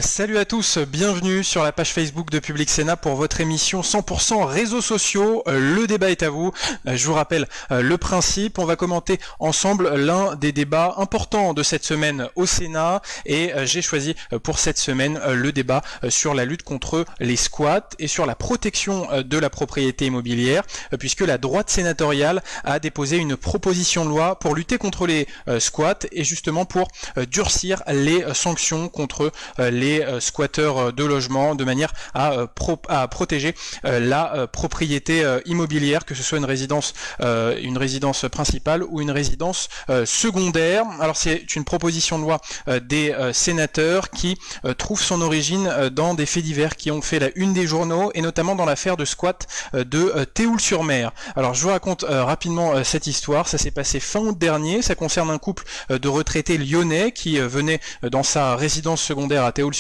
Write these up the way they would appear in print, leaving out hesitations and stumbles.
Salut à tous, bienvenue sur la page Facebook de Public Sénat pour votre émission 100% réseaux sociaux. Le débat est à vous. Je vous rappelle le principe. On va commenter ensemble l'un des débats importants de cette semaine au Sénat et j'ai choisi pour cette semaine le débat sur la lutte contre les squats et sur la protection de la propriété immobilière puisque la droite sénatoriale a déposé une proposition de loi pour lutter contre les squats et justement pour durcir les sanctions contre les squatteurs de logements de manière à protéger la propriété immobilière, que ce soit une résidence principale ou une résidence secondaire. Alors c'est une proposition de loi des sénateurs qui trouve son origine dans des faits divers qui ont fait la une des journaux et notamment dans l'affaire de squat de Théoule-sur-Mer. Alors je vous raconte rapidement cette histoire. Ça s'est passé fin août dernier. Ça concerne un couple de retraités lyonnais qui venait dans sa résidence secondaire à Théoule-sur-Mer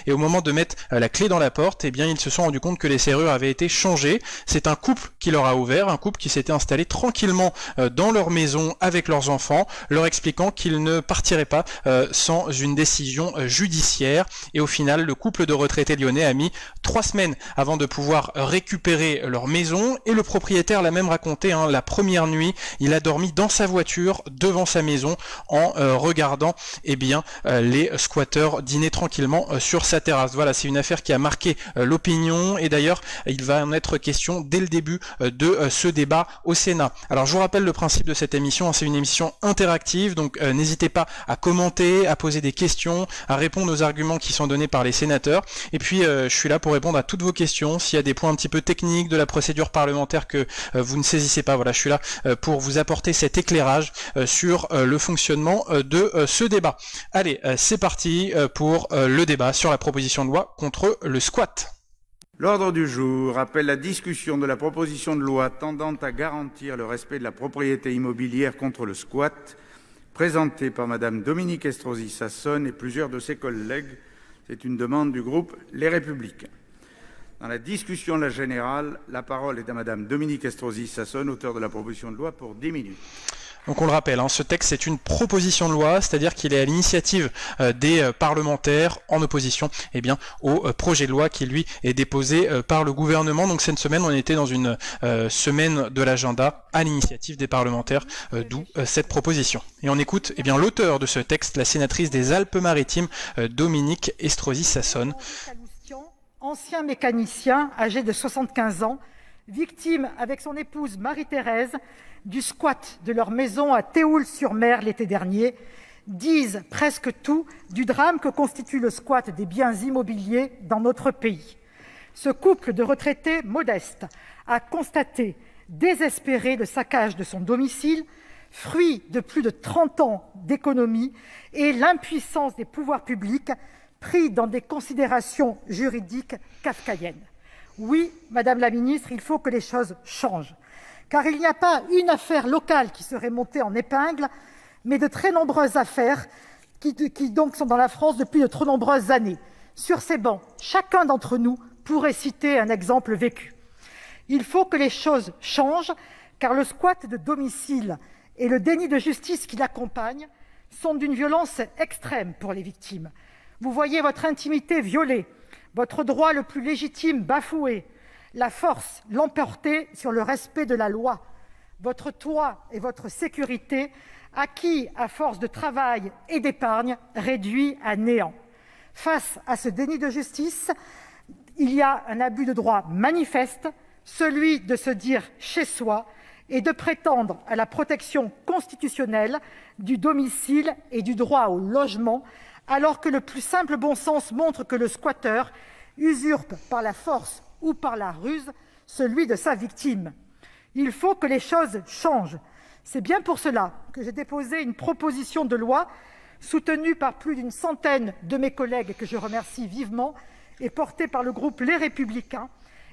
et au moment de mettre la clé dans la porte, eh bien ils se sont rendus compte que les serrures avaient été changées. C'est un couple qui leur a ouvert, un couple qui s'était installé tranquillement dans leur maison avec leurs enfants, leur expliquant qu'ils ne partiraient pas sans une décision judiciaire. Et au final, le couple de retraités lyonnais a mis 3 semaines avant de pouvoir récupérer leur maison et le propriétaire l'a même raconté, la première nuit, il a dormi dans sa voiture devant sa maison en regardant les squatteurs dîner tranquillement sur sa terrasse. Voilà, c'est une affaire qui a marqué l'opinion et d'ailleurs il va en être question dès le début de ce débat au Sénat. Alors je vous rappelle le principe de cette émission, c'est une émission interactive, donc n'hésitez pas à commenter, à poser des questions, à répondre aux arguments qui sont donnés par les sénateurs et puis je suis là pour répondre à toutes vos questions. S'il y a des points un petit peu techniques de la procédure parlementaire que vous ne saisissez pas, voilà, je suis là pour vous apporter cet éclairage sur le fonctionnement de ce débat. Allez, c'est parti pour le débat sur la proposition de loi contre le squat. L'ordre du jour appelle la discussion de la proposition de loi tendant à garantir le respect de la propriété immobilière contre le squat, présentée par Madame Dominique Estrosi Sassone et plusieurs de ses collègues. C'est une demande du groupe Les Républicains. Dans la discussion générale, la parole est à Madame Dominique Estrosi Sassone, auteure de la proposition de loi, pour 10 minutes. Donc on le rappelle, ce texte c'est une proposition de loi, c'est-à-dire qu'il est à l'initiative des parlementaires en opposition au projet de loi qui lui est déposé par le gouvernement. Donc cette semaine on était dans une semaine de l'agenda à l'initiative des parlementaires, d'où cette proposition. Et on écoute l'auteur de ce texte, la sénatrice des Alpes-Maritimes, Dominique Estrosi Sassone. Ancien mécanicien âgé de 75 ans, victime avec son épouse Marie-Thérèse du squat de leur maison à Théoule-sur-Mer l'été dernier, disent presque tout du drame que constitue le squat des biens immobiliers dans notre pays. Ce couple de retraités modestes a constaté, désespéré, le saccage de son domicile, fruit de plus de 30 ans d'économie et l'impuissance des pouvoirs publics pris dans des considérations juridiques kafkaïennes. Oui, Madame la Ministre, il faut que les choses changent. Car il n'y a pas une affaire locale qui serait montée en épingle, mais de très nombreuses affaires qui donc sont dans la France depuis de trop nombreuses années. Sur ces bancs, chacun d'entre nous pourrait citer un exemple vécu. Il faut que les choses changent, car le squat de domicile et le déni de justice qui l'accompagne sont d'une violence extrême pour les victimes. Vous voyez votre intimité violée, votre droit le plus légitime bafoué, la force l'emporter sur le respect de la loi, votre toit et votre sécurité acquis à force de travail et d'épargne réduits à néant. Face à ce déni de justice, il y a un abus de droit manifeste, celui de se dire chez soi et de prétendre à la protection constitutionnelle du domicile et du droit au logement, alors que le plus simple bon sens montre que le squatteur usurpe par la force ou par la ruse celui de sa victime. Il faut que les choses changent. C'est bien pour cela que j'ai déposé une proposition de loi soutenue par plus d'une centaine de mes collègues, que je remercie vivement, et portée par le groupe Les Républicains,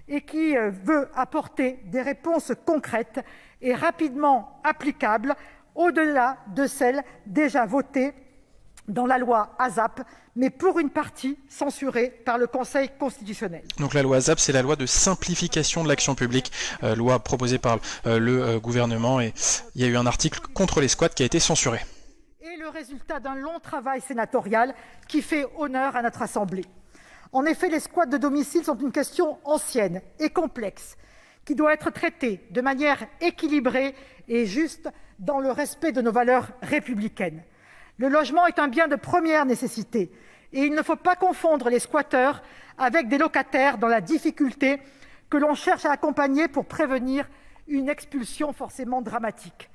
et qui veut apporter des réponses concrètes et rapidement applicables, au-delà de celles déjà votées dans la loi ASAP, mais pour une partie censurée par le Conseil constitutionnel. Donc la loi ASAP, c'est la loi de simplification de l'action publique, loi proposée par le gouvernement, et il y a eu un article contre les squats qui a été censuré. Et le résultat d'un long travail sénatorial qui fait honneur à notre Assemblée. En effet, les squats de domicile sont une question ancienne et complexe qui doit être traitée de manière équilibrée et juste dans le respect de nos valeurs républicaines. Le logement est un bien de première nécessité et il ne faut pas confondre les squatteurs avec des locataires dans la difficulté que l'on cherche à accompagner pour prévenir une expulsion forcément dramatique.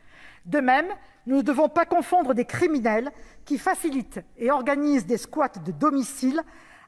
De même, nous ne devons pas confondre des criminels qui facilitent et organisent des squats de domicile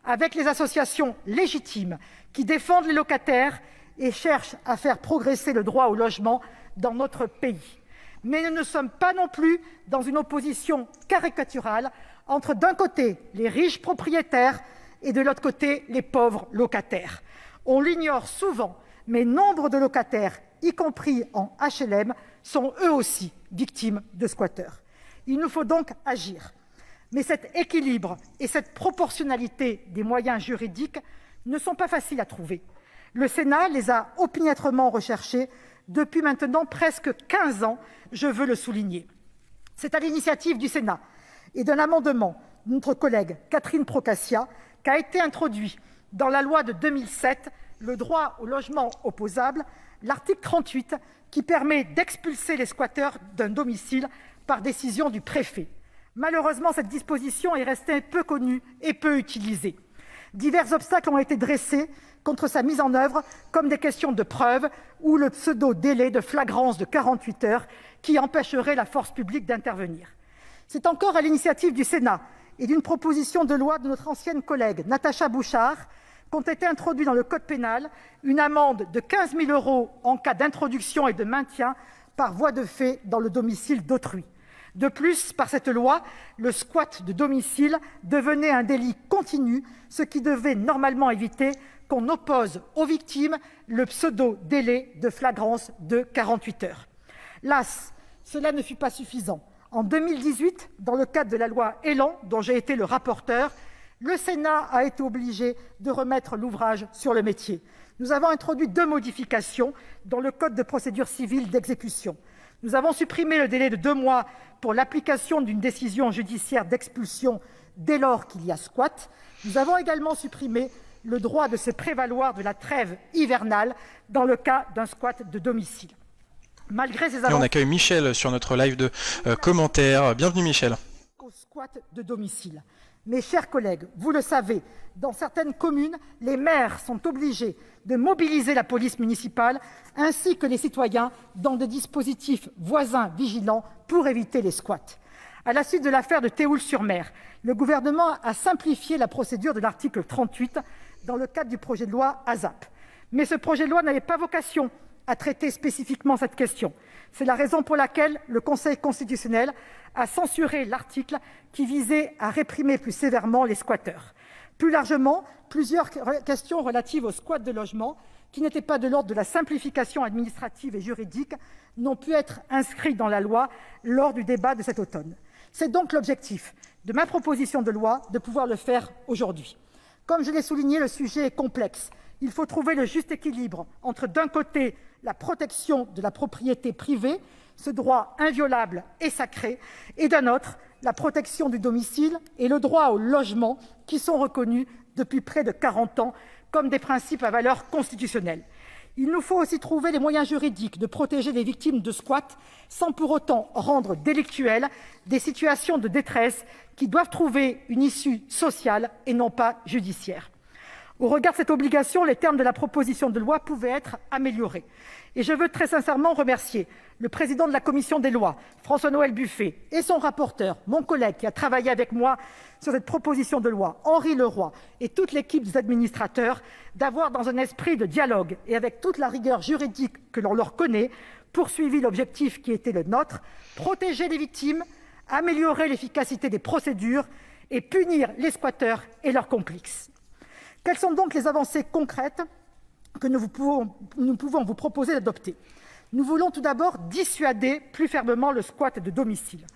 avec les associations légitimes qui défendent les locataires et cherchent à faire progresser le droit au logement dans notre pays. Mais nous ne sommes pas non plus dans une opposition caricaturale entre d'un côté les riches propriétaires et de l'autre côté les pauvres locataires. On l'ignore souvent, mais nombre de locataires, y compris en HLM, sont eux aussi victimes de squatteurs. Il nous faut donc agir. Mais cet équilibre et cette proportionnalité des moyens juridiques ne sont pas faciles à trouver. Le Sénat les a opiniâtrement recherchés depuis maintenant presque 15 ans, je veux le souligner. C'est à l'initiative du Sénat et d'un amendement de notre collègue Catherine Procaccia qu'a été introduit dans la loi de 2007 le droit au logement opposable, l'article 38 qui permet d'expulser les squatteurs d'un domicile par décision du préfet. Malheureusement, cette disposition est restée peu connue et peu utilisée. Divers obstacles ont été dressés contre sa mise en œuvre, comme des questions de preuve ou le pseudo-délai de flagrance de 48 heures qui empêcherait la force publique d'intervenir. C'est encore à l'initiative du Sénat et d'une proposition de loi de notre ancienne collègue Natacha Bouchard qu'ont été introduits dans le code pénal une amende de 15 000 € en cas d'introduction et de maintien par voie de fait dans le domicile d'autrui. De plus, par cette loi, le squat de domicile devenait un délit continu, ce qui devait normalement éviter qu'on oppose aux victimes le pseudo-délai de flagrance de 48 heures. Las, cela ne fut pas suffisant. En 2018, dans le cadre de la loi Élan, dont j'ai été le rapporteur, le Sénat a été obligé de remettre l'ouvrage sur le métier. Nous avons introduit 2 modifications dans le code de procédure civile d'exécution. Nous avons supprimé le délai de 2 mois pour l'application d'une décision judiciaire d'expulsion dès lors qu'il y a squat. Nous avons également supprimé le droit de se prévaloir de la trêve hivernale dans le cas d'un squat de domicile. Malgré ces avancées, on accueille Michel sur notre live de commentaires. Bienvenue Michel. Au squat de domicile. Mes chers collègues, vous le savez, dans certaines communes, les maires sont obligés de mobiliser la police municipale ainsi que les citoyens dans des dispositifs voisins vigilants pour éviter les squats. À la suite de l'affaire de Théoul-sur-Mer, le gouvernement a simplifié la procédure de l'article 38 dans le cadre du projet de loi ASAP. Mais ce projet de loi n'avait pas vocation à traiter spécifiquement cette question. C'est la raison pour laquelle le Conseil constitutionnel a censuré l'article qui visait à réprimer plus sévèrement les squatteurs. Plus largement, plusieurs questions relatives aux squats de logement, qui n'étaient pas de l'ordre de la simplification administrative et juridique, n'ont pu être inscrites dans la loi lors du débat de cet automne. C'est donc l'objectif de ma proposition de loi de pouvoir le faire aujourd'hui. Comme je l'ai souligné, le sujet est complexe. Il faut trouver le juste équilibre entre, d'un côté, la protection de la propriété privée, ce droit inviolable et sacré, et d'un autre, la protection du domicile et le droit au logement qui sont reconnus depuis près de 40 ans comme des principes à valeur constitutionnelle. Il nous faut aussi trouver les moyens juridiques de protéger les victimes de squats sans pour autant rendre délictuelles des situations de détresse qui doivent trouver une issue sociale et non pas judiciaire. Au regard de cette obligation, les termes de la proposition de loi pouvaient être améliorés. Et je veux très sincèrement remercier le président de la commission des lois, François-Noël Buffet, et son rapporteur, mon collègue qui a travaillé avec moi sur cette proposition de loi, Henri Leroy, et toute l'équipe des administrateurs, d'avoir, dans un esprit de dialogue et avec toute la rigueur juridique que l'on leur connaît, poursuivi l'objectif qui était le nôtre: protéger les victimes, améliorer l'efficacité des procédures et punir les squatteurs et leurs complices. Quelles sont donc les avancées concrètes que nous pouvons vous proposer d'adopter ? Nous voulons tout d'abord dissuader plus fermement le squat de domicile.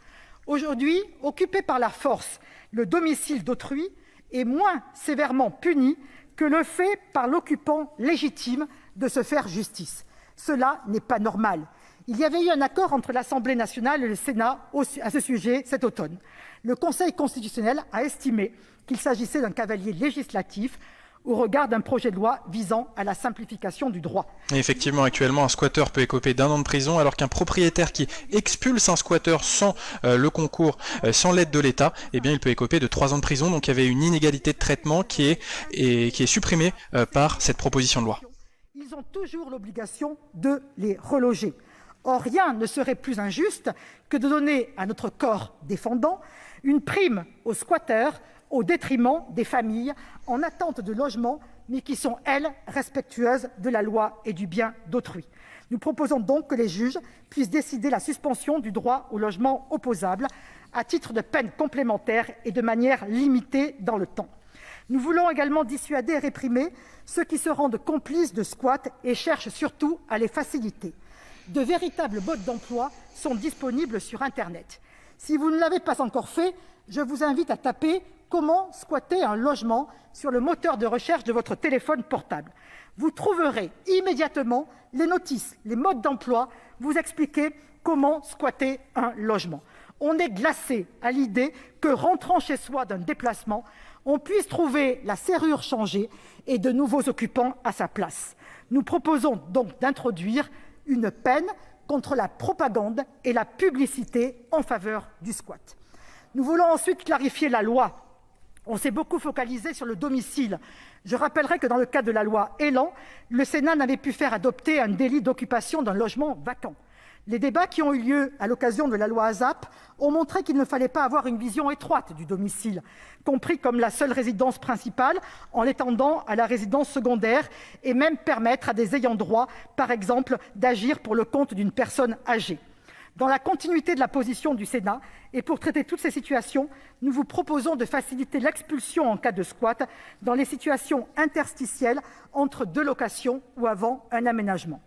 Aujourd'hui, occupé par la force, le domicile d'autrui est moins sévèrement puni que le fait par l'occupant légitime de se faire justice. Cela n'est pas normal. Il y avait eu un accord entre l'Assemblée nationale et le Sénat à ce sujet cet automne. Le Conseil constitutionnel a estimé qu'il s'agissait d'un cavalier législatif au regard d'un projet de loi visant à la simplification du droit. Et effectivement, actuellement, un squatteur peut écoper d'1 an de prison, alors qu'un propriétaire qui expulse un squatteur sans le concours, sans l'aide de l'État, eh bien, il peut écoper de 3 ans de prison. Donc, il y avait une inégalité de traitement qui est supprimée par cette proposition de loi. Ils ont toujours l'obligation de les reloger. Or, rien ne serait plus injuste que de donner à notre corps défendant une prime aux squatteurs au détriment des familles en attente de logement, mais qui sont, elles, respectueuses de la loi et du bien d'autrui. Nous proposons donc que les juges puissent décider la suspension du droit au logement opposable à titre de peine complémentaire et de manière limitée dans le temps. Nous voulons également dissuader et réprimer ceux qui se rendent complices de squats et cherchent surtout à les faciliter. De véritables modes d'emploi sont disponibles sur Internet. Si vous ne l'avez pas encore fait, je vous invite à taper « Comment squatter un logement » sur le moteur de recherche de votre téléphone portable. Vous trouverez immédiatement les notices, les modes d'emploi, vous expliquer comment squatter un logement. On est glacé à l'idée que, rentrant chez soi d'un déplacement, on puisse trouver la serrure changée et de nouveaux occupants à sa place. Nous proposons donc d'introduire une peine contre la propagande et la publicité en faveur du squat. Nous voulons ensuite clarifier la loi. On s'est beaucoup focalisé sur le domicile. Je rappellerai que dans le cadre de la loi ÉLAN, le Sénat n'avait pu faire adopter un délit d'occupation d'un logement vacant. Les débats qui ont eu lieu à l'occasion de la loi ASAP ont montré qu'il ne fallait pas avoir une vision étroite du domicile, compris comme la seule résidence principale, en l'étendant à la résidence secondaire, et même permettre à des ayants droit, par exemple, d'agir pour le compte d'une personne âgée. Dans la continuité de la position du Sénat, et pour traiter toutes ces situations, nous vous proposons de faciliter l'expulsion en cas de squat dans les situations interstitielles entre deux locations ou avant un aménagement.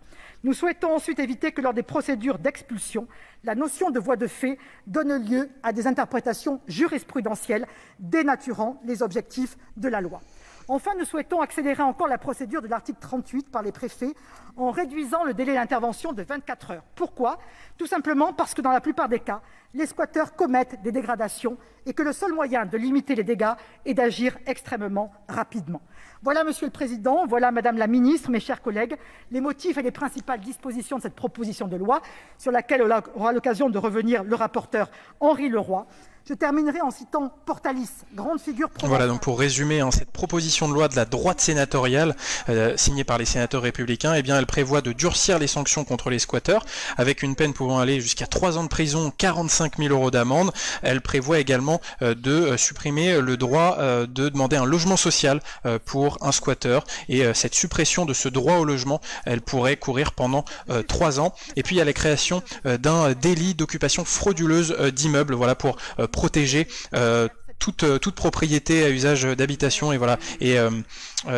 Nous souhaitons ensuite éviter que lors des procédures d'expulsion, la notion de voie de fait donne lieu à des interprétations jurisprudentielles dénaturant les objectifs de la loi. Enfin, nous souhaitons accélérer encore la procédure de l'article 38 par les préfets en réduisant le délai d'intervention de 24 heures. Pourquoi ? Tout simplement parce que dans la plupart des cas, les squatteurs commettent des dégradations et que le seul moyen de limiter les dégâts est d'agir extrêmement rapidement. Voilà, Monsieur le Président, voilà, Madame la Ministre, mes chers collègues, les motifs et les principales dispositions de cette proposition de loi sur laquelle aura l'occasion de revenir le rapporteur Henri Leroy. Je terminerai en citant Portalis, grande figure provençale. Voilà, donc pour résumer, cette proposition de loi de la droite sénatoriale, signée par les sénateurs républicains, eh bien, elle prévoit de durcir les sanctions contre les squatteurs, avec une peine pouvant aller jusqu'à 3 ans de prison, 45 000 € d'amende. Elle prévoit également de supprimer le droit de demander un logement social pour un squatteur. Et cette suppression de ce droit au logement, elle pourrait courir pendant 3 ans. Et puis il y a la création d'un délit d'occupation frauduleuse d'immeubles, voilà, pour protéger toute propriété à usage d'habitation, et voilà, et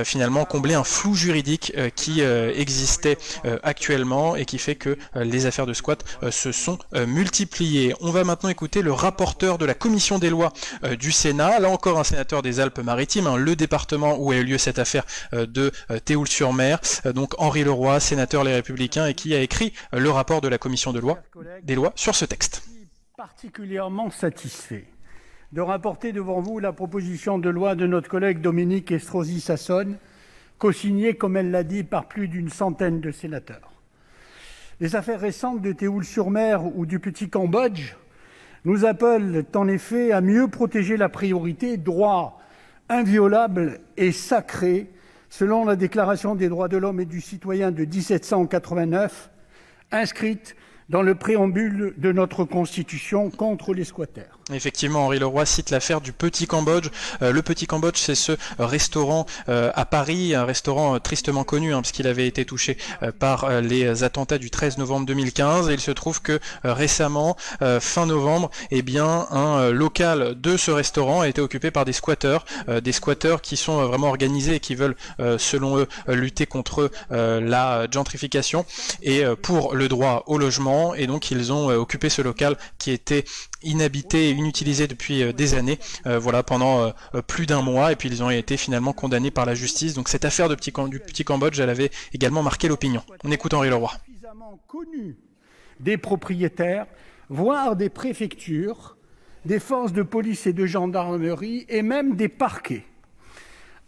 finalement combler un flou juridique qui existait actuellement et qui fait que les affaires de squat se sont multipliées. On va maintenant écouter le rapporteur de la commission des lois du Sénat, là encore un sénateur des Alpes-Maritimes, le département où a eu lieu cette affaire de Théoul-sur-Mer, donc Henri Leroy, sénateur Les Républicains, et qui a écrit le rapport de la commission des lois sur ce texte. Particulièrement satisfait de rapporter devant vous la proposition de loi de notre collègue Dominique Estrosi Sassone, co-signée, comme elle l'a dit, par plus d'une centaine de sénateurs. Les affaires récentes de Théoul-sur-Mer ou du Petit Cambodge nous appellent en effet à mieux protéger la priorité, droit inviolable et sacré, selon la Déclaration des droits de l'homme et du citoyen de 1789, inscrite dans le préambule de notre Constitution contre les squatteurs. Effectivement, Henri Leroy cite l'affaire du Petit Cambodge. Le Petit Cambodge, c'est ce restaurant à Paris, un restaurant tristement connu, puisqu'il avait été touché par les attentats du 13 novembre 2015. Et il se trouve que récemment, fin novembre, eh bien, un local de ce restaurant a été occupé par des squatteurs qui sont vraiment organisés et qui veulent, selon eux, lutter contre la gentrification et pour le droit au logement. Et donc, ils ont occupé ce local qui était inhabité et inutilisé depuis des années, voilà, pendant plus d'1 mois, et puis ils ont été finalement condamnés par la justice. Donc cette affaire du Petit Cambodge, elle avait également marqué l'opinion. On écoute Henri Leroy. Suffisamment connu des propriétaires, voire des préfectures, des forces de police et de gendarmerie et même des parquets.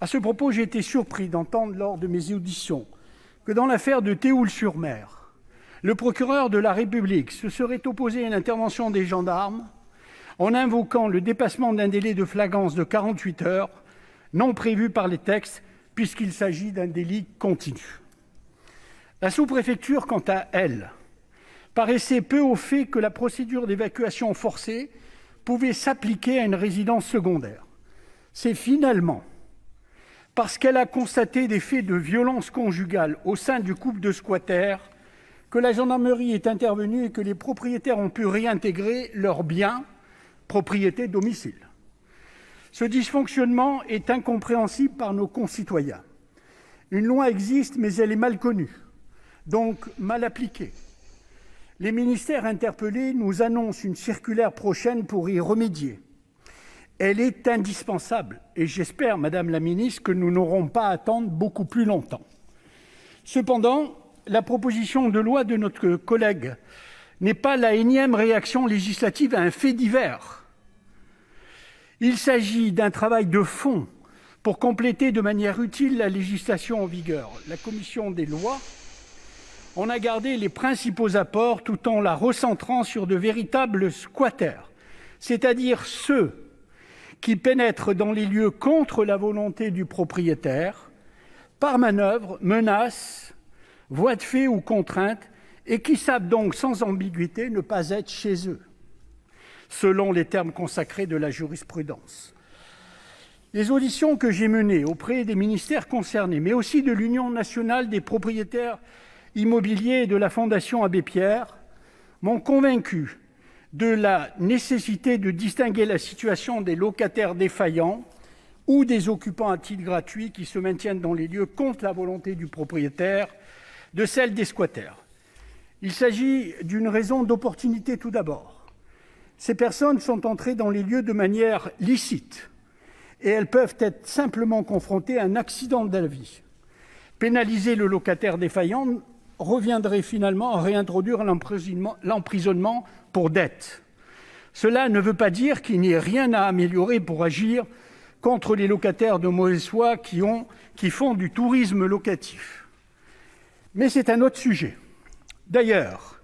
À ce propos, j'ai été surpris d'entendre lors de mes auditions que dans l'affaire de Théoul-sur-Mer, le procureur de la République se serait opposé à une intervention des gendarmes en invoquant le dépassement d'un délai de flagrance de 48 heures, non prévu par les textes, puisqu'il s'agit d'un délit continu. La sous-préfecture, quant à elle, paraissait peu au fait que la procédure d'évacuation forcée pouvait s'appliquer à une résidence secondaire. C'est finalement parce qu'elle a constaté des faits de violence conjugale au sein du couple de squatters que la gendarmerie est intervenue et que les propriétaires ont pu réintégrer leurs biens, propriété domicile. Ce dysfonctionnement est incompréhensible par nos concitoyens. Une loi existe, mais elle est mal connue, donc mal appliquée. Les ministères interpellés nous annoncent une circulaire prochaine pour y remédier. Elle est indispensable et j'espère, Madame la Ministre, que nous n'aurons pas à attendre beaucoup plus longtemps. Cependant, la proposition de loi de notre collègue n'est pas la énième réaction législative à un fait divers. Il s'agit d'un travail de fond pour compléter de manière utile la législation en vigueur. La commission des lois en a gardé les principaux apports tout en la recentrant sur de véritables squatters, c'est-à-dire ceux qui pénètrent dans les lieux contre la volonté du propriétaire, par manœuvre, menace, voie de fait ou contrainte, et qui savent donc sans ambiguïté ne pas être chez eux, selon les termes consacrés de la jurisprudence. Les auditions que j'ai menées auprès des ministères concernés, mais aussi de l'Union nationale des propriétaires immobiliers et de la Fondation Abbé Pierre, m'ont convaincu de la nécessité de distinguer la situation des locataires défaillants ou des occupants à titre gratuit qui se maintiennent dans les lieux contre la volonté du propriétaire de celle des squatters. Il s'agit d'une raison d'opportunité tout d'abord. Ces personnes sont entrées dans les lieux de manière licite et elles peuvent être simplement confrontées à un accident de la vie. Pénaliser le locataire défaillant reviendrait finalement à réintroduire l'emprisonnement pour dette. Cela ne veut pas dire qu'il n'y ait rien à améliorer pour agir contre les locataires de mauvaise foi qui font du tourisme locatif. Mais c'est un autre sujet. D'ailleurs,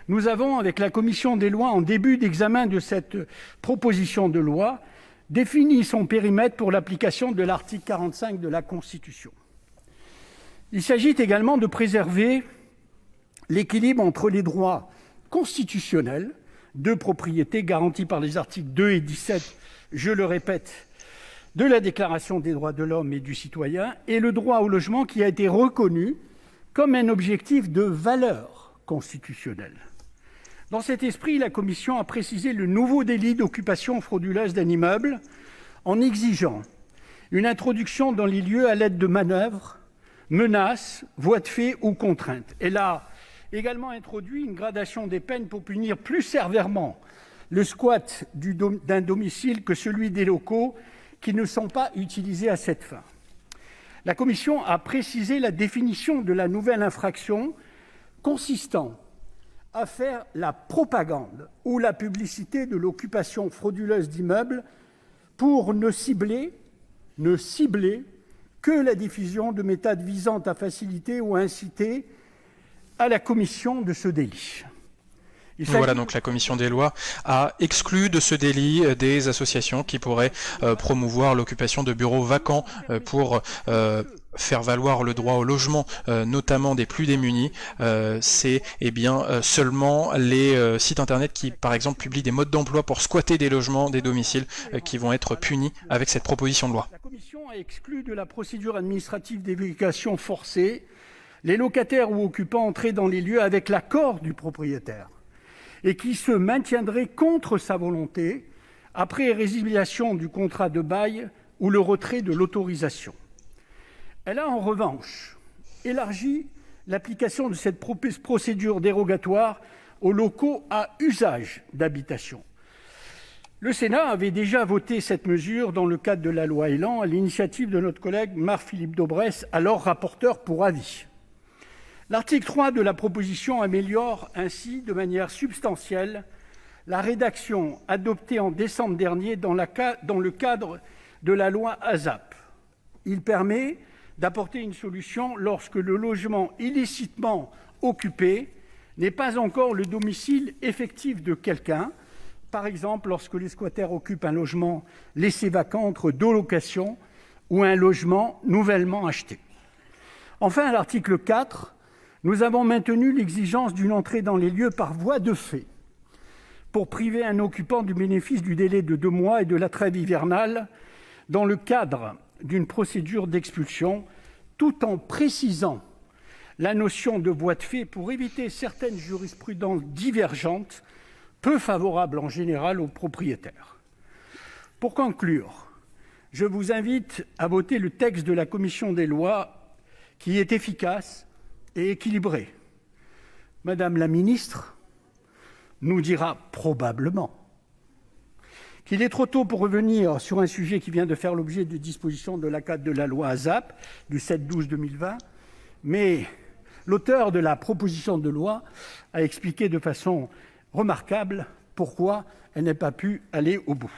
nous avons, avec la commission des lois, en début d'examen de cette proposition de loi, défini son périmètre pour l'application de l'article 45 de la Constitution. Il s'agit également de préserver l'équilibre entre les droits constitutionnels de propriété garantis par les articles 2 et 17, je le répète, de la Déclaration des droits de l'homme et du citoyen, et le droit au logement qui a été reconnu comme un objectif de valeur constitutionnelle. Dans cet esprit, la Commission a précisé le nouveau délit d'occupation frauduleuse d'un immeuble en exigeant une introduction dans les lieux à l'aide de manœuvres, menaces, voies de fait ou contraintes. Elle a également introduit une gradation des peines pour punir plus sévèrement le squat d'un domicile que celui des locaux qui ne sont pas utilisés à cette fin. La Commission a précisé la définition de la nouvelle infraction consistant à faire la propagande ou la publicité de l'occupation frauduleuse d'immeubles pour ne cibler que la diffusion de méthodes visant à faciliter ou à inciter à la commission de ce délit. Voilà, donc la commission des lois a exclu de ce délit des associations qui pourraient promouvoir l'occupation de bureaux vacants pour faire valoir le droit au logement, notamment des plus démunis. C'est seulement les sites internet qui, par exemple, publient des modes d'emploi pour squatter des logements, des domiciles, qui vont être punis avec cette proposition de loi. La commission a exclu de la procédure administrative d'évacuation forcée les locataires ou occupants entrés dans les lieux avec l'accord du propriétaire et qui se maintiendraient contre sa volonté après résiliation du contrat de bail ou le retrait de l'autorisation. Elle a en revanche élargi l'application de cette procédure dérogatoire aux locaux à usage d'habitation. Le Sénat avait déjà voté cette mesure dans le cadre de la loi ÉLAN à l'initiative de notre collègue Marc-Philippe Daubresse, alors rapporteur pour avis. L'article 3 de la proposition améliore ainsi de manière substantielle la rédaction adoptée en décembre dernier dans le cadre de la loi ASAP. Il permet d'apporter une solution lorsque le logement illicitement occupé n'est pas encore le domicile effectif de quelqu'un, par exemple lorsque les squatteurs occupent un logement laissé vacant entre deux locations ou un logement nouvellement acheté. Enfin, à l'article 4, nous avons maintenu l'exigence d'une entrée dans les lieux par voie de fait pour priver un occupant du bénéfice du délai de 2 mois et de la trêve hivernale dans le cadre d'une procédure d'expulsion, tout en précisant la notion de voie de fait pour éviter certaines jurisprudences divergentes, peu favorables en général aux propriétaires. Pour conclure, je vous invite à voter le texte de la commission des lois qui est efficace et équilibré. Madame la ministre nous dira probablement qu'il est trop tôt pour revenir sur un sujet qui vient de faire l'objet de dispositions de la cadre de la loi ASAP du 7/12/2020, mais l'auteur de la proposition de loi a expliqué de façon remarquable pourquoi elle n'a pas pu aller au bout.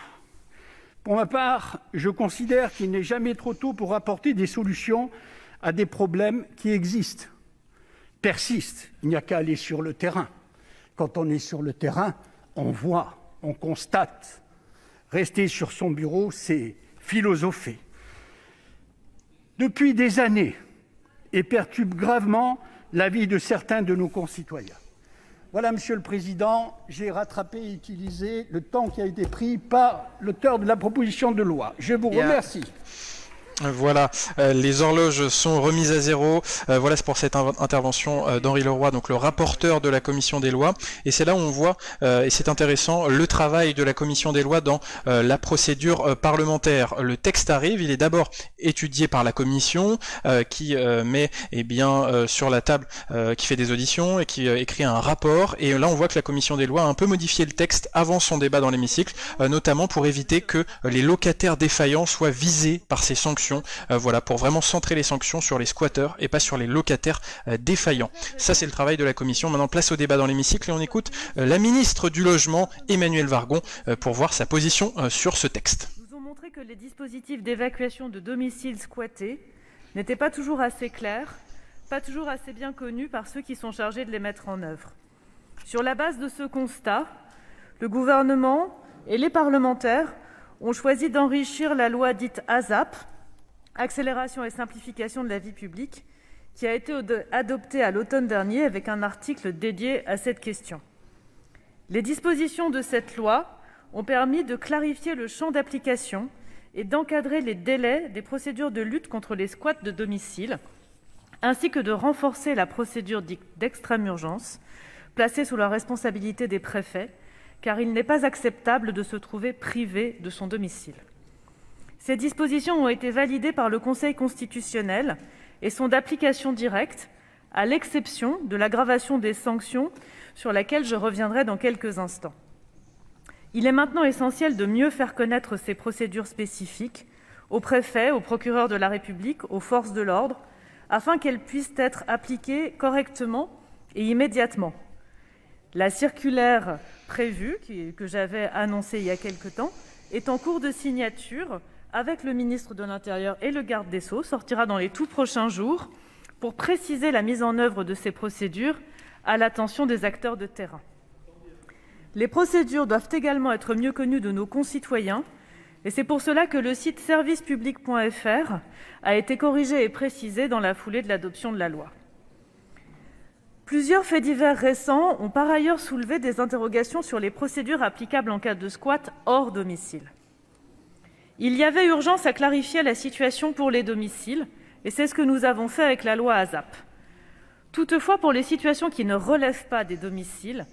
Pour ma part, je considère qu'il n'est jamais trop tôt pour apporter des solutions à des problèmes qui existent, persistent. Il n'y a qu'à aller sur le terrain. Quand on est sur le terrain, on voit, on constate. Rester sur son bureau, c'est philosopher. Depuis des années, et perturbe gravement la vie de certains de nos concitoyens. Voilà, Monsieur le Président, j'ai rattrapé et utilisé le temps qui a été pris par l'auteur de la proposition de loi. Je vous remercie. Voilà, les horloges sont remises à zéro. Voilà, c'est pour cette intervention d'Henri Leroy, donc le rapporteur de la commission des lois. Et c'est là où on voit, et c'est intéressant, le travail de la commission des lois dans la procédure parlementaire. Le texte arrive, il est d'abord étudié par la commission qui met sur la table, qui fait des auditions et qui écrit un rapport. Et là, on voit que la commission des lois a un peu modifié le texte avant son débat dans l'hémicycle, notamment pour éviter que les locataires défaillants soient visés par ces sanctions. Voilà, pour vraiment centrer les sanctions sur les squatteurs et pas sur les locataires défaillants. Ça, c'est le travail de la commission. Maintenant, place au débat dans l'hémicycle et on écoute la ministre du Logement, Emmanuelle Wargon, pour voir sa position sur ce texte. Nous ont montré que les dispositifs d'évacuation de domiciles squattés n'étaient pas toujours assez clairs, pas toujours assez bien connus par ceux qui sont chargés de les mettre en œuvre. Sur la base de ce constat, le gouvernement et les parlementaires ont choisi d'enrichir la loi dite ASAP, Accélération et simplification de la vie publique, qui a été adoptée à l'automne dernier avec un article dédié à cette question. Les dispositions de cette loi ont permis de clarifier le champ d'application et d'encadrer les délais des procédures de lutte contre les squats de domicile, ainsi que de renforcer la procédure dite d'extrême urgence, placée sous la responsabilité des préfets, car il n'est pas acceptable de se trouver privé de son domicile. Ces dispositions ont été validées par le Conseil constitutionnel et sont d'application directe, à l'exception de l'aggravation des sanctions sur laquelle je reviendrai dans quelques instants. Il est maintenant essentiel de mieux faire connaître ces procédures spécifiques aux préfets, aux procureurs de la République, aux forces de l'ordre, afin qu'elles puissent être appliquées correctement et immédiatement. La circulaire prévue, que j'avais annoncée il y a quelque temps, est en cours de signature avec le ministre de l'Intérieur et le garde des Sceaux, sortira dans les tout prochains jours pour préciser la mise en œuvre de ces procédures à l'attention des acteurs de terrain. Les procédures doivent également être mieux connues de nos concitoyens et c'est pour cela que le site servicepublic.fr a été corrigé et précisé dans la foulée de l'adoption de la loi. Plusieurs faits divers récents ont par ailleurs soulevé des interrogations sur les procédures applicables en cas de squat hors domicile. Il y avait urgence à clarifier la situation pour les domiciles, et c'est ce que nous avons fait avec la loi ASAP. Toutefois, pour les situations qui ne relèvent pas des domiciles,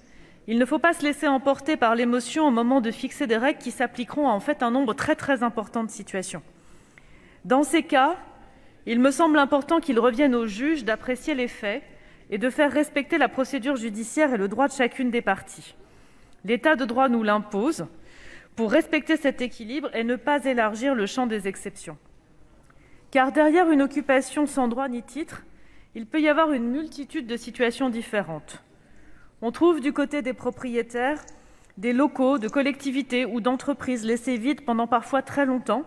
il ne faut pas se laisser emporter par l'émotion au moment de fixer des règles qui s'appliqueront à en fait un nombre très important de situations. Dans ces cas, il me semble important qu'il revienne au juge d'apprécier les faits et de faire respecter la procédure judiciaire et le droit de chacune des parties. L'État de droit nous l'impose, pour respecter cet équilibre et ne pas élargir le champ des exceptions. Car derrière une occupation sans droit ni titre, Il peut y avoir une multitude de situations différentes. On trouve du côté des propriétaires des locaux, de collectivités ou d'entreprises laissés vides pendant parfois très longtemps,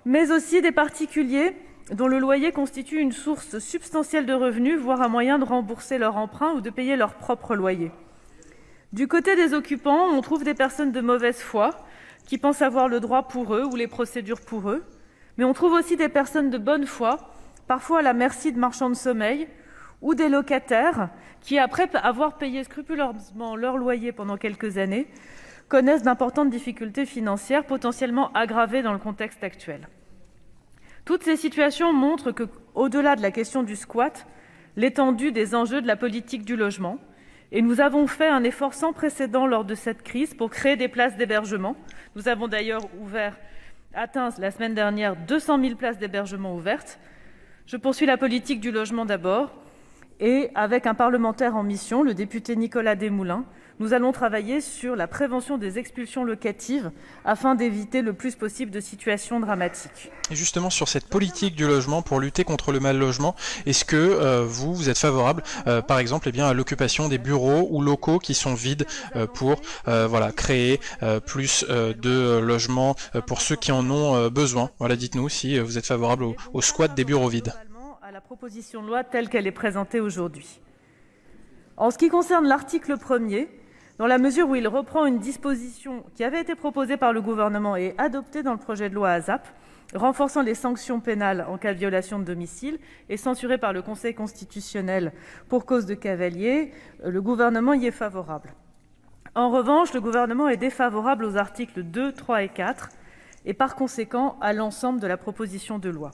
mais aussi des particuliers dont le loyer constitue une source substantielle de revenus, voire un moyen de rembourser leur emprunt ou de payer leur propre loyer. Du côté des occupants, on trouve des personnes de mauvaise foi qui pensent avoir le droit pour eux ou les procédures pour eux, mais on trouve aussi des personnes de bonne foi, parfois à la merci de marchands de sommeil, ou des locataires qui, après avoir payé scrupuleusement leur loyer pendant quelques années, connaissent d'importantes difficultés financières potentiellement aggravées dans le contexte actuel. Toutes ces situations montrent que, au-delà de la question du squat, l'étendue des enjeux de la politique du logement, et nous avons fait un effort sans précédent lors de cette crise pour créer des places d'hébergement. Nous avons d'ailleurs atteint la semaine dernière 200 000 places d'hébergement ouvertes. Je poursuis la politique du logement d'abord, et avec un parlementaire en mission, le député Nicolas Desmoulins, nous allons travailler sur la prévention des expulsions locatives afin d'éviter le plus possible de situations dramatiques. Et justement, sur cette politique du logement pour lutter contre le mal-logement, est-ce que vous êtes favorable, par exemple, à l'occupation des bureaux ou locaux qui sont vides pour créer plus de logements pour ceux qui en ont besoin? Voilà, dites-nous si vous êtes favorable au squat des bureaux vides. À la proposition de loi telle qu'elle est présentée aujourd'hui. En ce qui concerne l'article 1er, dans la mesure où il reprend une disposition qui avait été proposée par le gouvernement et adoptée dans le projet de loi ASAP, renforçant les sanctions pénales en cas de violation de domicile et censurée par le Conseil constitutionnel pour cause de cavalier, le gouvernement y est favorable. En revanche, le gouvernement est défavorable aux articles 2, 3 et 4 et par conséquent à l'ensemble de la proposition de loi.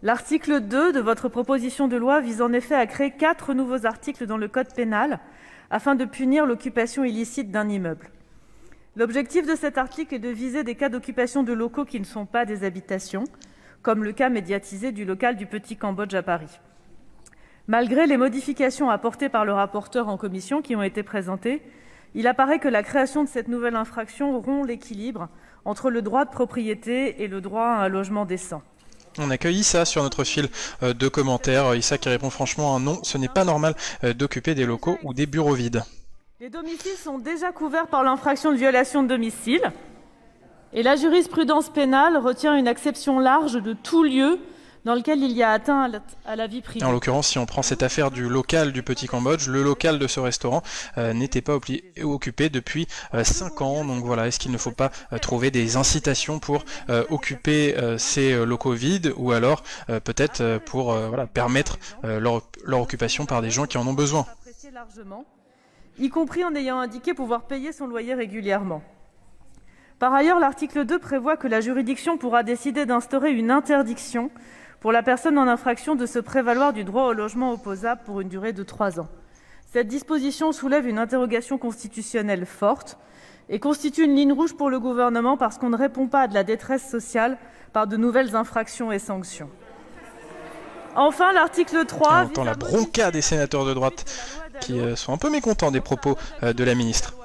L'article 2 de votre proposition de loi vise en effet à créer 4 nouveaux articles dans le Code pénal afin de punir l'occupation illicite d'un immeuble. L'objectif de cet article est de viser des cas d'occupation de locaux qui ne sont pas des habitations, comme le cas médiatisé du local du Petit Cambodge à Paris. Malgré les modifications apportées par le rapporteur en commission qui ont été présentées, il apparaît que la création de cette nouvelle infraction rompt l'équilibre entre le droit de propriété et le droit à un logement décent. On accueille Issa sur notre fil de commentaires. Issa qui répond franchement un non, ce n'est pas normal d'occuper des locaux ou des bureaux vides. Les domiciles sont déjà couverts par l'infraction de violation de domicile et la jurisprudence pénale retient une acception large de tout lieu dans lequel il y a atteint à la vie privée. En l'occurrence, si on prend cette affaire du local du Petit Cambodge, le local de ce restaurant n'était pas occupé depuis 5 ans. Donc voilà, est-ce qu'il ne faut pas trouver des incitations pour occuper ces locaux vides ou alors peut-être pour permettre leur occupation par des gens qui en ont besoin, largement, y compris en ayant indiqué pouvoir payer son loyer régulièrement. Par ailleurs, l'article 2 prévoit que la juridiction pourra décider d'instaurer une interdiction pour la personne en infraction de se prévaloir du droit au logement opposable pour une durée de 3 ans. Cette disposition soulève une interrogation constitutionnelle forte et constitue une ligne rouge pour le gouvernement parce qu'on ne répond pas à de la détresse sociale par de nouvelles infractions et sanctions. Enfin, l'article 3... On entend la bronca des sénateurs de droite qui sont un peu mécontents des propos de la ministre.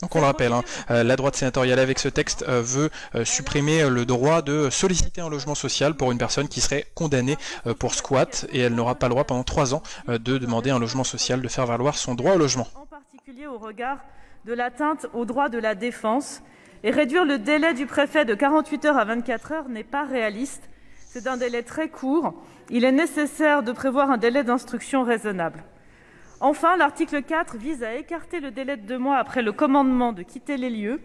Donc on le rappelle, la droite sénatoriale avec ce texte veut supprimer le droit de solliciter un logement social pour une personne qui serait condamnée pour squat et elle n'aura pas le droit pendant 3 ans de demander un logement social, de faire valoir son droit au logement. En particulier au regard de l'atteinte au droit de la défense et réduire le délai du préfet de 48 heures à 24 heures n'est pas réaliste. C'est un délai très court. Il est nécessaire de prévoir un délai d'instruction raisonnable. Enfin, l'article 4 vise à écarter le délai de 2 mois après le commandement de quitter les lieux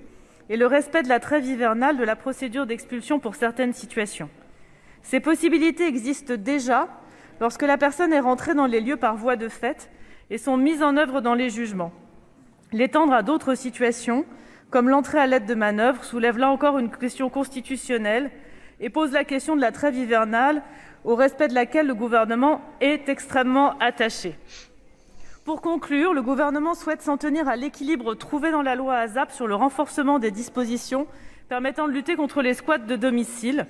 et le respect de la trêve hivernale de la procédure d'expulsion pour certaines situations. Ces possibilités existent déjà lorsque la personne est rentrée dans les lieux par voie de fait et sont mises en œuvre dans les jugements. L'étendre à d'autres situations, comme l'entrée à l'aide de manœuvre, soulève là encore une question constitutionnelle et pose la question de la trêve hivernale, au respect de laquelle le gouvernement est extrêmement attaché. Pour conclure, le gouvernement souhaite s'en tenir à l'équilibre trouvé dans la loi ASAP sur le renforcement des dispositions permettant de lutter contre les squats de domicile.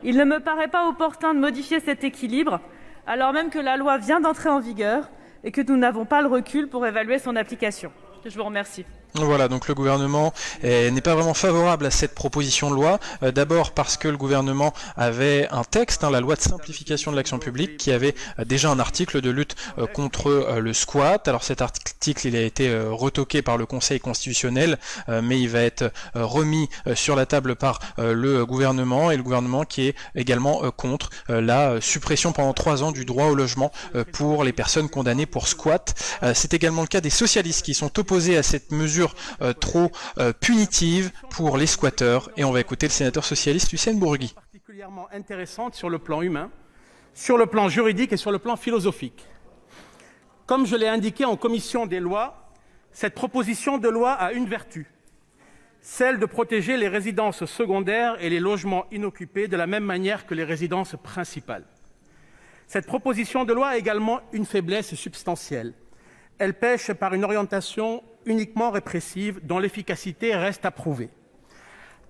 Il ne me paraît pas opportun de modifier cet équilibre, alors même que la loi vient d'entrer en vigueur et que nous n'avons pas le recul pour évaluer son application. Je vous remercie. Voilà, donc le gouvernement n'est pas vraiment favorable à cette proposition de loi. D'abord parce que le gouvernement avait un texte, la loi de simplification de l'action publique, qui avait déjà un article de lutte contre le squat. Alors cet article, il a été retoqué par le Conseil constitutionnel, mais il va être remis sur la table par le gouvernement, et le gouvernement qui est également contre la suppression pendant 3 ans du droit au logement pour les personnes condamnées pour squat. C'est également le cas des socialistes qui sont opposés à cette mesure trop punitive pour les squatteurs, et on va écouter le sénateur socialiste Hussein Bourgui. Particulièrement intéressante sur le plan humain, sur le plan juridique et sur le plan philosophique. Comme je l'ai indiqué en commission des lois, cette proposition de loi a une vertu, celle de protéger les résidences secondaires et les logements inoccupés de la même manière que les résidences principales. Cette proposition de loi a également une faiblesse substantielle. Elle pèche par une orientation uniquement répressive dont l'efficacité reste à prouver.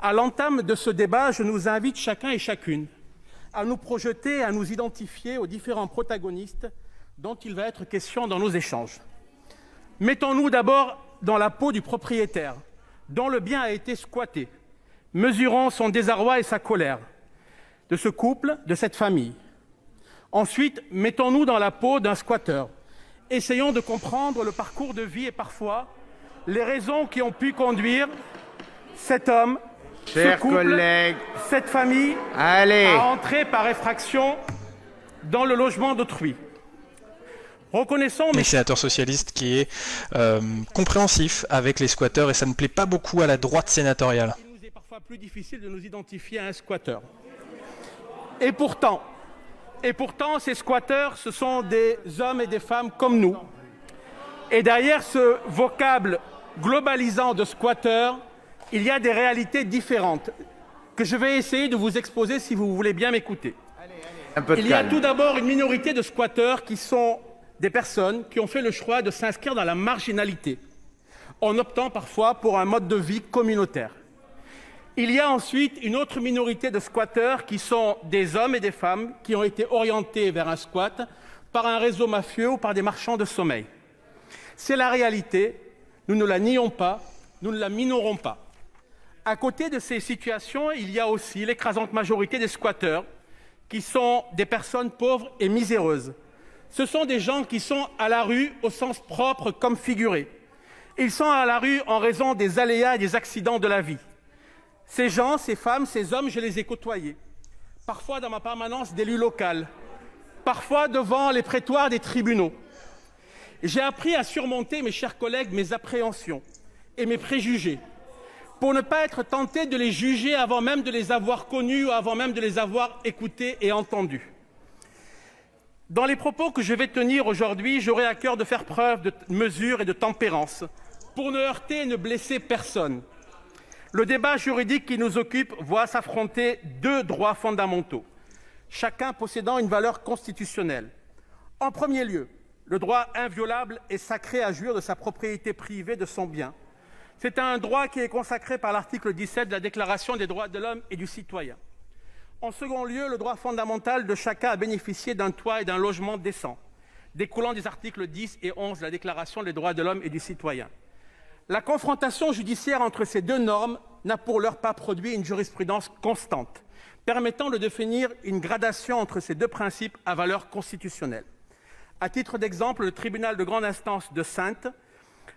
À l'entame de ce débat, je nous invite chacun et chacune à nous projeter, à nous identifier aux différents protagonistes dont il va être question dans nos échanges. Mettons-nous d'abord dans la peau du propriétaire dont le bien a été squatté. Mesurons son désarroi et sa colère, de ce couple, de cette famille. Ensuite, mettons-nous dans la peau d'un squatteur. Essayons de comprendre le parcours de vie et parfois les raisons qui ont pu conduire cet homme, ce couple, cette famille à entrer par effraction dans le logement d'autrui. Reconnaissons... Les sénateurs socialistes qui est compréhensif avec les squatteurs, et ça ne plaît pas beaucoup à la droite sénatoriale. Il nous est parfois plus difficile de nous identifier à un squatteur. Et pourtant, ces squatteurs, ce sont des hommes et des femmes comme nous. Et derrière ce vocable globalisant de squatteurs, il y a des réalités différentes que je vais essayer de vous exposer si vous voulez bien m'écouter. Il y a tout d'abord une minorité de squatteurs qui sont des personnes qui ont fait le choix de s'inscrire dans la marginalité, en optant parfois pour un mode de vie communautaire. Il y a ensuite une autre minorité de squatteurs qui sont des hommes et des femmes qui ont été orientés vers un squat par un réseau mafieux ou par des marchands de sommeil. C'est la réalité, nous ne la nions pas, nous ne la minorons pas. À côté de ces situations, il y a aussi l'écrasante majorité des squatteurs qui sont des personnes pauvres et miséreuses. Ce sont des gens qui sont à la rue au sens propre comme figuré. Ils sont à la rue en raison des aléas et des accidents de la vie. Ces gens, ces femmes, ces hommes, je les ai côtoyés. Parfois dans ma permanence d'élu local, parfois devant les prétoires des tribunaux. J'ai appris à surmonter, mes chers collègues, mes appréhensions et mes préjugés, pour ne pas être tenté de les juger avant même de les avoir connus ou avant même de les avoir écoutés et entendus. Dans les propos que je vais tenir aujourd'hui, j'aurai à cœur de faire preuve de mesure et de tempérance, pour ne heurter et ne blesser personne. Le débat juridique qui nous occupe voit s'affronter 2 droits fondamentaux, chacun possédant une valeur constitutionnelle. En premier lieu, le droit inviolable et sacré à jouir de sa propriété privée de son bien. C'est un droit qui est consacré par l'article 17 de la Déclaration des droits de l'homme et du citoyen. En second lieu, le droit fondamental de chacun à bénéficier d'un toit et d'un logement décent, découlant des articles 10 et 11 de la Déclaration des droits de l'homme et du citoyen. La confrontation judiciaire entre ces 2 normes n'a pour l'heure pas produit une jurisprudence constante, permettant de définir une gradation entre ces 2 principes à valeur constitutionnelle. À titre d'exemple, le tribunal de grande instance de Saintes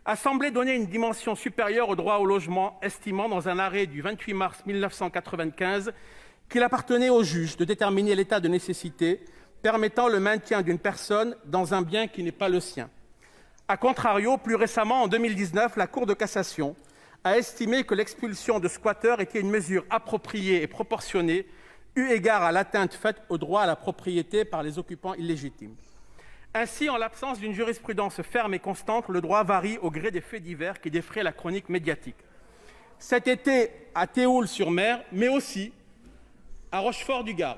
a semblé donner une dimension supérieure au droit au logement, estimant dans un arrêt du 28 mars 1995 qu'il appartenait au juge de déterminer l'état de nécessité permettant le maintien d'une personne dans un bien qui n'est pas le sien. A contrario, plus récemment, en 2019, la Cour de cassation a estimé que l'expulsion de squatteurs était une mesure appropriée et proportionnée eu égard à l'atteinte faite au droit à la propriété par les occupants illégitimes. Ainsi, en l'absence d'une jurisprudence ferme et constante, le droit varie au gré des faits divers qui défraient la chronique médiatique. Cet été, à Théoul-sur-Mer, mais aussi à Rochefort-du-Gard,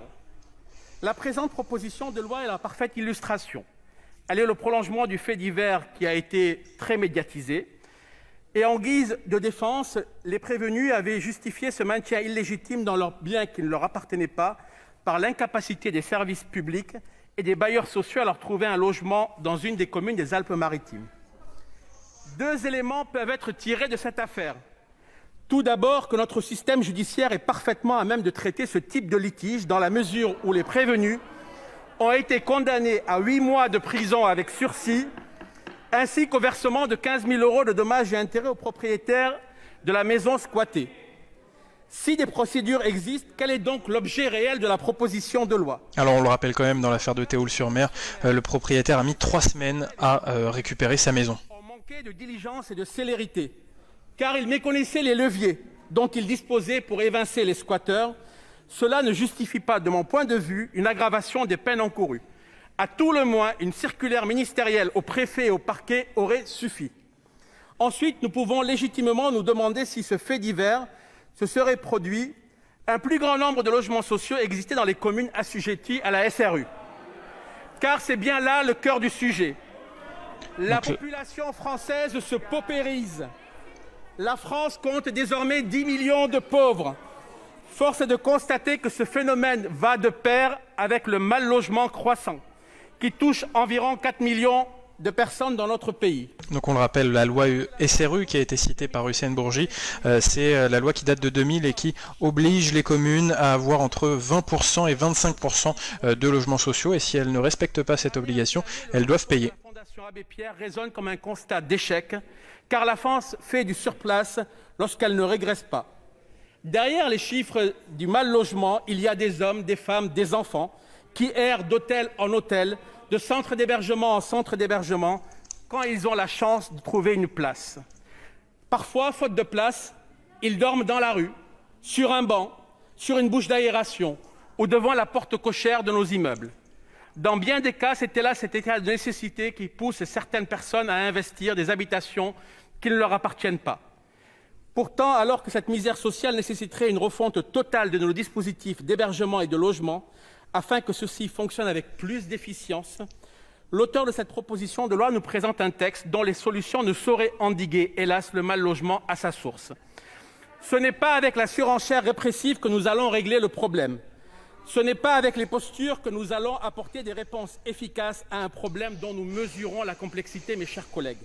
la présente proposition de loi est la parfaite illustration. Elle est le prolongement du fait divers qui a été très médiatisé. Et en guise de défense, les prévenus avaient justifié ce maintien illégitime dans leurs biens qui ne leur appartenaient pas par l'incapacité des services publics et des bailleurs sociaux à leur trouver un logement dans une des communes des Alpes-Maritimes. 2 éléments peuvent être tirés de cette affaire. Tout d'abord, que notre système judiciaire est parfaitement à même de traiter ce type de litige dans la mesure où les prévenus ont été condamnés à 8 mois de prison avec sursis, ainsi qu'au versement de 15 000 € de dommages et intérêts aux propriétaires de la maison squattée. Si des procédures existent, quel est donc l'objet réel de la proposition de loi? Alors on le rappelle quand même, dans l'affaire de Théoul-sur-Mer, le propriétaire a mis 3 semaines à récupérer sa maison. On manquait de diligence et de célérité, car il méconnaissait les leviers dont il disposait pour évincer les squatteurs. Cela ne justifie pas, de mon point de vue, une aggravation des peines encourues. À tout le moins, une circulaire ministérielle au préfet et au parquet aurait suffi. Ensuite, nous pouvons légitimement nous demander si ce fait divers se serait produit, un plus grand nombre de logements sociaux existaient dans les communes assujetties à la SRU. Car c'est bien là le cœur du sujet. La population française se paupérise. La France compte désormais 10 millions de pauvres. Force est de constater que ce phénomène va de pair avec le mal-logement croissant, qui touche environ 4 millions de personnes dans notre pays. Donc on le rappelle, la loi SRU qui a été citée par Hussein Bourgi, c'est la loi qui date de 2000 et qui oblige les communes à avoir entre 20% et 25% de logements sociaux, et si elles ne respectent pas cette obligation, elles doivent payer. La Fondation Abbé Pierre résonne comme un constat d'échec, car la France fait du surplace lorsqu'elle ne régresse pas. Derrière les chiffres du mal-logement, il y a des hommes, des femmes, des enfants qui errent d'hôtel en hôtel, de centre d'hébergement en centre d'hébergement, quand ils ont la chance de trouver une place. Parfois, faute de place, ils dorment dans la rue, sur un banc, sur une bouche d'aération ou devant la porte cochère de nos immeubles. Dans bien des cas, c'était là cet état de nécessité qui pousse certaines personnes à investir des habitations qui ne leur appartiennent pas. Pourtant, alors que cette misère sociale nécessiterait une refonte totale de nos dispositifs d'hébergement et de logement, afin que ceux-ci fonctionnent avec plus d'efficience, l'auteur de cette proposition de loi nous présente un texte dont les solutions ne sauraient endiguer, hélas, le mal-logement à sa source. Ce n'est pas avec la surenchère répressive que nous allons régler le problème. Ce n'est pas avec les postures que nous allons apporter des réponses efficaces à un problème dont nous mesurons la complexité, mes chers collègues.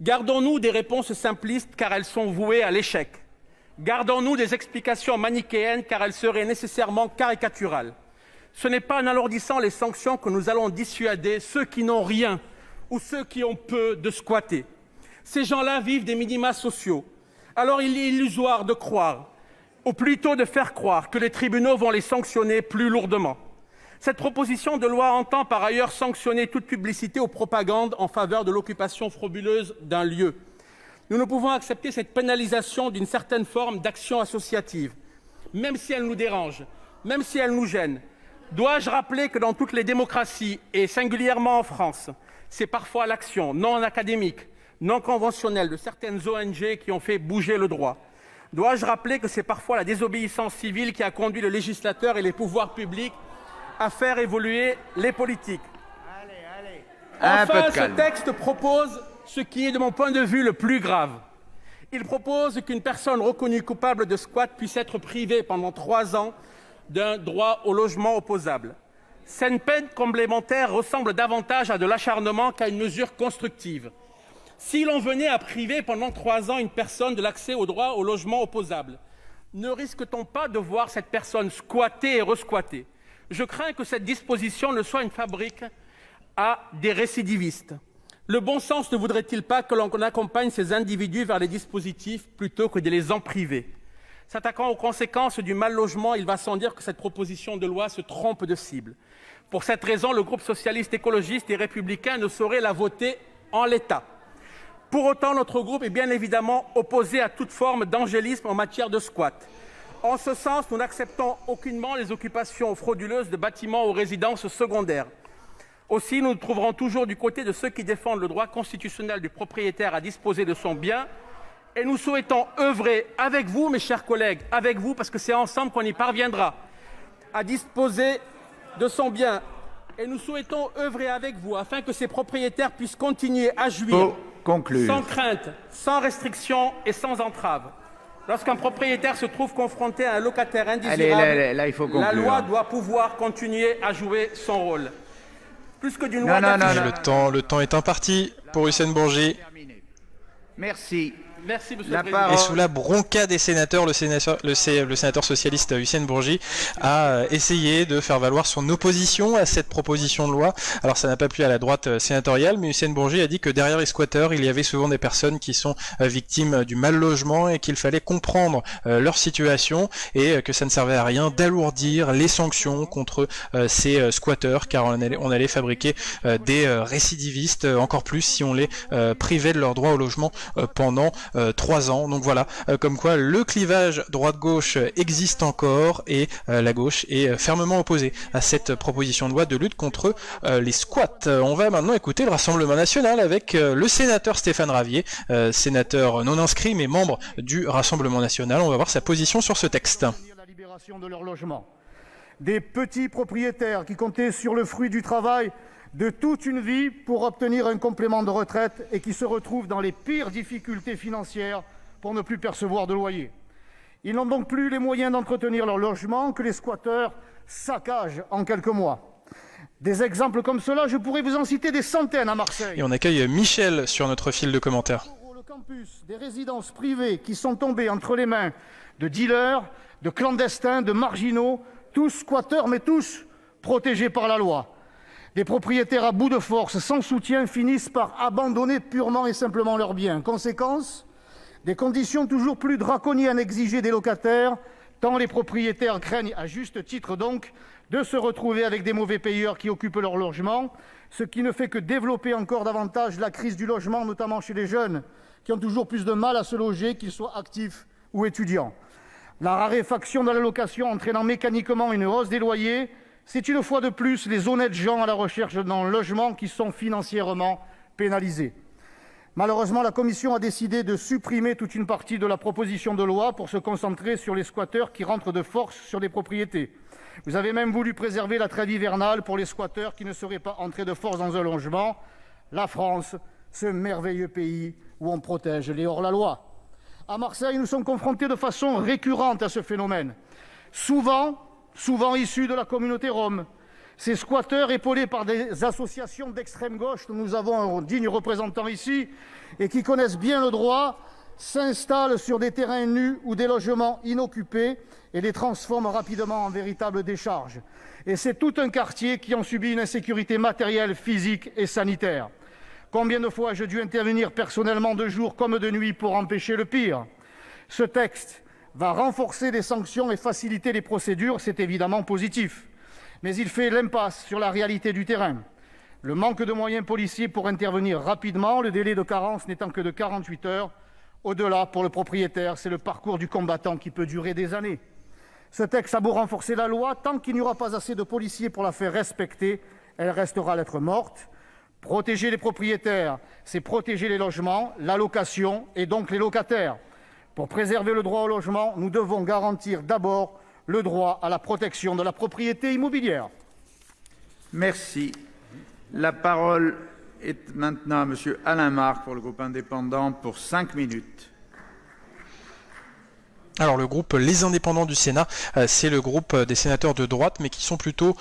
Gardons-nous des réponses simplistes car elles sont vouées à l'échec. Gardons-nous des explications manichéennes car elles seraient nécessairement caricaturales. Ce n'est pas en alourdissant les sanctions que nous allons dissuader ceux qui n'ont rien ou ceux qui ont peu de squatter. Ces gens-là vivent des minima sociaux. Alors il est illusoire de croire, ou plutôt de faire croire, que les tribunaux vont les sanctionner plus lourdement. Cette proposition de loi entend par ailleurs sanctionner toute publicité ou propagande en faveur de l'occupation frauduleuse d'un lieu. Nous ne pouvons accepter cette pénalisation d'une certaine forme d'action associative, même si elle nous dérange, même si elle nous gêne. Dois-je rappeler que dans toutes les démocraties, et singulièrement en France, c'est parfois l'action non académique, non conventionnelle de certaines ONG qui ont fait bouger le droit? Dois-je rappeler que c'est parfois la désobéissance civile qui a conduit le législateur et les pouvoirs publics à faire évoluer les politiques? Enfin, ce texte propose ce qui est, de mon point de vue, le plus grave. Il propose qu'une personne reconnue coupable de squat puisse être privée pendant 3 ans d'un droit au logement opposable. Cette peine complémentaire ressemble davantage à de l'acharnement qu'à une mesure constructive. Si l'on venait à priver pendant 3 ans une personne de l'accès au droit au logement opposable, ne risque-t-on pas de voir cette personne squatter et resquatter? Je crains que cette disposition ne soit une fabrique à des récidivistes. Le bon sens ne voudrait-il pas que l'on accompagne ces individus vers les dispositifs plutôt que de les en priver? S'attaquant aux conséquences du mal-logement, il va sans dire que cette proposition de loi se trompe de cible. Pour cette raison, le groupe socialiste, écologiste et républicain ne saurait la voter en l'état. Pour autant, notre groupe est bien évidemment opposé à toute forme d'angélisme en matière de squat. En ce sens, nous n'acceptons aucunement les occupations frauduleuses de bâtiments ou résidences secondaires. Aussi, nous nous trouverons toujours du côté de ceux qui défendent le droit constitutionnel du propriétaire à disposer de son bien. Et nous souhaitons œuvrer avec vous, mes chers collègues, avec vous, parce que c'est ensemble qu'on y parviendra, à disposer de son bien. Et nous souhaitons œuvrer avec vous afin que ces propriétaires puissent continuer à jouir sans crainte, sans restriction et sans entrave. Lorsqu'un propriétaire se trouve confronté à un locataire indésirable, la loi doit pouvoir continuer à jouer son rôle. Plus que d'une loi Le temps est imparti pour Hussein Bourgi. Merci. Merci, monsieur La le Président. parole- Et sous la bronca des sénateurs, le sénateur socialiste Hussein Bourgi a essayé de faire valoir son opposition à cette proposition de loi. Alors ça n'a pas plu à la droite sénatoriale, mais Hussein Bourgi a dit que derrière les squatteurs, il y avait souvent des personnes qui sont victimes du mal logement et qu'il fallait comprendre leur situation et que ça ne servait à rien d'alourdir les sanctions contre ces squatteurs, car on allait fabriquer des récidivistes encore plus si on les privait de leur droit au logement pendant 3 ans. Donc voilà, comme quoi le clivage droite-gauche existe encore et la gauche est fermement opposée à cette proposition de loi de lutte contre les squats. On va maintenant écouter le Rassemblement national avec le sénateur Stéphane Ravier, sénateur non inscrit mais membre du Rassemblement national. On va voir sa position sur ce texte. La libération de leur logement. Des petits propriétaires qui comptaient sur le fruit du travail de toute une vie pour obtenir un complément de retraite et qui se retrouvent dans les pires difficultés financières pour ne plus percevoir de loyer. Ils n'ont donc plus les moyens d'entretenir leur logement que les squatteurs saccagent en quelques mois. Des exemples comme cela, je pourrais vous en citer des centaines à Marseille. Et on accueille Michel sur notre fil de commentaires. Le campus, des résidences privées qui sont tombées entre les mains de dealers, de clandestins, de marginaux, tous squatteurs mais tous protégés par la loi. Des propriétaires à bout de force, sans soutien, finissent par abandonner purement et simplement leurs biens. Conséquence, des conditions toujours plus draconiennes exigées des locataires, tant les propriétaires craignent, à juste titre donc, de se retrouver avec des mauvais payeurs qui occupent leur logement, ce qui ne fait que développer encore davantage la crise du logement, notamment chez les jeunes, qui ont toujours plus de mal à se loger, qu'ils soient actifs ou étudiants. La raréfaction de la location entraînant mécaniquement une hausse des loyers, c'est une fois de plus les honnêtes gens à la recherche d'un logement qui sont financièrement pénalisés. Malheureusement, la commission a décidé de supprimer toute une partie de la proposition de loi pour se concentrer sur les squatteurs qui rentrent de force sur des propriétés. Vous avez même voulu préserver la trêve hivernale pour les squatteurs qui ne seraient pas entrés de force dans un logement. La France, ce merveilleux pays où on protège les hors-la-loi. À Marseille, nous sommes confrontés de façon récurrente à ce phénomène. Souvent issus de la communauté rome. Ces squatteurs, épaulés par des associations d'extrême gauche, dont nous avons un digne représentant ici, et qui connaissent bien le droit, s'installent sur des terrains nus ou des logements inoccupés et les transforment rapidement en véritables décharges. Et c'est tout un quartier qui en subit une insécurité matérielle, physique et sanitaire. Combien de fois ai-je dû intervenir personnellement de jour comme de nuit pour empêcher le pire ? Ce texte va renforcer les sanctions et faciliter les procédures, c'est évidemment positif. Mais il fait l'impasse sur la réalité du terrain. Le manque de moyens policiers pour intervenir rapidement, le délai de carence n'étant que de 48 heures. Au-delà, pour le propriétaire, c'est le parcours du combattant qui peut durer des années. Ce texte a beau renforcer la loi, tant qu'il n'y aura pas assez de policiers pour la faire respecter, elle restera lettre morte. Protéger les propriétaires, c'est protéger les logements, la location et donc les locataires. Pour préserver le droit au logement, nous devons garantir d'abord le droit à la protection de la propriété immobilière. Merci. La parole est maintenant à M. Alain Marc pour le groupe indépendant pour 5 minutes. Alors le groupe Les Indépendants du Sénat, c'est le groupe des sénateurs de droite, mais qui sont plutôt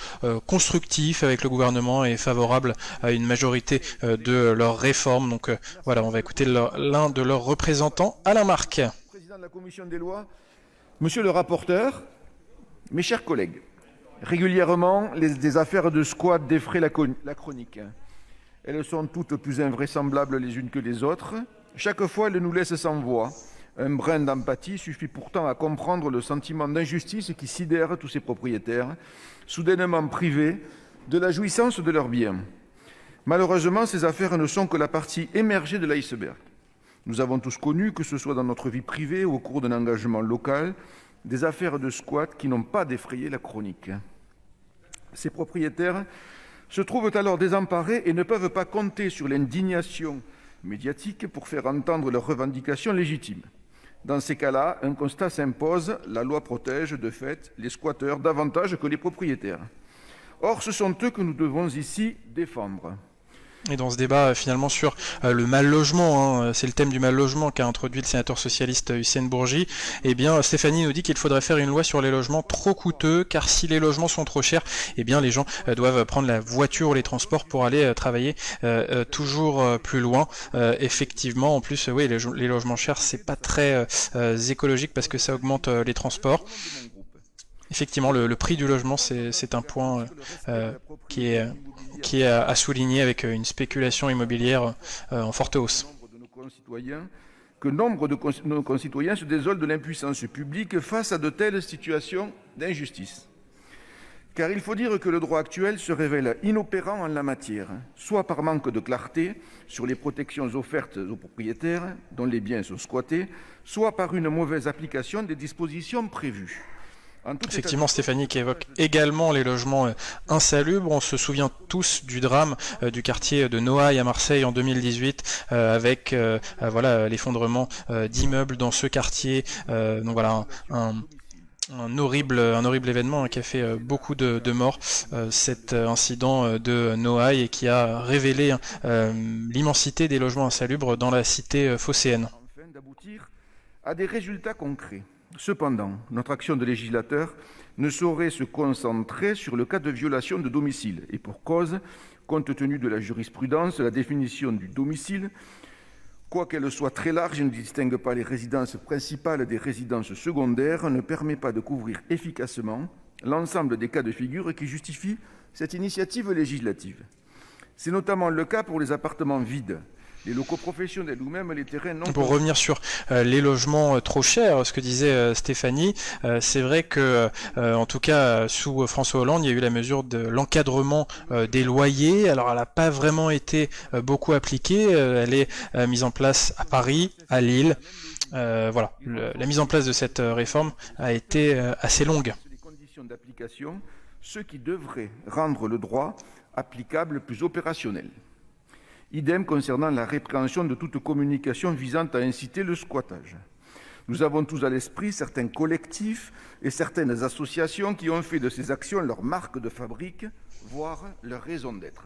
constructifs avec le gouvernement et favorables à une majorité de leurs réformes. Donc voilà, on va écouter l'un de leurs représentants, Alain Marc. Président de la Commission des lois, Monsieur le rapporteur, mes chers collègues, régulièrement, des affaires de squat défraient la chronique. Elles sont toutes plus invraisemblables les unes que les autres. Chaque fois, elles nous laissent sans voix. Un brin d'empathie suffit pourtant à comprendre le sentiment d'injustice qui sidère tous ces propriétaires, soudainement privés de la jouissance de leurs biens. Malheureusement, ces affaires ne sont que la partie émergée de l'iceberg. Nous avons tous connu, que ce soit dans notre vie privée ou au cours d'un engagement local, des affaires de squat qui n'ont pas défrayé la chronique. Ces propriétaires se trouvent alors désemparés et ne peuvent pas compter sur l'indignation médiatique pour faire entendre leurs revendications légitimes. Dans ces cas-là, un constat s'impose, la loi protège de fait les squatteurs davantage que les propriétaires. Or, ce sont eux que nous devons ici défendre. Et dans ce débat finalement sur le mal logement, c'est le thème du mal logement qu'a introduit le sénateur socialiste Hussein Bourgi, eh bien Stéphanie nous dit qu'il faudrait faire une loi sur les logements trop coûteux, car si les logements sont trop chers, eh bien les gens doivent prendre la voiture ou les transports pour aller travailler toujours plus loin. Effectivement, en plus, oui, les logements chers, c'est pas très écologique parce que ça augmente les transports. Effectivement, le prix du logement, c'est un point qui est à souligner avec une spéculation immobilière en forte hausse. Nombre de nos concitoyens se désolent de l'impuissance publique face à de telles situations d'injustice. Car il faut dire que le droit actuel se révèle inopérant en la matière, soit par manque de clarté sur les protections offertes aux propriétaires dont les biens sont squattés, soit par une mauvaise application des dispositions prévues. Effectivement, Stéphanie qui évoque également les logements insalubres. On se souvient tous du drame du quartier de Noailles à Marseille en 2018 avec voilà l'effondrement d'immeubles dans ce quartier. Donc voilà un horrible événement qui a fait beaucoup de morts, cet incident de Noailles, et qui a révélé l'immensité des logements insalubres dans la cité phocéenne. Afin d'aboutir à des résultats concrets. Cependant, notre action de législateur ne saurait se concentrer sur le cas de violation de domicile. Et pour cause, compte tenu de la jurisprudence, la définition du domicile, quoiqu'elle soit très large et ne distingue pas les résidences principales des résidences secondaires, ne permet pas de couvrir efficacement l'ensemble des cas de figure qui justifient cette initiative législative. C'est notamment le cas pour les appartements vides, les locaux professionnels ou même les terrains non... Pour revenir sur les logements trop chers, ce que disait Stéphanie, c'est vrai que, en tout cas, sous François Hollande, il y a eu la mesure de l'encadrement des loyers. Alors, elle n'a pas vraiment été beaucoup appliquée. Elle est mise en place à Paris, à Lille. Voilà, la mise en place de cette réforme a été assez longue. Les conditions d'application, ce qui devrait rendre le droit applicable plus opérationnel. Idem concernant la répréhension de toute communication visant à inciter le squattage. Nous avons tous à l'esprit certains collectifs et certaines associations qui ont fait de ces actions leur marque de fabrique, voire leur raison d'être.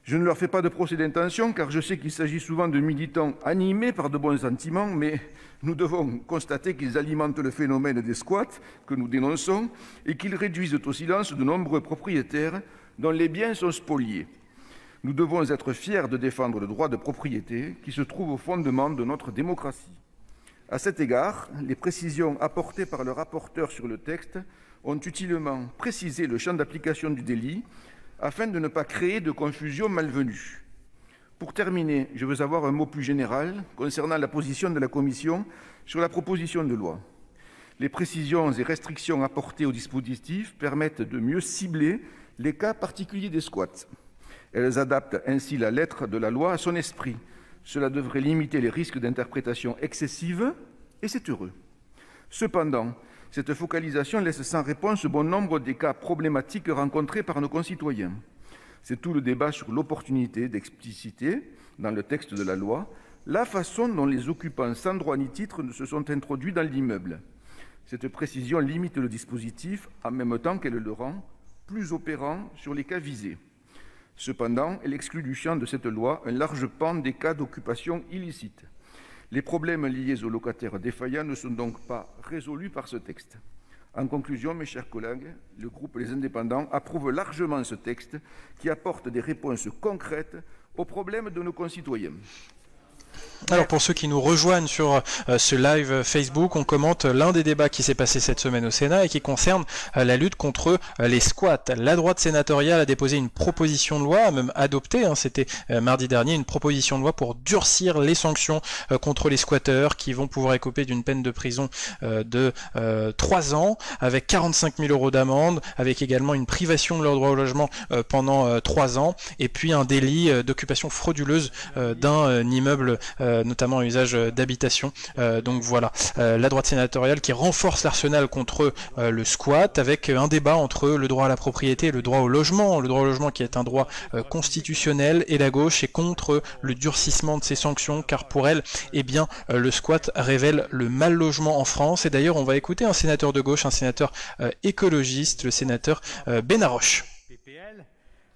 Je ne leur fais pas de procès d'intention, car je sais qu'il s'agit souvent de militants animés par de bons sentiments, mais nous devons constater qu'ils alimentent le phénomène des squats que nous dénonçons et qu'ils réduisent au silence de nombreux propriétaires dont les biens sont spoliés. Nous devons être fiers de défendre le droit de propriété qui se trouve au fondement de notre démocratie. À cet égard, les précisions apportées par le rapporteur sur le texte ont utilement précisé le champ d'application du délit afin de ne pas créer de confusion malvenue. Pour terminer, je veux avoir un mot plus général concernant la position de la Commission sur la proposition de loi. Les précisions et restrictions apportées au dispositif permettent de mieux cibler les cas particuliers des squats. Elles adaptent ainsi la lettre de la loi à son esprit. Cela devrait limiter les risques d'interprétation excessive, et c'est heureux. Cependant, cette focalisation laisse sans réponse bon nombre des cas problématiques rencontrés par nos concitoyens. C'est tout le débat sur l'opportunité d'expliciter, dans le texte de la loi, la façon dont les occupants sans droit ni titre se sont introduits dans l'immeuble. Cette précision limite le dispositif en même temps qu'elle le rend plus opérant sur les cas visés. Cependant, elle exclut du champ de cette loi un large pan des cas d'occupation illicite. Les problèmes liés aux locataires défaillants ne sont donc pas résolus par ce texte. En conclusion, mes chers collègues, le groupe Les Indépendants approuve largement ce texte qui apporte des réponses concrètes aux problèmes de nos concitoyens. Alors pour ceux qui nous rejoignent sur ce live Facebook, on commente l'un des débats qui s'est passé cette semaine au Sénat et qui concerne la lutte contre les squats. La droite sénatoriale a déposé une proposition de loi, a même adopté, c'était mardi dernier, une proposition de loi pour durcir les sanctions contre les squatteurs qui vont pouvoir écoper d'une peine de prison de 3 ans avec 45 000 € d'amende, avec également une privation de leur droit au logement pendant 3 ans et puis un délit d'occupation frauduleuse d'un immeuble notamment à usage d'habitation. Donc voilà, la droite sénatoriale qui renforce l'arsenal contre le squat avec un débat entre le droit à la propriété et le droit au logement. Le droit au logement qui est un droit constitutionnel et la gauche est contre le durcissement de ces sanctions car pour elle, eh bien, le squat révèle le mal logement en France. Et d'ailleurs, on va écouter un sénateur de gauche, un sénateur écologiste, le sénateur Benaroche.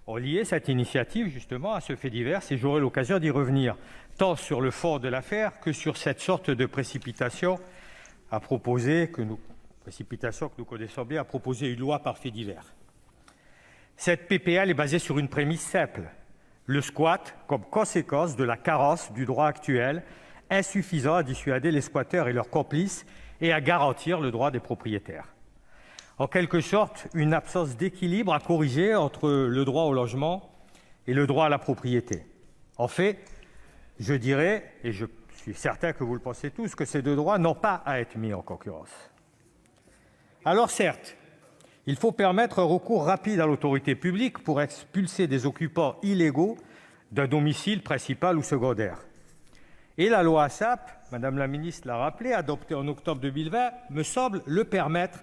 ont lié cette initiative justement à ce fait divers et j'aurai l'occasion d'y revenir, tant sur le fond de l'affaire que sur cette sorte de précipitation que nous connaissons bien, à proposer une loi par fait divers. Cette PPL est basée sur une prémisse simple, le squat comme conséquence de la carence du droit actuel, insuffisant à dissuader les squatteurs et leurs complices et à garantir le droit des propriétaires. En quelque sorte, une absence d'équilibre à corriger entre le droit au logement et le droit à la propriété. En fait, je dirais, et je suis certain que vous le pensez tous, que ces deux droits n'ont pas à être mis en concurrence. Alors certes, il faut permettre un recours rapide à l'autorité publique pour expulser des occupants illégaux d'un domicile principal ou secondaire. Et la loi ASAP, Madame la ministre l'a rappelé, adoptée en octobre 2020, me semble le permettre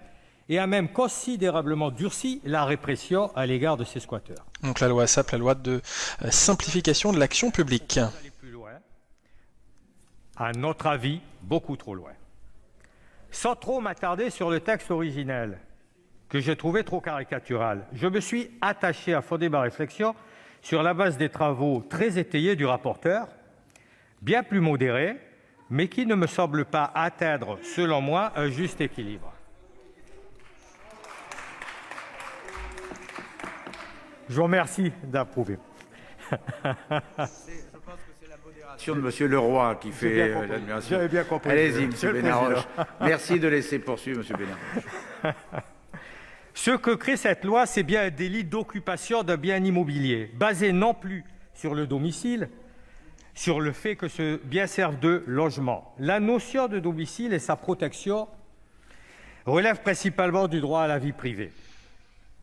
et a même considérablement durci la répression à l'égard de ces squatteurs. Donc la loi ASAP, la loi de simplification de l'action publique. Aller plus loin, à notre avis, beaucoup trop loin. Sans trop m'attarder sur le texte originel, que j'ai trouvé trop caricatural, je me suis attaché à fonder ma réflexion sur la base des travaux très étayés du rapporteur, bien plus modérés, mais qui ne me semblent pas atteindre, selon moi, un juste équilibre. Je vous remercie d'approuver. Je pense que c'est la modération de M. Leroy qui fait l'admiration. J'avais bien compris. Allez-y, M. Benarroche. Merci de laisser poursuivre, M. Benarroche. Ce que crée cette loi, c'est bien un délit d'occupation d'un bien immobilier, basé non plus sur le domicile, sur le fait que ce bien serve de logement. La notion de domicile et sa protection relèvent principalement du droit à la vie privée.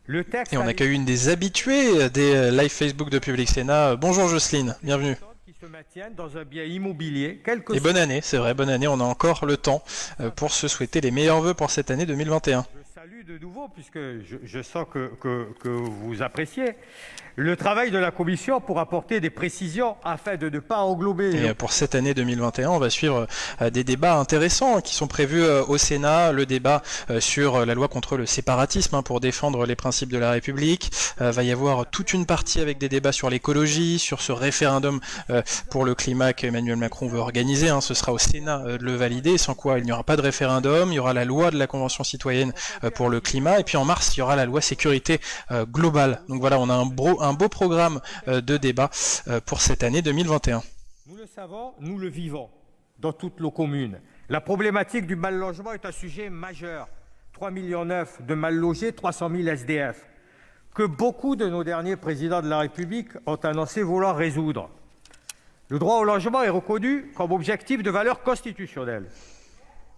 Le texte et on accueille une des habituées des live Facebook de Public Sénat. Bonjour Jocelyne, bienvenue. Qui se maintiennent dans un bien immobilier, quel que et bonne année, c'est vrai, bonne année, on a encore le temps pour se souhaiter les meilleurs vœux pour cette année 2021. Je salue de nouveau, puisque je sens que vous appréciez, le travail de la Commission pour apporter des précisions afin de ne pas englober... Et pour cette année 2021, on va suivre des débats intéressants qui sont prévus au Sénat, le débat sur la loi contre le séparatisme pour défendre les principes de la République. Va y avoir toute une partie avec des débats sur l'écologie, sur ce référendum pour le climat qu'Emmanuel Macron veut organiser. Ce sera au Sénat de le valider, sans quoi il n'y aura pas de référendum. Il y aura la loi de la Convention citoyenne pour le climat. Et puis en mars, il y aura la loi sécurité globale. Donc voilà, on a un beau programme de débat pour cette année 2021. Nous le savons, nous le vivons dans toutes nos communes. La problématique du mal logement est un sujet majeur. 3,9 millions de mal logés, 300 000 SDF, que beaucoup de nos derniers présidents de la République ont annoncé vouloir résoudre. Le droit au logement est reconnu comme objectif de valeur constitutionnelle.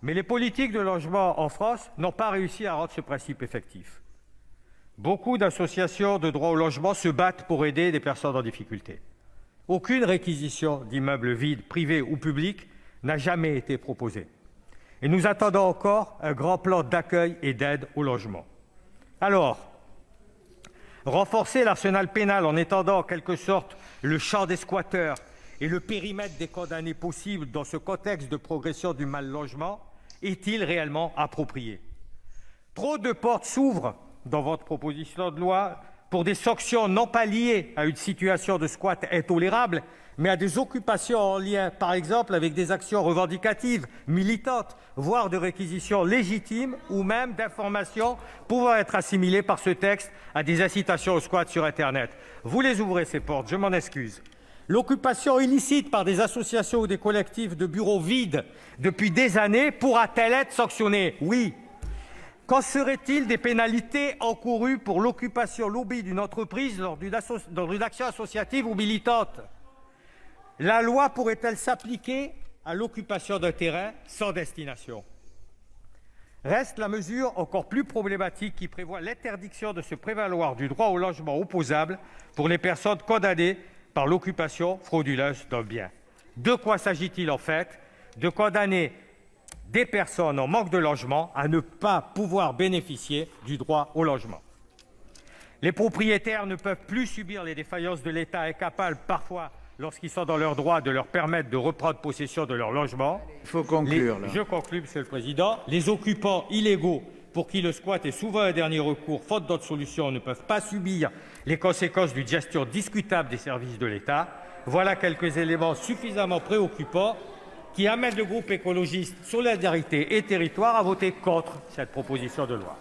Mais les politiques de logement en France n'ont pas réussi à rendre ce principe effectif. Beaucoup d'associations de droit au logement se battent pour aider des personnes en difficulté. Aucune réquisition d'immeubles vides, privés ou publics, n'a jamais été proposée. Et nous attendons encore un grand plan d'accueil et d'aide au logement. Alors, renforcer l'arsenal pénal en étendant en quelque sorte le champ des squatteurs et le périmètre des condamnés possibles dans ce contexte de progression du mal-logement est-il réellement approprié? Trop de portes s'ouvrent dans votre proposition de loi pour des sanctions non pas liées à une situation de squat intolérable, mais à des occupations en lien, par exemple, avec des actions revendicatives, militantes, voire de réquisitions légitimes ou même d'informations pouvant être assimilées par ce texte à des incitations au squat sur Internet. Vous les ouvrez, ces portes, je m'en excuse. L'occupation illicite par des associations ou des collectifs de bureaux vides depuis des années pourra-t-elle être sanctionnée? Oui. Qu'en serait-il des pénalités encourues pour l'occupation lobby d'une entreprise lors d'une action associative ou militante? La loi pourrait-elle s'appliquer à l'occupation d'un terrain sans destination? Reste la mesure encore plus problématique qui prévoit l'interdiction de se prévaloir du droit au logement opposable pour les personnes condamnées par l'occupation frauduleuse d'un bien. De quoi s'agit-il en fait? De condamner des personnes en manque de logement à ne pas pouvoir bénéficier du droit au logement. Les propriétaires ne peuvent plus subir les défaillances de l'État incapable parfois, lorsqu'ils sont dans leur droit, de leur permettre de reprendre possession de leur logement. Il faut conclure. Je conclue, Monsieur le Président. Les occupants illégaux pour qui le squat est souvent un dernier recours, faute d'autres solutions, ne peuvent pas subir les conséquences d'une gestion discutable des services de l'État. Voilà quelques éléments suffisamment préoccupants qui amènent le groupe écologiste Solidarité et Territoires à voter contre cette proposition de loi.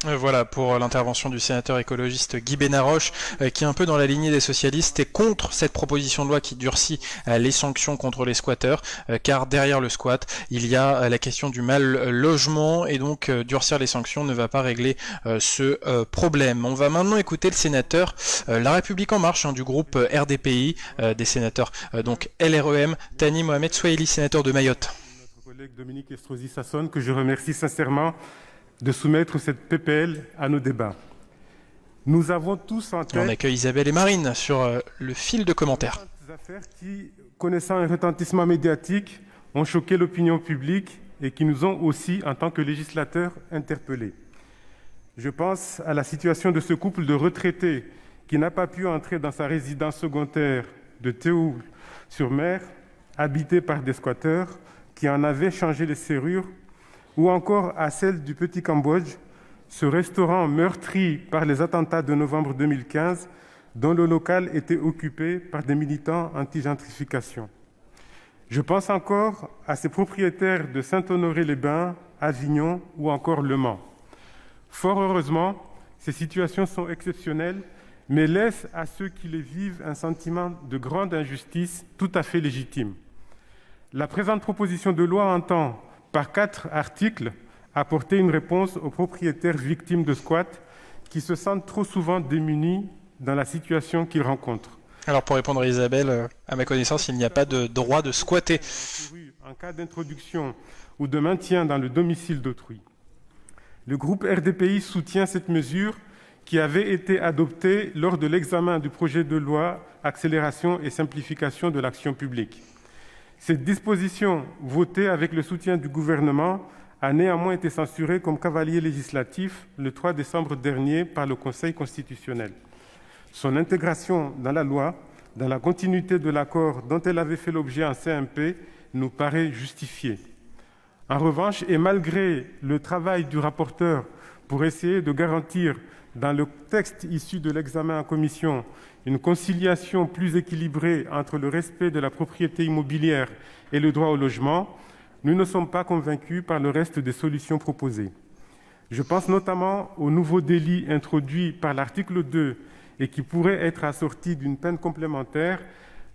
Voilà pour l'intervention du sénateur écologiste Guy Benarroche, qui est un peu dans la lignée des socialistes et contre cette proposition de loi qui durcit les sanctions contre les squatteurs, car derrière le squat, il y a la question du mal logement, et donc durcir les sanctions ne va pas régler ce problème. On va maintenant écouter le sénateur La République En Marche, du groupe RDPI, des sénateurs donc LREM, Thani Mohamed Sohaili, sénateur de Mayotte. Notre collègue Dominique Estrosi Sassone, que je remercie sincèrement de soumettre cette PPL à nos débats. Nous avons tous en tête... On accueille Isabelle et Marine sur le fil de commentaires. Des affaires qui, connaissant un retentissement médiatique, ont choqué l'opinion publique et qui nous ont aussi, en tant que législateurs, interpellés. Je pense à la situation de ce couple de retraités qui n'a pas pu entrer dans sa résidence secondaire de Théoul-sur-Mer, habitée par des squatteurs qui en avaient changé les serrures, ou encore à celle du Petit Cambodge, ce restaurant meurtri par les attentats de novembre 2015, dont le local était occupé par des militants anti-gentrification. Je pense encore à ces propriétaires de Saint-Honoré-les-Bains, Avignon ou encore Le Mans. Fort heureusement, ces situations sont exceptionnelles, mais laissent à ceux qui les vivent un sentiment de grande injustice tout à fait légitime. La présente proposition de loi entend, par 4 articles, apporter une réponse aux propriétaires victimes de squats qui se sentent trop souvent démunis dans la situation qu'ils rencontrent. Alors pour répondre à Isabelle, à ma connaissance, il n'y a pas de droit de squatter. En cas d'introduction ou de maintien dans le domicile d'autrui. Le groupe RDPI soutient cette mesure qui avait été adoptée lors de l'examen du projet de loi Accélération et simplification de l'action publique. Cette disposition, votée avec le soutien du gouvernement, a néanmoins été censurée comme cavalier législatif le 3 décembre dernier par le Conseil constitutionnel. Son intégration dans la loi, dans la continuité de l'accord dont elle avait fait l'objet en CMP, nous paraît justifiée. En revanche, et malgré le travail du rapporteur pour essayer de garantir dans le texte issu de l'examen en commission une conciliation plus équilibrée entre le respect de la propriété immobilière et le droit au logement, nous ne sommes pas convaincus par le reste des solutions proposées. Je pense notamment au nouveau délit introduit par l'article 2 et qui pourrait être assorti d'une peine complémentaire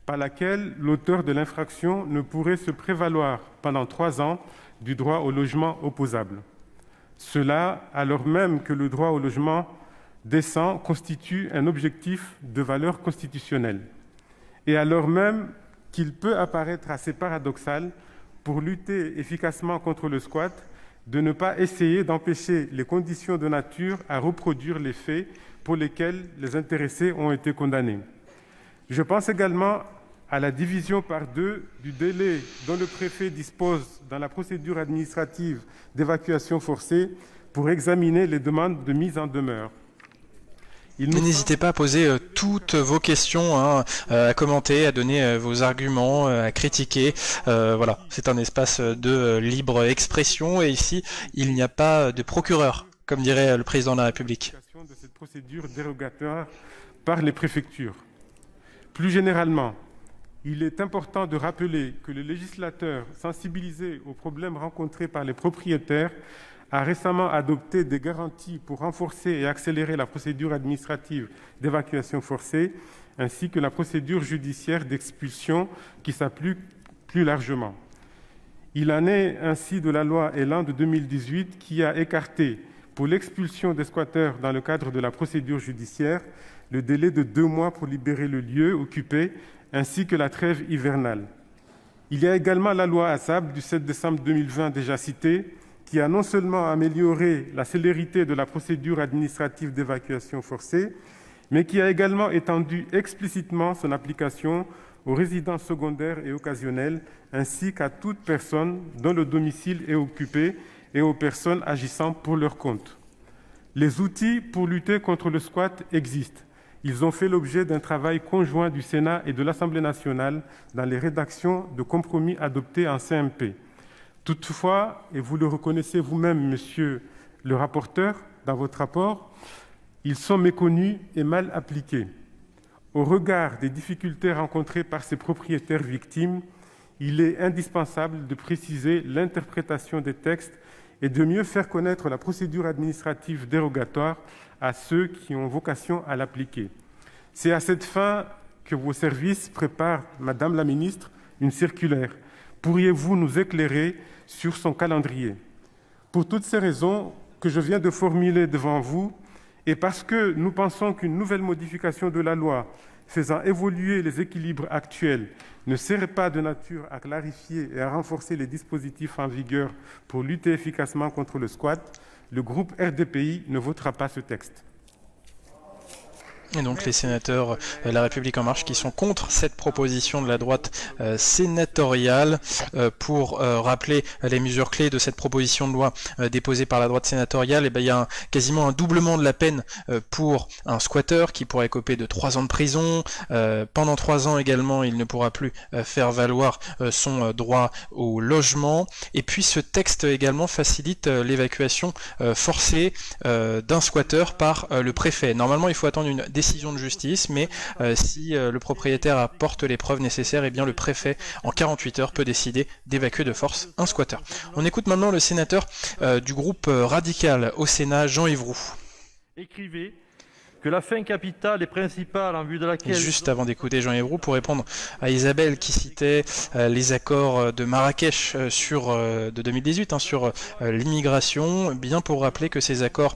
par laquelle l'auteur de l'infraction ne pourrait se prévaloir pendant 3 ans du droit au logement opposable. Cela alors même que le droit au logement décent constitue un objectif de valeur constitutionnelle. Et alors même qu'il peut apparaître assez paradoxal, pour lutter efficacement contre le squat, de ne pas essayer d'empêcher les conditions de nature à reproduire les faits pour lesquels les intéressés ont été condamnés. Je pense également à la division par 2 du délai dont le préfet dispose dans la procédure administrative d'évacuation forcée pour examiner les demandes de mise en demeure. N'hésitez pas à poser toutes vos questions, à commenter, à donner vos arguments, à critiquer. Voilà, c'est un espace de libre expression et ici, il n'y a pas de procureur, comme dirait le président de la République. De cette procédure dérogatoire par les préfectures. Plus généralement, il est important de rappeler que le législateur, sensibilisé aux problèmes rencontrés par les propriétaires, a récemment adopté des garanties pour renforcer et accélérer la procédure administrative d'évacuation forcée, ainsi que la procédure judiciaire d'expulsion qui s'applique plus largement. Il en est ainsi de la loi Elan de 2018 qui a écarté, pour l'expulsion des squatteurs dans le cadre de la procédure judiciaire, le délai de 2 mois pour libérer le lieu occupé, ainsi que la trêve hivernale. Il y a également la loi ASAP du 7 décembre 2020 déjà citée, qui a non seulement amélioré la célérité de la procédure administrative d'évacuation forcée, mais qui a également étendu explicitement son application aux résidences secondaires et occasionnelles, ainsi qu'à toute personne dont le domicile est occupé et aux personnes agissant pour leur compte. Les outils pour lutter contre le squat existent. Ils ont fait l'objet d'un travail conjoint du Sénat et de l'Assemblée nationale dans les rédactions de compromis adoptés en CMP. Toutefois, et vous le reconnaissez vous-même, monsieur le rapporteur, dans votre rapport, ils sont méconnus et mal appliqués. Au regard des difficultés rencontrées par ces propriétaires victimes, il est indispensable de préciser l'interprétation des textes et de mieux faire connaître la procédure administrative dérogatoire à ceux qui ont vocation à l'appliquer. C'est à cette fin que vos services préparent, Madame la Ministre, une circulaire. Pourriez-vous nous éclairer sur son calendrier? Pour toutes ces raisons que je viens de formuler devant vous, et parce que nous pensons qu'une nouvelle modification de la loi faisant évoluer les équilibres actuels ne serait pas de nature à clarifier et à renforcer les dispositifs en vigueur pour lutter efficacement contre le squat, le groupe RDPI ne votera pas ce texte. Et donc les sénateurs La République En Marche qui sont contre cette proposition de la droite sénatoriale. Pour rappeler les mesures clés de cette proposition de loi déposée par la droite sénatoriale, il y a quasiment un doublement de la peine pour un squatteur qui pourrait écoper de 3 ans de prison. Pendant 3 ans également, il ne pourra plus faire valoir son droit au logement. Et puis ce texte également facilite l'évacuation forcée d'un squatteur par le préfet. Normalement, il faut attendre une décision de justice, mais si le propriétaire apporte les preuves nécessaires, eh bien le préfet, en 48 heures, peut décider d'évacuer de force un squatteur. On écoute maintenant le sénateur du groupe radical au Sénat, Jean-Yves Roux. Écrivez que la fin capitale et principale en vue de laquelle... Juste avant d'écouter Jean-Yves Roux, pour répondre à Isabelle qui citait les accords de Marrakech de 2018 sur l'immigration, bien pour rappeler que ces accords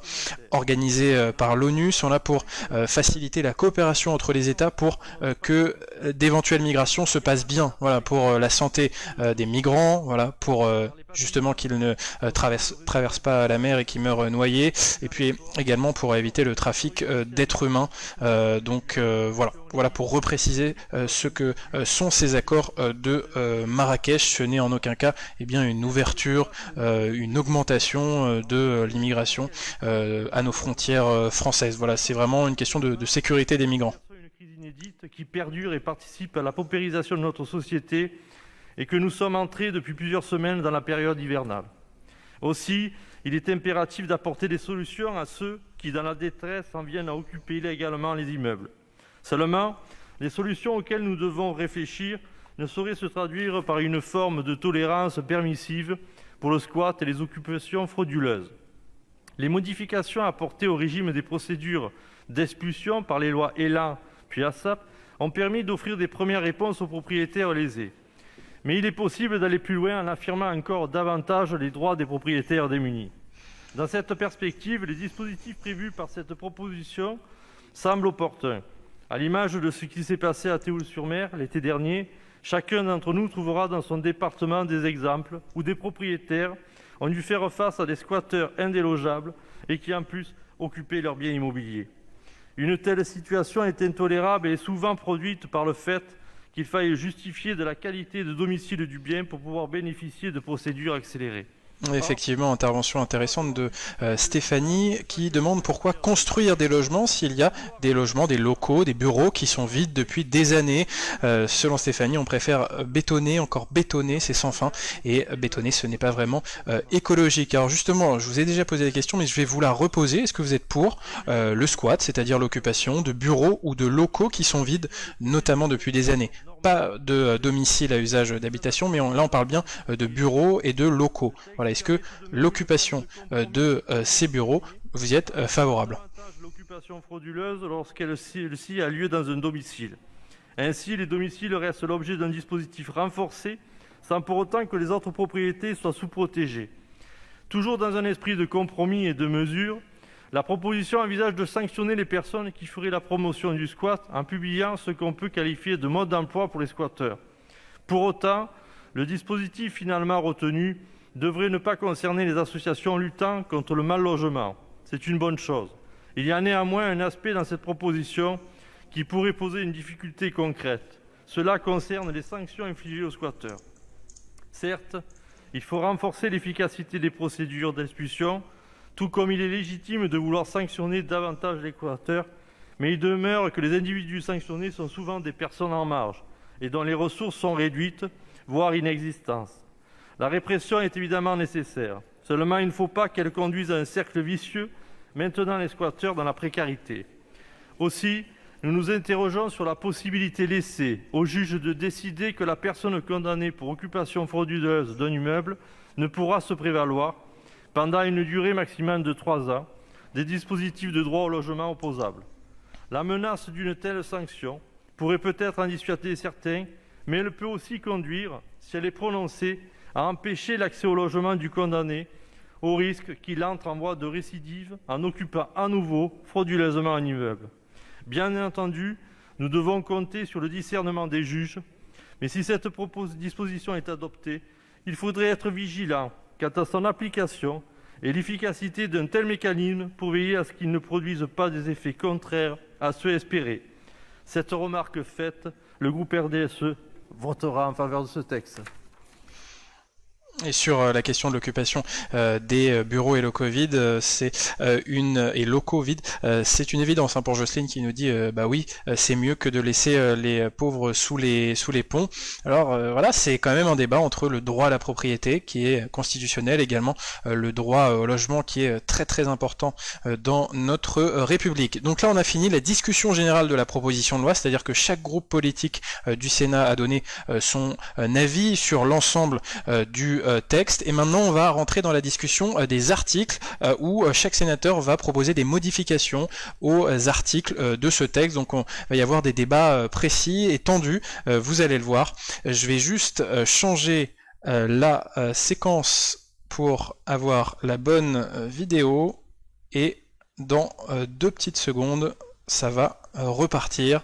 organisés par l'ONU sont là pour faciliter la coopération entre les États pour que d'éventuelles migrations se passent bien, voilà, pour la santé des migrants, voilà, pour justement qu'ils ne traversent pas la mer et qu'ils meurent noyés, et puis également pour éviter le trafic d'êtres humains. Voilà pour repréciser ce que sont ces accords de Marrakech. Ce n'est en aucun cas une ouverture, une augmentation de l'immigration à nos frontières françaises. Voilà, c'est vraiment une question de sécurité des migrants. Une crise inédite qui perdure et participe à la paupérisation de notre société et que nous sommes entrés depuis plusieurs semaines dans la période hivernale. Aussi, il est impératif d'apporter des solutions à ceux qui, dans la détresse, en viennent à occuper illégalement les immeubles. Seulement, les solutions auxquelles nous devons réfléchir ne sauraient se traduire par une forme de tolérance permissive pour le squat et les occupations frauduleuses. Les modifications apportées au régime des procédures d'expulsion par les lois Elan puis ASAP ont permis d'offrir des premières réponses aux propriétaires lésés. Mais il est possible d'aller plus loin en affirmant encore davantage les droits des propriétaires démunis. Dans cette perspective, les dispositifs prévus par cette proposition semblent opportuns. À l'image de ce qui s'est passé à Théoul-sur-Mer l'été dernier, chacun d'entre nous trouvera dans son département des exemples où des propriétaires ont dû faire face à des squatteurs indélogeables et qui en plus occupaient leurs biens immobiliers. Une telle situation est intolérable et est souvent produite par le fait qu'il faille justifier de la qualité de domicile du bien pour pouvoir bénéficier de procédures accélérées. Effectivement, intervention intéressante de Stéphanie qui demande pourquoi construire des logements s'il y a des logements, des locaux, des bureaux qui sont vides depuis des années. Selon Stéphanie, on préfère bétonner, encore bétonner, c'est sans fin, et bétonner ce n'est pas vraiment écologique. Alors justement, je vous ai déjà posé la question, mais je vais vous la reposer. Est-ce que vous êtes pour le squat, c'est-à-dire l'occupation de bureaux ou de locaux qui sont vides, notamment depuis des années? Pas de domicile à usage d'habitation, mais là on parle bien de bureaux et de locaux. Voilà, est-ce que l'occupation de ces bureaux, vous y êtes favorable? L'occupation frauduleuse lorsqu'elle-ci a lieu dans un domicile. Ainsi, les domiciles restent l'objet d'un dispositif renforcé, sans pour autant que les autres propriétés soient sous-protégées. Toujours dans un esprit de compromis et de mesure, la proposition envisage de sanctionner les personnes qui feraient la promotion du squat en publiant ce qu'on peut qualifier de mode d'emploi pour les squatteurs. Pour autant, le dispositif finalement retenu devrait ne pas concerner les associations luttant contre le mal-logement. C'est une bonne chose. Il y a néanmoins un aspect dans cette proposition qui pourrait poser une difficulté concrète. Cela concerne les sanctions infligées aux squatteurs. Certes, il faut renforcer l'efficacité des procédures d'expulsion, tout comme il est légitime de vouloir sanctionner davantage les squatteurs, mais il demeure que les individus sanctionnés sont souvent des personnes en marge et dont les ressources sont réduites, voire inexistantes. La répression est évidemment nécessaire. Seulement, il ne faut pas qu'elle conduise à un cercle vicieux, maintenant les squatteurs dans la précarité. Aussi, nous nous interrogeons sur la possibilité laissée au juge de décider que la personne condamnée pour occupation frauduleuse d'un immeuble ne pourra se prévaloir, pendant une durée maximale de 3 ans, des dispositifs de droit au logement opposables. La menace d'une telle sanction pourrait peut-être en dissuader certains, mais elle peut aussi conduire, si elle est prononcée, à empêcher l'accès au logement du condamné, au risque qu'il entre en voie de récidive en occupant à nouveau frauduleusement un immeuble. Bien entendu, nous devons compter sur le discernement des juges, mais si cette disposition est adoptée, il faudrait être vigilant quant à son application et l'efficacité d'un tel mécanisme pour veiller à ce qu'il ne produise pas des effets contraires à ceux espérés. Cette remarque faite, le groupe RDSE votera en faveur de ce texte. Et sur la question de l'occupation des bureaux et locaux vides, c'est une évidence pour Jocelyne qui nous dit bah oui, c'est mieux que de laisser les pauvres sous les ponts. Alors voilà, c'est quand même un débat entre le droit à la propriété qui est constitutionnel, également le droit au logement qui est très très important dans notre République. Donc là on a fini la discussion générale de la proposition de loi, c'est-à-dire que chaque groupe politique du Sénat a donné son avis sur l'ensemble du texte, et maintenant on va rentrer dans la discussion des articles où chaque sénateur va proposer des modifications aux articles de ce texte. Donc on va y avoir des débats précis et tendus, vous allez le voir. Je vais juste changer la séquence pour avoir la bonne vidéo, et dans 2 petites secondes ça va repartir.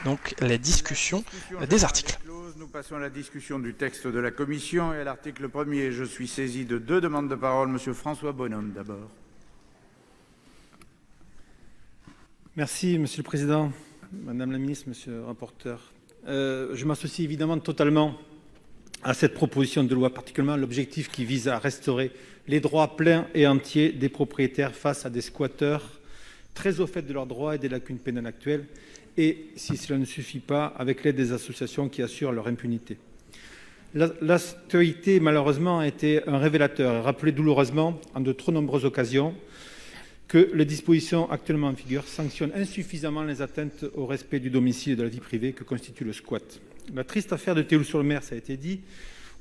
Donc la discussion des articles. Nous passons à la discussion du texte de la commission et à l'article 1er. Je suis saisi de 2 demandes de parole. Monsieur François Bonhomme d'abord. Merci Monsieur le Président, Madame la Ministre, Monsieur le rapporteur. Je m'associe évidemment totalement à cette proposition de loi, particulièrement l'objectif qui vise à restaurer les droits pleins et entiers des propriétaires face à des squatteurs très au fait de leurs droits et des lacunes pénales actuelles, et, si cela ne suffit pas, avec l'aide des associations qui assurent leur impunité. L'actualité, malheureusement, a été un révélateur et rappelé douloureusement, en de trop nombreuses occasions, que les dispositions actuellement en vigueur sanctionnent insuffisamment les atteintes au respect du domicile et de la vie privée que constitue le squat. La triste affaire de Théoule-sur-Mer, ça a été dit,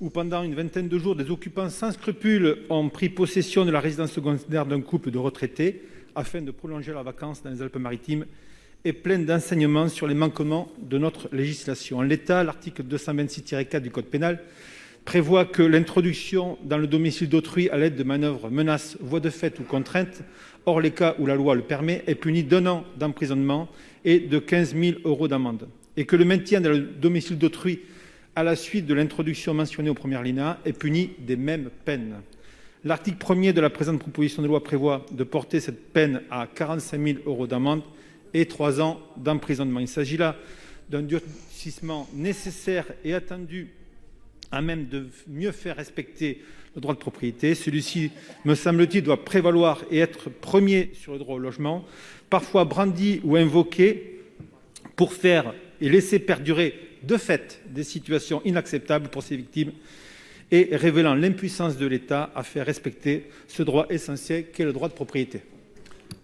où pendant une vingtaine de jours, des occupants sans scrupules ont pris possession de la résidence secondaire d'un couple de retraités afin de prolonger leurs vacances dans les Alpes-Maritimes, est pleine d'enseignements sur les manquements de notre législation. En l'état, l'article 226-4 du Code pénal prévoit que l'introduction dans le domicile d'autrui à l'aide de manœuvres, menaces, voies de fait ou contraintes, hors les cas où la loi le permet, est punie d'1 an d'emprisonnement et de 15 000 € d'amende, et que le maintien dans le domicile d'autrui à la suite de l'introduction mentionnée au premier alinéa est puni des mêmes peines. L'article 1er de la présente proposition de loi prévoit de porter cette peine à 45 000 € d'amende et 3 ans d'emprisonnement. Il s'agit là d'un durcissement nécessaire et attendu à même de mieux faire respecter le droit de propriété. Celui-ci, me semble-t-il, doit prévaloir et être premier sur le droit au logement, parfois brandi ou invoqué pour faire et laisser perdurer de fait des situations inacceptables pour ces victimes et révélant l'impuissance de l'État à faire respecter ce droit essentiel qu'est le droit de propriété.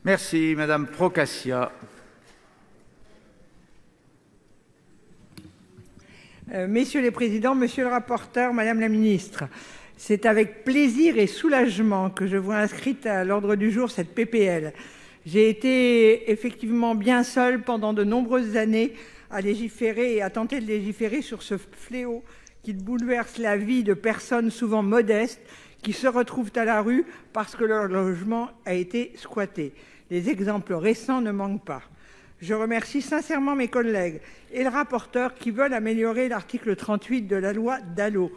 Merci, Madame Procaccia. Messieurs les présidents, monsieur le rapporteur, madame la ministre, c'est avec plaisir et soulagement que je vois inscrite à l'ordre du jour cette PPL. J'ai été effectivement bien seule pendant de nombreuses années à légiférer et à tenter de légiférer sur ce fléau qui bouleverse la vie de personnes souvent modestes qui se retrouvent à la rue parce que leur logement a été squatté. Les exemples récents ne manquent pas. Je remercie sincèrement mes collègues et le rapporteur qui veulent améliorer l'article 38 de la loi DALO,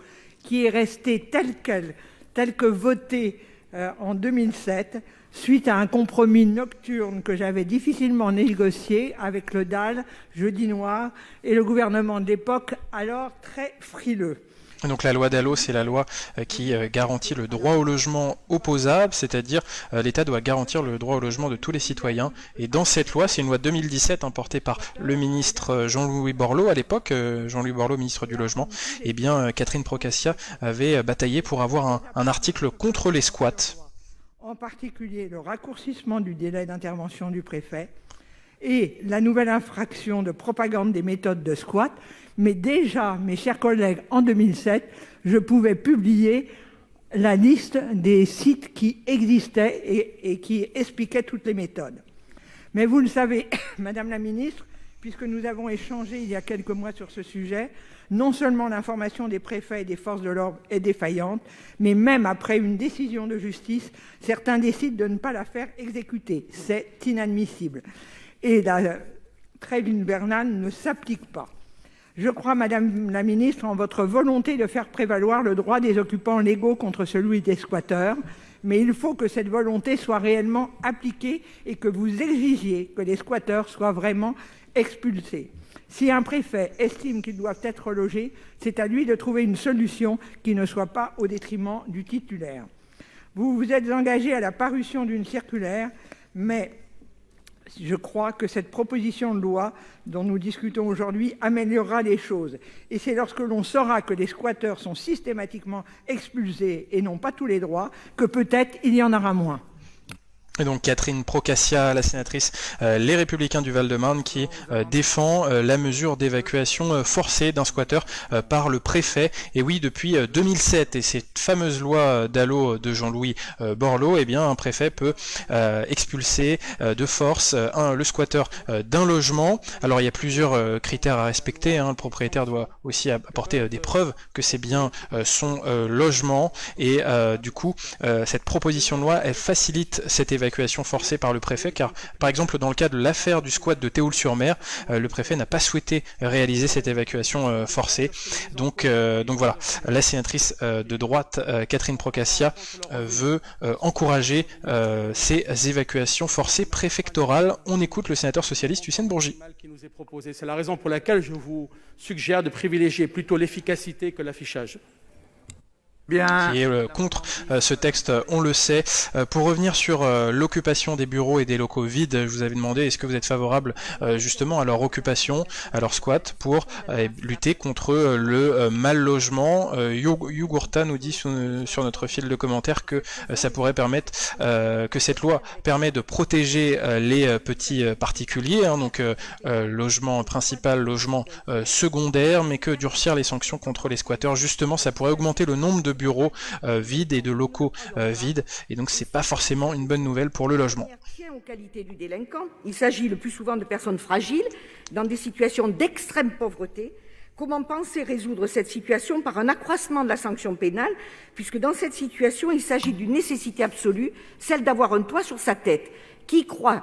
qui est resté tel que voté en 2007, suite à un compromis nocturne que j'avais difficilement négocié avec le DAL, Jeudi Noir, et le gouvernement de l'époque, alors très frileux. Donc la loi Dallot, c'est la loi qui garantit le droit au logement opposable, c'est-à-dire l'État doit garantir le droit au logement de tous les citoyens. Et dans cette loi, c'est une loi de 2017 portée par le ministre Jean-Louis Borloo à l'époque, Jean-Louis Borloo, ministre du Logement, et bien Catherine Procaccia avait bataillé pour avoir un article contre les squats. En particulier le raccourcissement du délai d'intervention du préfet et la nouvelle infraction de propagande des méthodes de squat. Mais déjà, mes chers collègues, en 2007, je pouvais publier la liste des sites qui existaient et qui expliquaient toutes les méthodes. Mais vous le savez, Madame la Ministre, puisque nous avons échangé il y a quelques mois sur ce sujet, non seulement l'information des préfets et des forces de l'ordre est défaillante, mais même après une décision de justice, certains décident de ne pas la faire exécuter. C'est inadmissible. Et la trêve hivernale ne s'applique pas. Je crois, Madame la Ministre, en votre volonté de faire prévaloir le droit des occupants légaux contre celui des squatteurs, mais il faut que cette volonté soit réellement appliquée et que vous exigiez que les squatteurs soient vraiment expulsés. Si un préfet estime qu'ils doivent être logés, c'est à lui de trouver une solution qui ne soit pas au détriment du titulaire. Vous vous êtes engagé à la parution d'une circulaire, mais je crois que cette proposition de loi dont nous discutons aujourd'hui améliorera les choses. Et c'est lorsque l'on saura que les squatteurs sont systématiquement expulsés et n'ont pas tous les droits que peut-être il y en aura moins. Et donc Catherine Procaccia, la sénatrice Les Républicains du Val-de-Marne, qui défend la mesure d'évacuation forcée d'un squatteur par le préfet. Et oui, depuis 2007 et cette fameuse loi Dallot de Jean-Louis Borloo, eh bien un préfet peut expulser de force le squatteur d'un logement. Alors il y a plusieurs critères à respecter, hein. Le propriétaire doit aussi apporter des preuves que c'est bien son logement. Et du coup, cette proposition de loi, elle facilite cette évacuation forcée par le préfet, car par exemple dans le cas de l'affaire du squat de Théoul-sur-Mer, le préfet n'a pas souhaité réaliser cette évacuation forcée. Donc voilà, la sénatrice de droite Catherine Procaccia veut encourager ces évacuations forcées préfectorales. On écoute le sénateur socialiste Hussein Bourgi. C'est la raison pour laquelle je vous suggère de privilégier plutôt l'efficacité que l'affichage. Bien. Qui est contre ce texte, on le sait. Pour revenir sur l'occupation des bureaux et des locaux vides, je vous avais demandé est-ce que vous êtes favorable justement à leur occupation, à leur squat, pour lutter contre le mal logement. Yugurta nous dit sur notre fil de commentaires que ça pourrait permettre, que cette loi permet de protéger les petits particuliers, hein, donc logement principal, logement secondaire, mais que durcir les sanctions contre les squatteurs, justement, ça pourrait augmenter le nombre de bureaux vides et de locaux vides, et donc c'est pas forcément une bonne nouvelle pour le logement. Aux qualités du délinquant, il s'agit le plus souvent de personnes fragiles, dans des situations d'extrême pauvreté. Comment penser résoudre cette situation par un accroissement de la sanction pénale, puisque dans cette situation, il s'agit d'une nécessité absolue, celle d'avoir un toit sur sa tête. Qui croit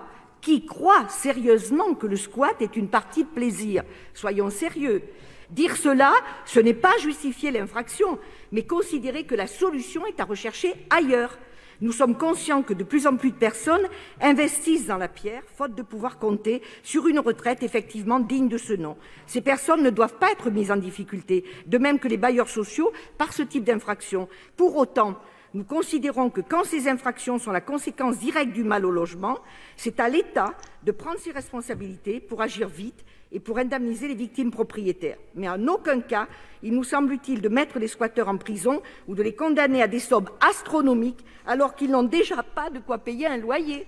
sérieusement que le squat est une partie de plaisir? Soyons sérieux. Dire cela, ce n'est pas justifier l'infraction, mais considérer que la solution est à rechercher ailleurs. Nous sommes conscients que de plus en plus de personnes investissent dans la pierre, faute de pouvoir compter sur une retraite effectivement digne de ce nom. Ces personnes ne doivent pas être mises en difficulté, de même que les bailleurs sociaux, par ce type d'infraction. Pour autant, nous considérons que quand ces infractions sont la conséquence directe du mal au logement, c'est à l'État de prendre ses responsabilités pour agir vite et pour indemniser les victimes propriétaires. Mais en aucun cas, il nous semble utile de mettre les squatteurs en prison ou de les condamner à des sommes astronomiques alors qu'ils n'ont déjà pas de quoi payer un loyer.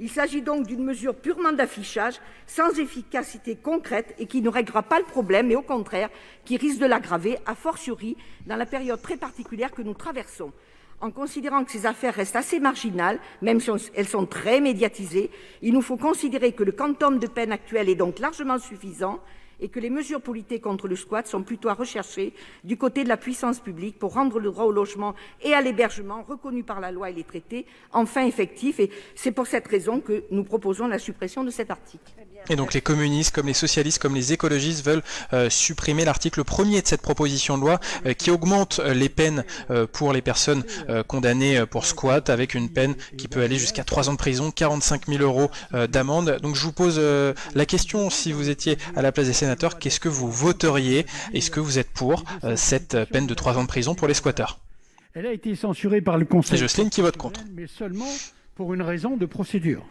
Il s'agit donc d'une mesure purement d'affichage, sans efficacité concrète et qui ne réglera pas le problème, mais au contraire, qui risque de l'aggraver, a fortiori dans la période très particulière que nous traversons. En considérant que ces affaires restent assez marginales, même si elles sont très médiatisées, il nous faut considérer que le quantum de peine actuel est donc largement suffisant et que les mesures pour lutter contre le squat sont plutôt à rechercher du côté de la puissance publique pour rendre le droit au logement et à l'hébergement reconnu par la loi et les traités enfin effectifs. Et c'est pour cette raison que nous proposons la suppression de cet article. Et donc les communistes, comme les socialistes, comme les écologistes veulent supprimer l'article 1er de cette proposition de loi qui augmente les peines pour les personnes condamnées pour squat, avec une peine qui peut aller jusqu'à 3 ans de prison, 45 000 € d'amende. Donc je vous pose la question, si vous étiez à la place des sénateurs, qu'est-ce que vous voteriez? Est-ce que vous êtes pour cette peine de 3 ans de prison pour les squatteurs? Elle a été censurée par le Conseil. Et Jocelyne qui vote contre. Mais seulement pour une raison de procédure.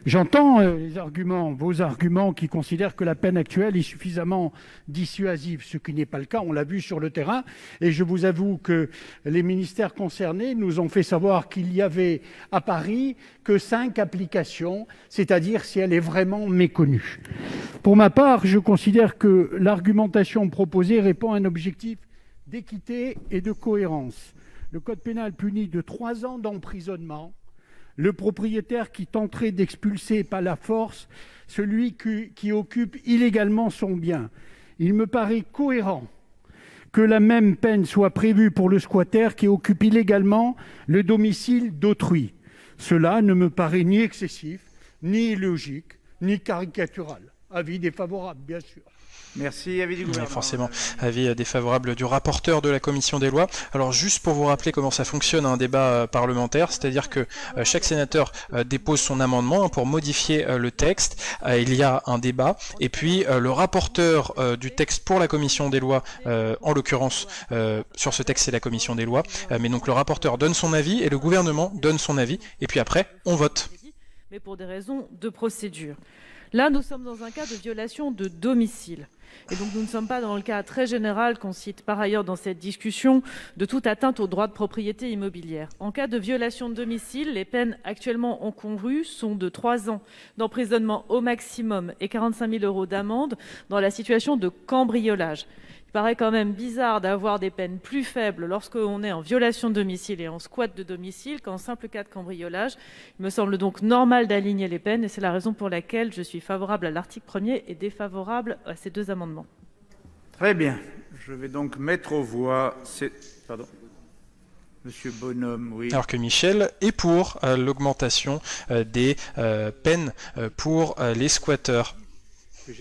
J'entends les arguments, vos arguments qui considèrent que la peine actuelle est suffisamment dissuasive, ce qui n'est pas le cas, on l'a vu sur le terrain, et je vous avoue que les ministères concernés nous ont fait savoir qu'il y avait à Paris que 5 applications, c'est-à-dire si elle est vraiment méconnue. Pour ma part, je considère que l'argumentation proposée répond à un objectif d'équité et de cohérence. Le code pénal punit de 3 ans d'emprisonnement le propriétaire qui tenterait d'expulser par la force celui qui occupe illégalement son bien. Il me paraît cohérent que la même peine soit prévue pour le squatter qui occupe illégalement le domicile d'autrui. Cela ne me paraît ni excessif, ni illogique, ni caricatural. Avis défavorable, bien sûr. Merci. Avis du gouvernement. Forcément, avis défavorable du rapporteur de la commission des lois. Alors juste pour vous rappeler comment ça fonctionne un débat parlementaire, c'est-à-dire que chaque sénateur dépose son amendement pour modifier le texte. Il y a un débat et puis le rapporteur du texte pour la commission des lois, en l'occurrence sur ce texte c'est la commission des lois, mais donc le rapporteur donne son avis et le gouvernement donne son avis et puis après on vote. Mais pour des raisons de procédure. Là, nous sommes dans un cas de violation de domicile. Et donc, nous ne sommes pas dans le cas très général qu'on cite par ailleurs dans cette discussion de toute atteinte au droit de propriété immobilière. En cas de violation de domicile, les peines actuellement encourues sont de 3 ans d'emprisonnement au maximum et 45 000 € d'amende dans la situation de cambriolage. Il paraît quand même bizarre d'avoir des peines plus faibles lorsqu'on est en violation de domicile et en squat de domicile qu'en simple cas de cambriolage. Il me semble donc normal d'aligner les peines et c'est la raison pour laquelle je suis favorable à l'article 1er et défavorable à ces 2 amendements. Très bien. Je vais donc mettre aux voix... Pardon. Monsieur Bonhomme, oui. Alors que Michel est pour l'augmentation des peines pour les squatteurs.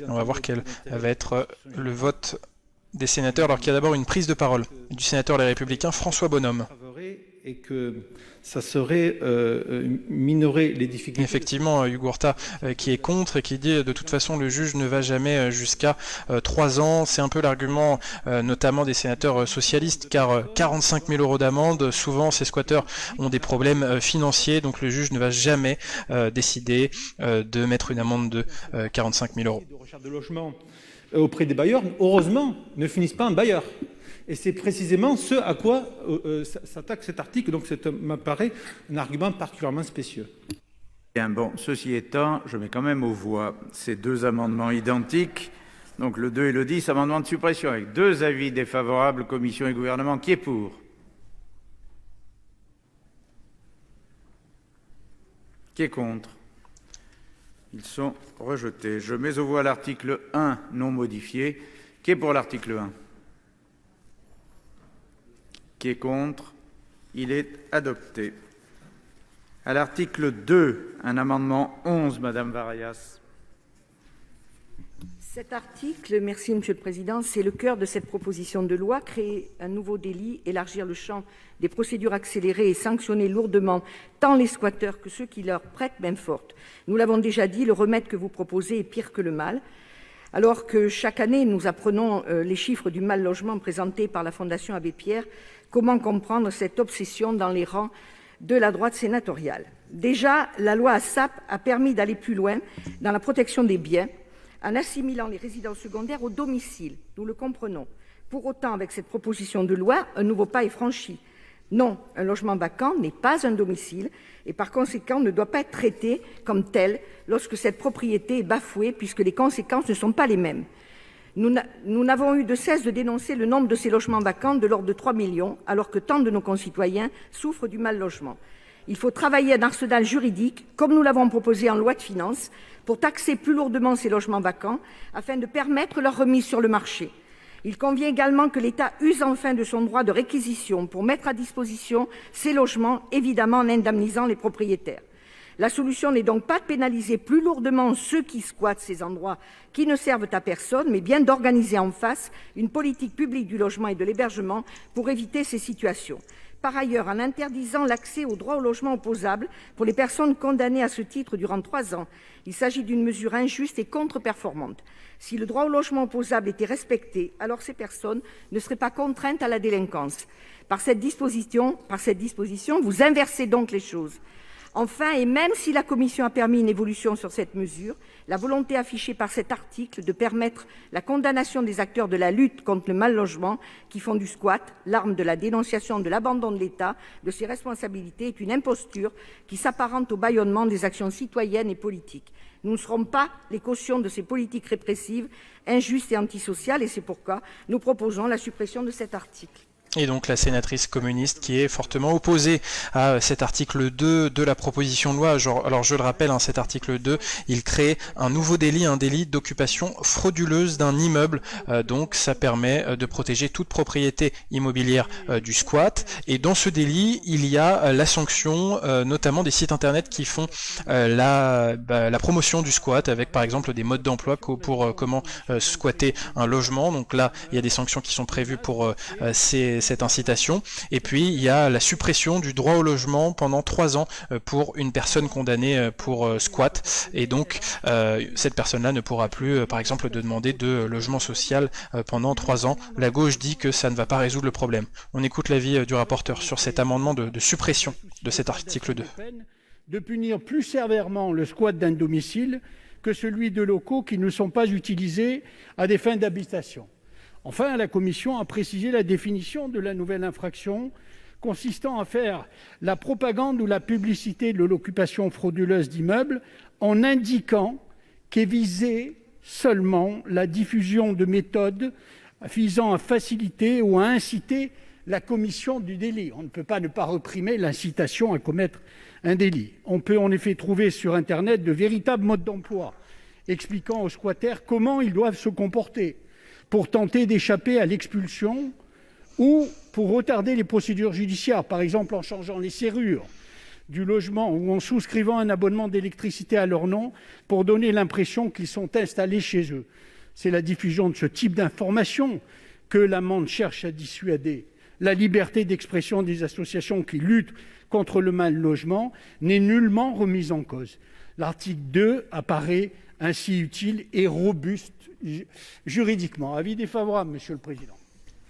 On va voir quel va être le vote des sénateurs, alors qu'il y a d'abord une prise de parole du sénateur Les Républicains, François Bonhomme. Et que ça serait minorer les difficultés. Effectivement, Hugo Horta qui est contre et qui dit de toute façon le juge ne va jamais jusqu'à 3 ans. C'est un peu l'argument notamment des sénateurs socialistes, car 45 000 € d'amende, souvent ces squatteurs ont des problèmes financiers, donc le juge ne va jamais décider de mettre une amende de 45 000 €. De recherche de logement auprès des bailleurs, heureusement, ne finissent pas en bailleurs. Et c'est précisément ce à quoi s'attaque cet article, donc ça m'apparaît un argument particulièrement spécieux. Bien, bon, ceci étant, je mets quand même aux voix ces 2 amendements identiques, donc le 2 et le 10, amendement de suppression, avec 2 avis défavorables, commission et gouvernement. Qui est pour? Qui est contre? Ils sont rejetés. Je mets aux voix l'article 1 non modifié. Qui est pour l'article 1? Qui est contre? Il est adopté. À l'article 2, un amendement 11, Madame Varayas. Cet article, merci Monsieur le Président, c'est le cœur de cette proposition de loi, créer un nouveau délit, élargir le champ des procédures accélérées et sanctionner lourdement tant les squatteurs que ceux qui leur prêtent main forte. Nous l'avons déjà dit, le remède que vous proposez est pire que le mal. Alors que chaque année, nous apprenons les chiffres du mal-logement présentés par la Fondation Abbé Pierre, comment comprendre cette obsession dans les rangs de la droite sénatoriale? Déjà, la loi ASAP a permis d'aller plus loin dans la protection des biens, en assimilant les résidences secondaires au domicile. Nous le comprenons. Pour autant, avec cette proposition de loi, un nouveau pas est franchi. Non, un logement vacant n'est pas un domicile et par conséquent ne doit pas être traité comme tel lorsque cette propriété est bafouée puisque les conséquences ne sont pas les mêmes. Nous n'avons eu de cesse de dénoncer le nombre de ces logements vacants de l'ordre de 3 millions alors que tant de nos concitoyens souffrent du mal-logement. Il faut travailler un arsenal juridique, comme nous l'avons proposé en loi de finances, pour taxer plus lourdement ces logements vacants afin de permettre leur remise sur le marché. Il convient également que l'État use enfin de son droit de réquisition pour mettre à disposition ces logements, évidemment en indemnisant les propriétaires. La solution n'est donc pas de pénaliser plus lourdement ceux qui squattent ces endroits qui ne servent à personne, mais bien d'organiser en face une politique publique du logement et de l'hébergement pour éviter ces situations. Par ailleurs, en interdisant l'accès au droit au logement opposable pour les personnes condamnées à ce titre durant 3 ans, il s'agit d'une mesure injuste et contre-performante. Si le droit au logement opposable était respecté, alors ces personnes ne seraient pas contraintes à la délinquance. Par cette disposition, vous inversez donc les choses. Enfin, et même si la commission a permis une évolution sur cette mesure, la volonté affichée par cet article de permettre la condamnation des acteurs de la lutte contre le mal-logement qui font du squat l'arme de la dénonciation de l'abandon de l'État de ses responsabilités est une imposture qui s'apparente au bâillonnement des actions citoyennes et politiques. Nous ne serons pas les cautions de ces politiques répressives, injustes et antisociales, et c'est pourquoi nous proposons la suppression de cet article. Et donc la sénatrice communiste qui est fortement opposée à cet article 2 de la proposition de loi. Alors je le rappelle, cet article 2, il crée un nouveau délit, un délit d'occupation frauduleuse d'un immeuble. Donc ça permet de protéger toute propriété immobilière du squat. Et dans ce délit, il y a la sanction, notamment des sites internet qui font la promotion du squat avec par exemple des modes d'emploi pour comment squatter un logement. Donc là, il y a des sanctions qui sont prévues pour cette incitation. Et puis il y a la suppression du droit au logement pendant 3 ans pour une personne condamnée pour squat, et donc cette personne-là ne pourra plus par exemple demander de logement social pendant 3 ans. La gauche dit que ça ne va pas résoudre le problème. On écoute l'avis du rapporteur sur cet amendement de suppression de cet article 2. De punir plus sévèrement le squat d'un domicile que celui de locaux qui ne sont pas utilisés à des fins d'habitation. Enfin, la Commission a précisé la définition de la nouvelle infraction consistant à faire la propagande ou la publicité de l'occupation frauduleuse d'immeubles en indiquant qu'est visée seulement la diffusion de méthodes visant à faciliter ou à inciter la commission du délit. On ne peut pas ne pas réprimer l'incitation à commettre un délit. On peut en effet trouver sur Internet de véritables modes d'emploi expliquant aux squatteurs comment ils doivent se comporter pour tenter d'échapper à l'expulsion ou pour retarder les procédures judiciaires, par exemple en changeant les serrures du logement ou en souscrivant un abonnement d'électricité à leur nom pour donner l'impression qu'ils sont installés chez eux. C'est la diffusion de ce type d'informations que l'amende cherche à dissuader. La liberté d'expression des associations qui luttent contre le mal-logement n'est nullement remise en cause. L'article 2 apparaît ainsi utile et robuste juridiquement. Avis défavorable, Monsieur le Président.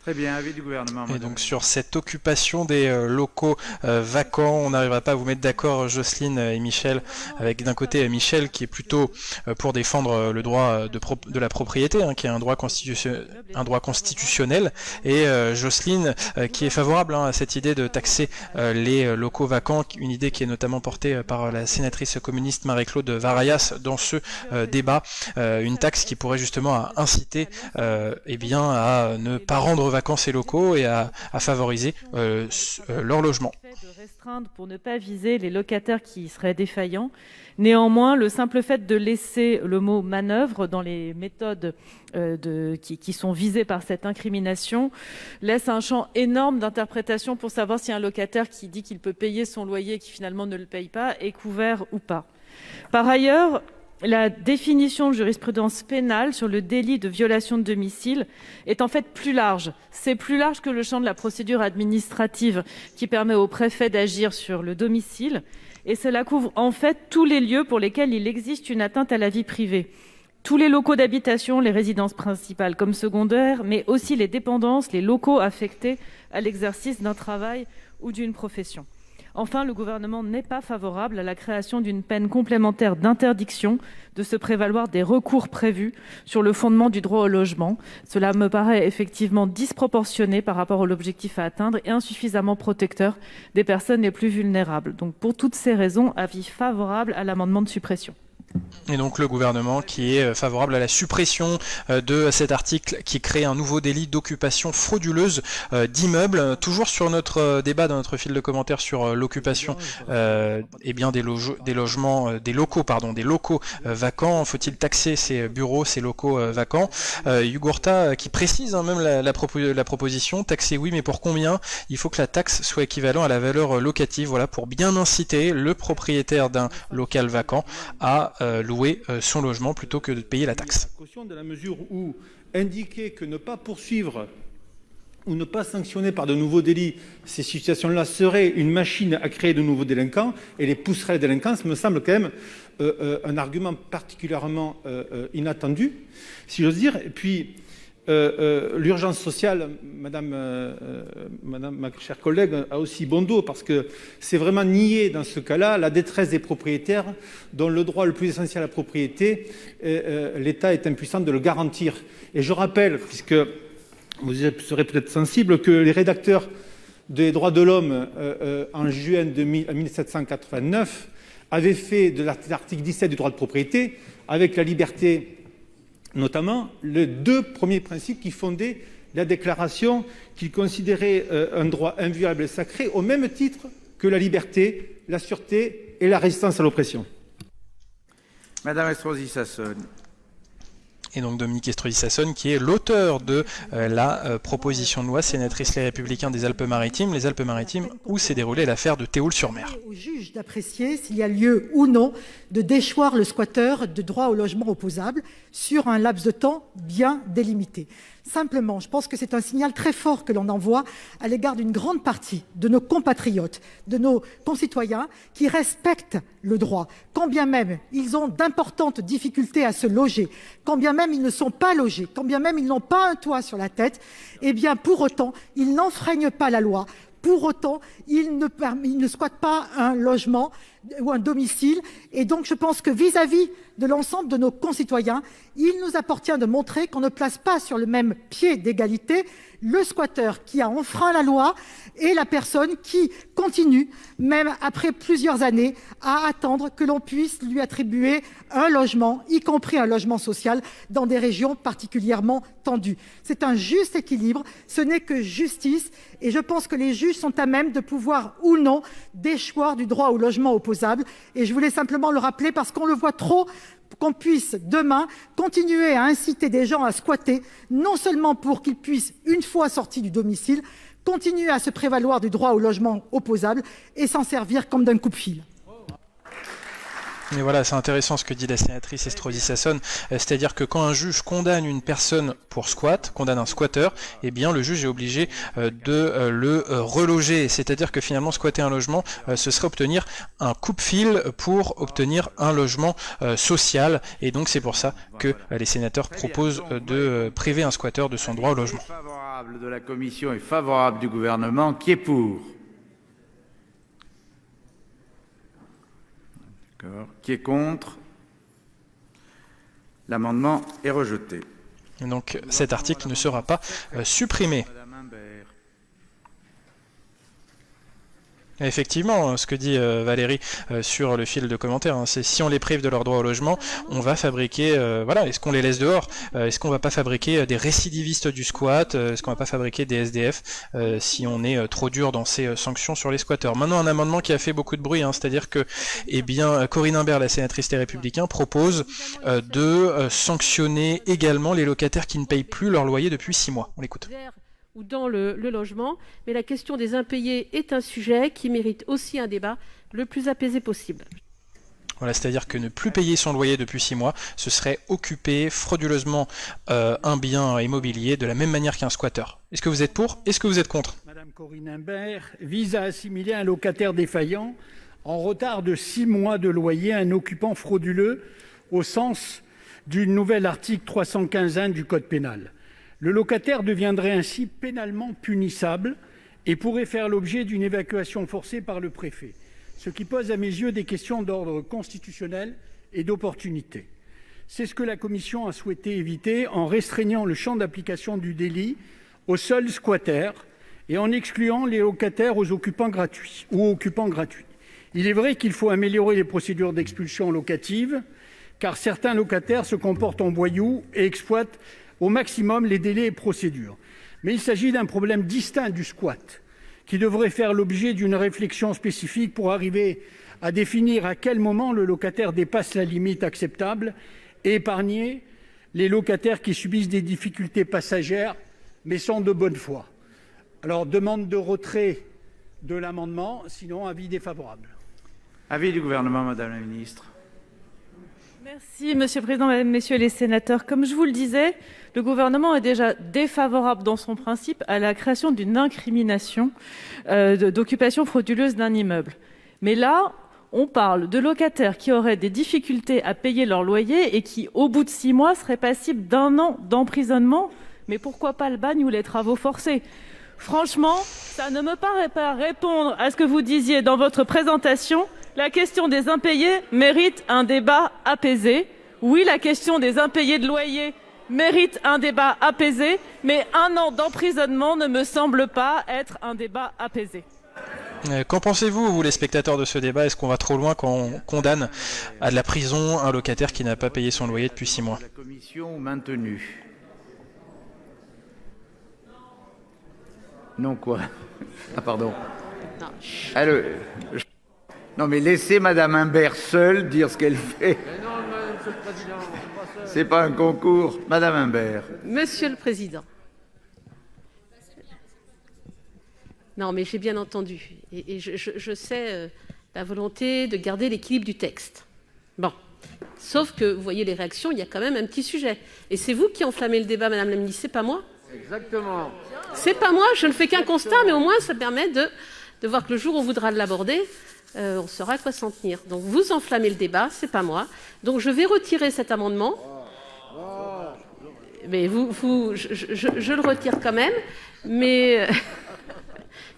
Très bien, avis du gouvernement. Et donc sur cette occupation des locaux vacants, on n'arrivera pas à vous mettre d'accord, Jocelyne et Michel, avec d'un côté Michel qui est plutôt pour défendre le droit de la propriété, qui est un droit constitutionnel, et Jocelyne qui est favorable à cette idée de taxer les locaux vacants, une idée qui est notamment portée par la sénatrice communiste Marie-Claude Varayas dans ce débat, une taxe qui pourrait justement inciter à ne pas rendre vacants ces locaux et à favoriser leur logement. De restreindre pour ne pas viser les locataires qui seraient défaillants. Néanmoins, le simple fait de laisser le mot manœuvre dans les méthodes qui sont visées par cette incrimination laisse un champ énorme d'interprétation pour savoir si un locataire qui dit qu'il peut payer son loyer et qui finalement ne le paye pas est couvert ou pas. Par ailleurs, la définition de jurisprudence pénale sur le délit de violation de domicile est en fait plus large. C'est plus large que le champ de la procédure administrative qui permet au préfet d'agir sur le domicile. Et cela couvre en fait tous les lieux pour lesquels il existe une atteinte à la vie privée. Tous les locaux d'habitation, les résidences principales comme secondaires, mais aussi les dépendances, les locaux affectés à l'exercice d'un travail ou d'une profession. Enfin, le gouvernement n'est pas favorable à la création d'une peine complémentaire d'interdiction de se prévaloir des recours prévus sur le fondement du droit au logement. Cela me paraît effectivement disproportionné par rapport à l'objectif à atteindre et insuffisamment protecteur des personnes les plus vulnérables. Donc, pour toutes ces raisons, avis favorable à l'amendement de suppression. Et donc le gouvernement qui est favorable à la suppression de cet article qui crée un nouveau délit d'occupation frauduleuse d'immeubles. Toujours sur notre débat, dans notre fil de commentaires sur l'occupation des locaux vacants. Faut-il taxer ces bureaux, ces locaux vacants? Yugurta qui précise même la proposition, taxer oui, mais pour combien? Il faut que la taxe soit équivalente à la valeur locative, voilà, pour bien inciter le propriétaire d'un local vacant à louer son logement plutôt que de payer la taxe. Dans la mesure où indiquer que ne pas poursuivre ou ne pas sanctionner par de nouveaux délits ces situations-là serait une machine à créer de nouveaux délinquants et les pousserait à la délinquance me semble quand même un argument particulièrement inattendu, si j'ose dire. Et puis, l'urgence sociale, madame, ma chère collègue, a aussi bon dos, parce que c'est vraiment nier dans ce cas-là la détresse des propriétaires dont le droit le plus essentiel à la propriété, l'État est impuissant de le garantir. Et je rappelle, puisque vous serez peut-être sensible, que les rédacteurs des droits de l'homme en juin 1789 avaient fait de l'article 17 du droit de propriété, avec la liberté notamment, les deux premiers principes qui fondaient la déclaration qu'ils considéraient un droit inviolable et sacré, au même titre que la liberté, la sûreté et la résistance à l'oppression. Madame Estrosi Sassone. Et donc Dominique Estrosi Sassone, qui est l'auteur de la proposition de loi, sénatrice Les Républicains des Alpes-Maritimes, où s'est déroulée l'affaire de Théoul-sur-Mer. Au juge d'apprécier s'il y a lieu ou non de déchoir le squatteur de droit au logement opposable sur un laps de temps bien délimité. Simplement, je pense que c'est un signal très fort que l'on envoie à l'égard d'une grande partie de nos compatriotes, de nos concitoyens qui respectent le droit, quand bien même ils ont d'importantes difficultés à se loger, quand bien même ils ne sont pas logés, quand bien même ils n'ont pas un toit sur la tête, eh bien pour autant, ils n'enfreignent pas la loi. Pour autant, ils ne squattent pas un logement ou un domicile. Et donc, je pense que vis-à-vis de l'ensemble de nos concitoyens, il nous appartient de montrer qu'on ne place pas sur le même pied d'égalité le squatteur qui a enfreint la loi et la personne qui continue, même après plusieurs années, à attendre que l'on puisse lui attribuer un logement, y compris un logement social, dans des régions particulièrement tendues. C'est un juste équilibre, ce n'est que justice, et je pense que les juges sont à même de pouvoir ou non déchoir du droit au logement opposable. Et je voulais simplement le rappeler parce qu'on le voit trop, qu'on puisse demain continuer à inciter des gens à squatter, non seulement pour qu'ils puissent, une fois sortis du domicile, continuer à se prévaloir du droit au logement opposable et s'en servir comme d'un coupe-fil. Mais voilà, c'est intéressant ce que dit la sénatrice Estrosi Sassone, c'est-à-dire que quand un juge condamne une personne pour squat, condamne un squatteur, eh bien le juge est obligé de le reloger, c'est-à-dire que finalement squatter un logement, ce serait obtenir un coupe-fil pour obtenir un logement social, et donc c'est pour ça que les sénateurs proposent de priver un squatteur de son droit au logement. Favorable de la commission et favorable du gouvernement, qui est pour? Qui est contre? L'amendement est rejeté. Et donc cet article ne sera pas supprimé. Effectivement, ce que dit Valérie sur le fil de commentaires, hein, c'est si on les prive de leur droit au logement, on va fabriquer, est-ce qu'on les laisse dehors? Est-ce qu'on va pas fabriquer des récidivistes du squat? Est-ce qu'on va pas fabriquer des SDF si on est trop dur dans ces sanctions sur les squatteurs? Maintenant, un amendement qui a fait beaucoup de bruit, hein, c'est-à-dire que, Corinne Imbert, la sénatrice des Républicains, propose de sanctionner également les locataires qui ne payent plus leur loyer depuis 6 mois. On l'écoute. Ou dans le logement, mais la question des impayés est un sujet qui mérite aussi un débat le plus apaisé possible. Voilà, c'est-à-dire que ne plus payer son loyer depuis 6 mois, ce serait occuper frauduleusement un bien immobilier de la même manière qu'un squatteur. Est-ce que vous êtes pour? Est-ce que vous êtes contre? Madame Corinne Imbert vise à assimiler un locataire défaillant en retard de 6 mois de loyer à un occupant frauduleux au sens du nouvel article 315-1 du Code pénal. Le locataire deviendrait ainsi pénalement punissable et pourrait faire l'objet d'une évacuation forcée par le préfet, ce qui pose à mes yeux des questions d'ordre constitutionnel et d'opportunité. C'est ce que la commission a souhaité éviter en restreignant le champ d'application du délit aux seuls squatters et en excluant les locataires aux occupants gratuits ou occupants gratuits. Il est vrai qu'il faut améliorer les procédures d'expulsion locative, car certains locataires se comportent en voyous et exploitent au maximum les délais et procédures. Mais il s'agit d'un problème distinct du squat, qui devrait faire l'objet d'une réflexion spécifique pour arriver à définir à quel moment le locataire dépasse la limite acceptable et épargner les locataires qui subissent des difficultés passagères mais sont de bonne foi. Alors, demande de retrait de l'amendement, sinon avis défavorable. Avis du gouvernement, Madame la Ministre. Merci, Monsieur le Président, Mesdames, Messieurs les sénateurs. Comme je vous le disais, le gouvernement est déjà défavorable dans son principe à la création d'une incrimination d'occupation frauduleuse d'un immeuble. Mais là, on parle de locataires qui auraient des difficultés à payer leur loyer et qui, au bout de 6 mois, seraient passibles d'1 an d'emprisonnement. Mais pourquoi pas le bagne ou les travaux forcés ? Franchement, ça ne me paraît pas répondre à ce que vous disiez dans votre présentation. La question des impayés mérite un débat apaisé. Oui, la question des impayés de loyer mérite un débat apaisé, mais 1 an d'emprisonnement ne me semble pas être un débat apaisé. Qu'en pensez-vous, vous les spectateurs de ce débat? Est-ce qu'on va trop loin quand on condamne à de la prison un locataire qui n'a pas payé son loyer depuis 6 mois? La commission maintenue. Non quoi? Ah pardon. Alors, non mais laissez Madame Imbert seule dire ce qu'elle fait. Mais non, Monsieur le Président, c'est pas un concours. Madame Imbert. Monsieur le Président. Non, mais j'ai bien entendu. Et je sais la volonté de garder l'équilibre du texte. Bon. Sauf que, vous voyez les réactions, il y a quand même un petit sujet. Et c'est vous qui enflammez le débat, Madame la Ministre, c'est pas moi. Exactement. C'est pas moi, je ne fais qu'un constat, mais au moins ça permet de voir que le jour où on voudra l'aborder, on saura à quoi s'en tenir. Donc vous enflammez le débat, c'est pas moi. Donc je vais retirer cet amendement. Mais je le retire quand même. Mais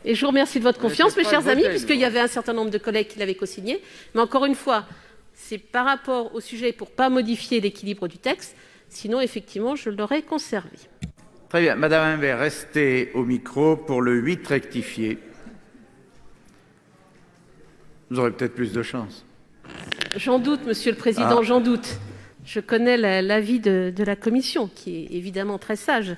et je vous remercie de votre confiance, mes chers amis, puisqu'il y avait un certain nombre de collègues qui l'avaient co-signé. Mais encore une fois, c'est par rapport au sujet pour ne pas modifier l'équilibre du texte. Sinon, effectivement, je l'aurais conservé. Très bien. Madame Imbert, restez au micro pour le 8 rectifié. Vous aurez peut-être plus de chance. J'en doute, Monsieur le Président, j'en doute. Je connais l'avis de la Commission, qui est évidemment très sage.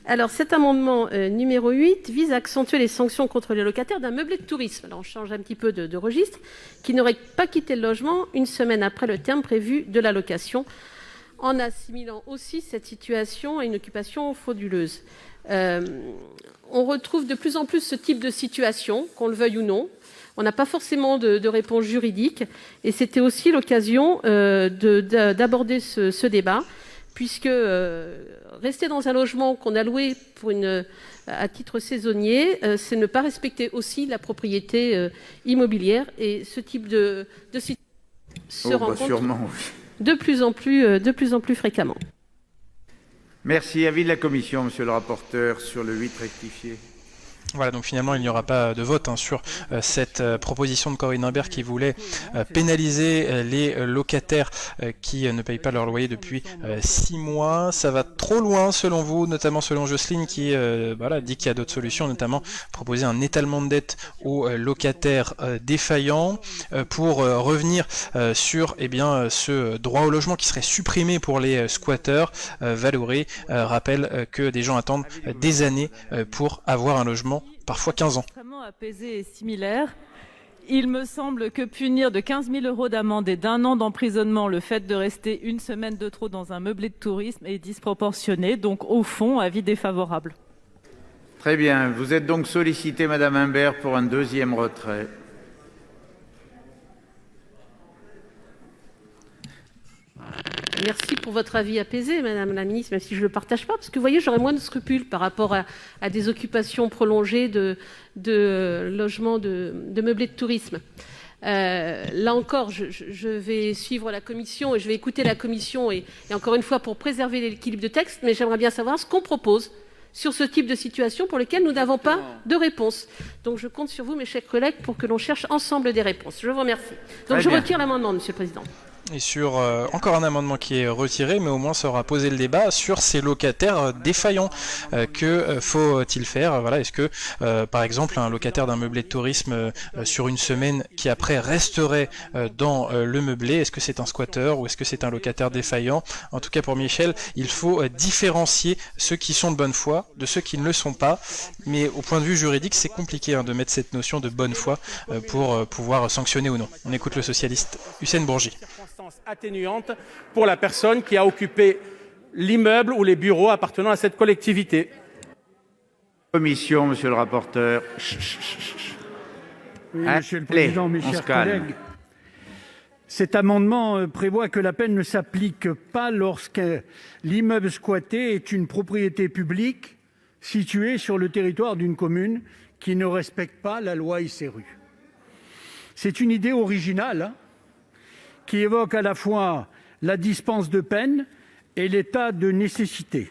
Alors, cet amendement numéro 8 vise à accentuer les sanctions contre les locataires d'un meublé de tourisme. Alors, on change un petit peu de registre, qui n'aurait pas quitté le logement 1 semaine après le terme prévu de la location, en assimilant aussi cette situation à une occupation frauduleuse. On retrouve de plus en plus ce type de situation, qu'on le veuille ou non. On n'a pas forcément de réponse juridique. Et c'était aussi l'occasion d'aborder ce débat, puisque rester dans un logement qu'on a loué à titre saisonnier, c'est ne pas respecter aussi la propriété immobilière. Et ce type de situation se rencontre sûrement, oui. de plus en plus fréquemment. Merci. Avis de la Commission, Monsieur le rapporteur, sur le 8 rectifié. Voilà, donc finalement il n'y aura pas de vote sur cette proposition de Corinne Imbert qui voulait pénaliser les locataires qui ne payent pas leur loyer depuis 6 mois. Ça va trop loin selon vous, notamment selon Jocelyne qui dit qu'il y a d'autres solutions, notamment proposer un étalement de dette aux locataires défaillants pour revenir sur ce droit au logement qui serait supprimé pour les squatteurs. Valoré rappelle que des gens attendent des années pour avoir un logement, parfois 15 ans. Extrêmement apaisé et similaire. Il me semble que punir de 15 000 € d'amende et d'1 an d'emprisonnement le fait de rester 1 semaine de trop dans un meublé de tourisme est disproportionné. Donc au fond, avis défavorable. Très bien. Vous êtes donc sollicité, Madame Imbert, pour un 2e retrait. Merci pour votre avis apaisé, Madame la Ministre, même si je ne le partage pas, parce que vous voyez, j'aurais moins de scrupules par rapport à des occupations prolongées de logements de meublés de tourisme. Là encore, je vais suivre la Commission et je vais écouter la Commission et encore une fois pour préserver l'équilibre de texte, mais j'aimerais bien savoir ce qu'on propose sur ce type de situation pour lequel nous n'avons pas de réponse. Donc je compte sur vous, mes chers collègues, pour que l'on cherche ensemble des réponses. Je vous remercie. Donc je retire l'amendement, Monsieur le Président. Et sur encore un amendement qui est retiré, mais au moins ça aura posé le débat sur ces locataires défaillants. Que faut-il faire? Voilà, est-ce que par exemple un locataire d'un meublé de tourisme sur une semaine qui après resterait dans le meublé, est-ce que c'est un squatter ou est-ce que c'est un locataire défaillant? En tout cas pour Michel, il faut différencier ceux qui sont de bonne foi de ceux qui ne le sont pas. Mais au point de vue juridique, c'est compliqué de mettre cette notion de bonne foi pour pouvoir sanctionner ou non. On écoute le socialiste Hussein Bourgi. Atténuante pour la personne qui a occupé l'immeuble ou les bureaux appartenant à cette collectivité. Commission, monsieur le rapporteur. Oui, Monsieur le Président, mes chers collègues, cet amendement prévoit que la peine ne s'applique pas lorsque l'immeuble squatté est une propriété publique située sur le territoire d'une commune qui ne respecte pas la loi SRU. C'est une idée originale, qui évoque à la fois la dispense de peine et l'état de nécessité.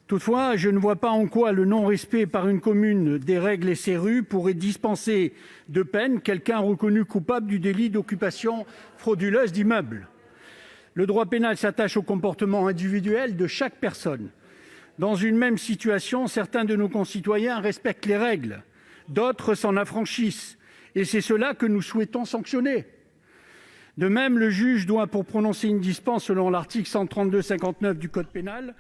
Toutefois, je ne vois pas en quoi le non-respect par une commune des règles SRU pourrait dispenser de peine quelqu'un reconnu coupable du délit d'occupation frauduleuse d'immeuble. Le droit pénal s'attache au comportement individuel de chaque personne. Dans une même situation, certains de nos concitoyens respectent les règles, d'autres s'en affranchissent, et c'est cela que nous souhaitons sanctionner. De même, le juge doit, pour prononcer une dispense selon l'article 132-59 du Code pénal,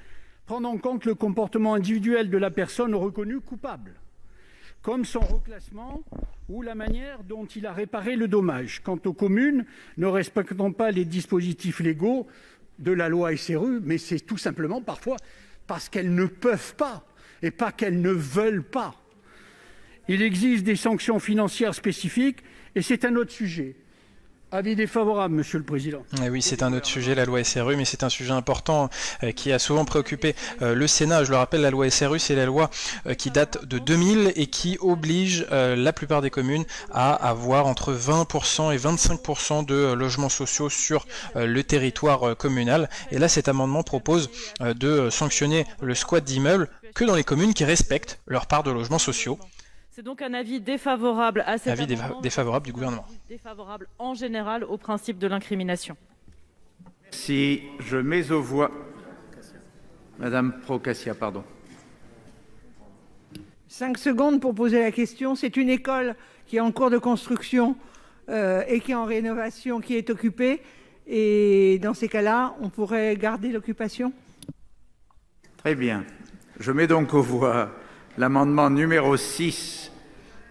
prendre en compte le comportement individuel de la personne reconnue coupable, comme son reclassement ou la manière dont il a réparé le dommage. Quant aux communes ne respectant pas les dispositifs légaux de la loi SRU, mais c'est tout simplement parfois parce qu'elles ne peuvent pas et pas qu'elles ne veulent pas. Il existe des sanctions financières spécifiques et c'est un autre sujet. Avis défavorable, Monsieur le Président. Et oui, c'est un autre sujet, la loi SRU, mais c'est un sujet important qui a souvent préoccupé le Sénat. Je le rappelle, la loi SRU, c'est la loi qui date de 2000 et qui oblige la plupart des communes à avoir entre 20% et 25% de logements sociaux sur le territoire communal. Et là, cet amendement propose de sanctionner le squat d'immeubles que dans les communes qui respectent leur part de logements sociaux. C'est donc un avis défavorable à cet amendement. Avis défavorable du gouvernement. Défavorable en général au principe de l'incrimination. Si je mets aux voix... Madame Procassia, pardon. 5 secondes pour poser la question. C'est une école qui est en cours de construction et qui est en rénovation, qui est occupée. Et dans ces cas-là, on pourrait garder l'occupation? Très bien. Je mets donc aux voix l'amendement numéro 6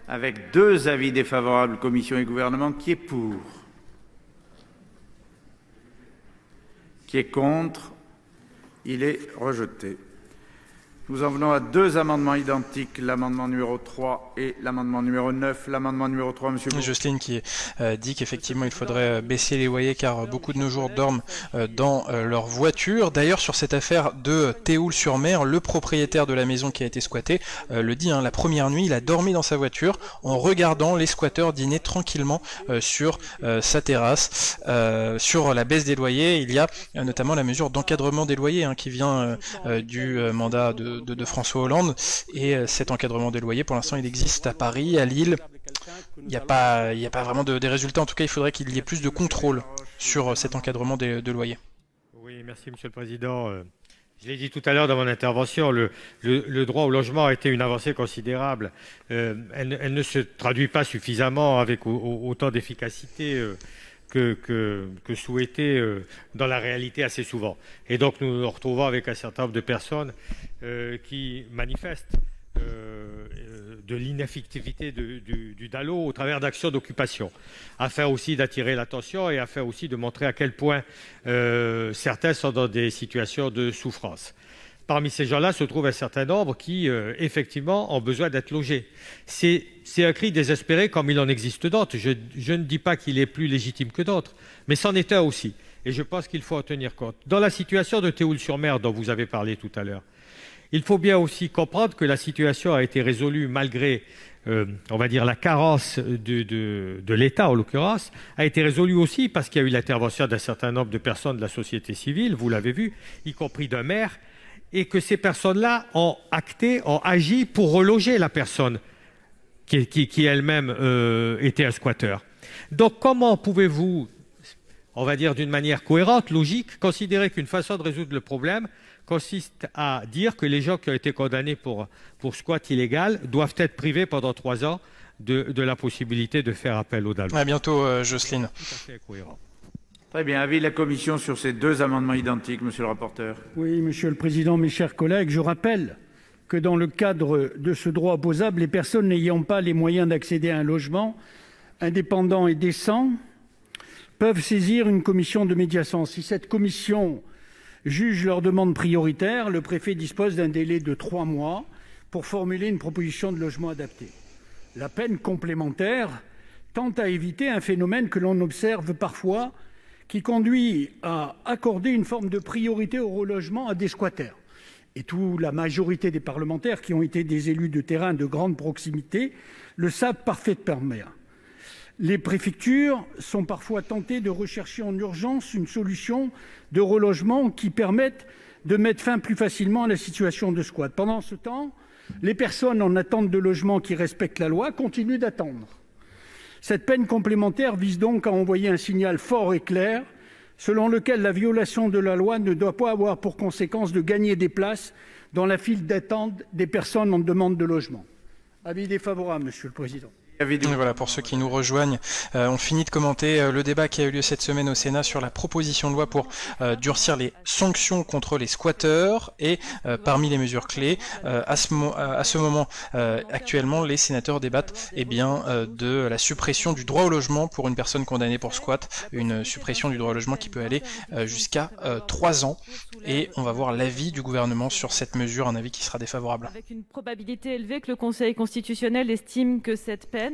avec 2 avis défavorables, commission et gouvernement. Qui est pour? Qui est contre? Il est rejeté. Nous en venons à 2 amendements identiques, l'amendement numéro 3 et l'amendement numéro 9. L'amendement numéro 3, monsieur Bourg. Jocelyne qui dit qu'effectivement il faudrait baisser les loyers car beaucoup de nos jours dorment dans leur voiture. D'ailleurs, sur cette affaire de Théoul-sur-Mer, le propriétaire de la maison qui a été squattée le dit, la première nuit, il a dormi dans sa voiture en regardant les squatteurs dîner tranquillement sur sa terrasse. Sur la baisse des loyers, il y a notamment la mesure d'encadrement des loyers qui vient du mandat de François Hollande, et cet encadrement des loyers, pour l'instant, il existe à Paris, à Lille. Il n'y a pas vraiment des résultats. En tout cas, il faudrait qu'il y ait plus de contrôle sur cet encadrement de loyers. Oui, merci Monsieur le Président. Je l'ai dit tout à l'heure dans mon intervention, le droit au logement a été une avancée considérable. Elle ne se traduit pas suffisamment avec autant d'efficacité que souhaité dans la réalité assez souvent. Et donc nous nous retrouvons avec un certain nombre de personnes qui manifestent de l'ineffectivité du DALO au travers d'actions d'occupation, afin aussi d'attirer l'attention et afin aussi de montrer à quel point certains sont dans des situations de souffrance. Parmi ces gens-là se trouve un certain nombre qui, effectivement, ont besoin d'être logés. C'est un cri désespéré comme il en existe d'autres. Je ne dis pas qu'il est plus légitime que d'autres, mais c'en est un aussi. Et je pense qu'il faut en tenir compte. Dans la situation de Théoul-sur-Mer dont vous avez parlé tout à l'heure, il faut bien aussi comprendre que la situation a été résolue malgré, on va dire, la carence de l'État, en l'occurrence, a été résolue aussi parce qu'il y a eu l'intervention d'un certain nombre de personnes de la société civile, vous l'avez vu, y compris d'un maire, et que ces personnes-là ont agi pour reloger la personne qui elle-même était un squatteur. Donc comment pouvez-vous on va dire d'une manière cohérente, logique, considérer qu'une façon de résoudre le problème consiste à dire que les gens qui ont été condamnés pour squat illégal doivent être privés pendant 3 ans de la possibilité de faire appel au DALO. À bientôt, Jocelyne. Tout à fait cohérent. Très bien. Avis de la commission sur ces 2 amendements identiques, monsieur le rapporteur. Oui, Monsieur le Président, mes chers collègues, je rappelle que dans le cadre de ce droit opposable, les personnes n'ayant pas les moyens d'accéder à un logement indépendant et décent peuvent saisir une commission de médiation. Si cette commission juge leur demande prioritaire, le préfet dispose d'un délai de 3 mois pour formuler une proposition de logement adapté. La peine complémentaire tend à éviter un phénomène que l'on observe parfois qui conduit à accorder une forme de priorité au relogement à des squatteurs. Et la majorité des parlementaires qui ont été des élus de terrain de grande proximité le savent parfaitement bien. Les préfectures sont parfois tentées de rechercher en urgence une solution de relogement qui permette de mettre fin plus facilement à la situation de squat. Pendant ce temps, les personnes en attente de logement qui respectent la loi continuent d'attendre. Cette peine complémentaire vise donc à envoyer un signal fort et clair selon lequel la violation de la loi ne doit pas avoir pour conséquence de gagner des places dans la file d'attente des personnes en demande de logement. Avis défavorable, Monsieur le Président. Et voilà, pour ceux qui nous rejoignent, on finit de commenter le débat qui a eu lieu cette semaine au Sénat sur la proposition de loi pour durcir les sanctions contre les squatteurs et parmi les mesures clés, à ce moment actuellement, les sénateurs débattent de la suppression du droit au logement pour une personne condamnée pour squat, une suppression du droit au logement qui peut aller jusqu'à 3 ans. Et on va voir l'avis du gouvernement sur cette mesure, un avis qui sera défavorable. Avec une probabilité élevée que le Conseil constitutionnel estime que cette peine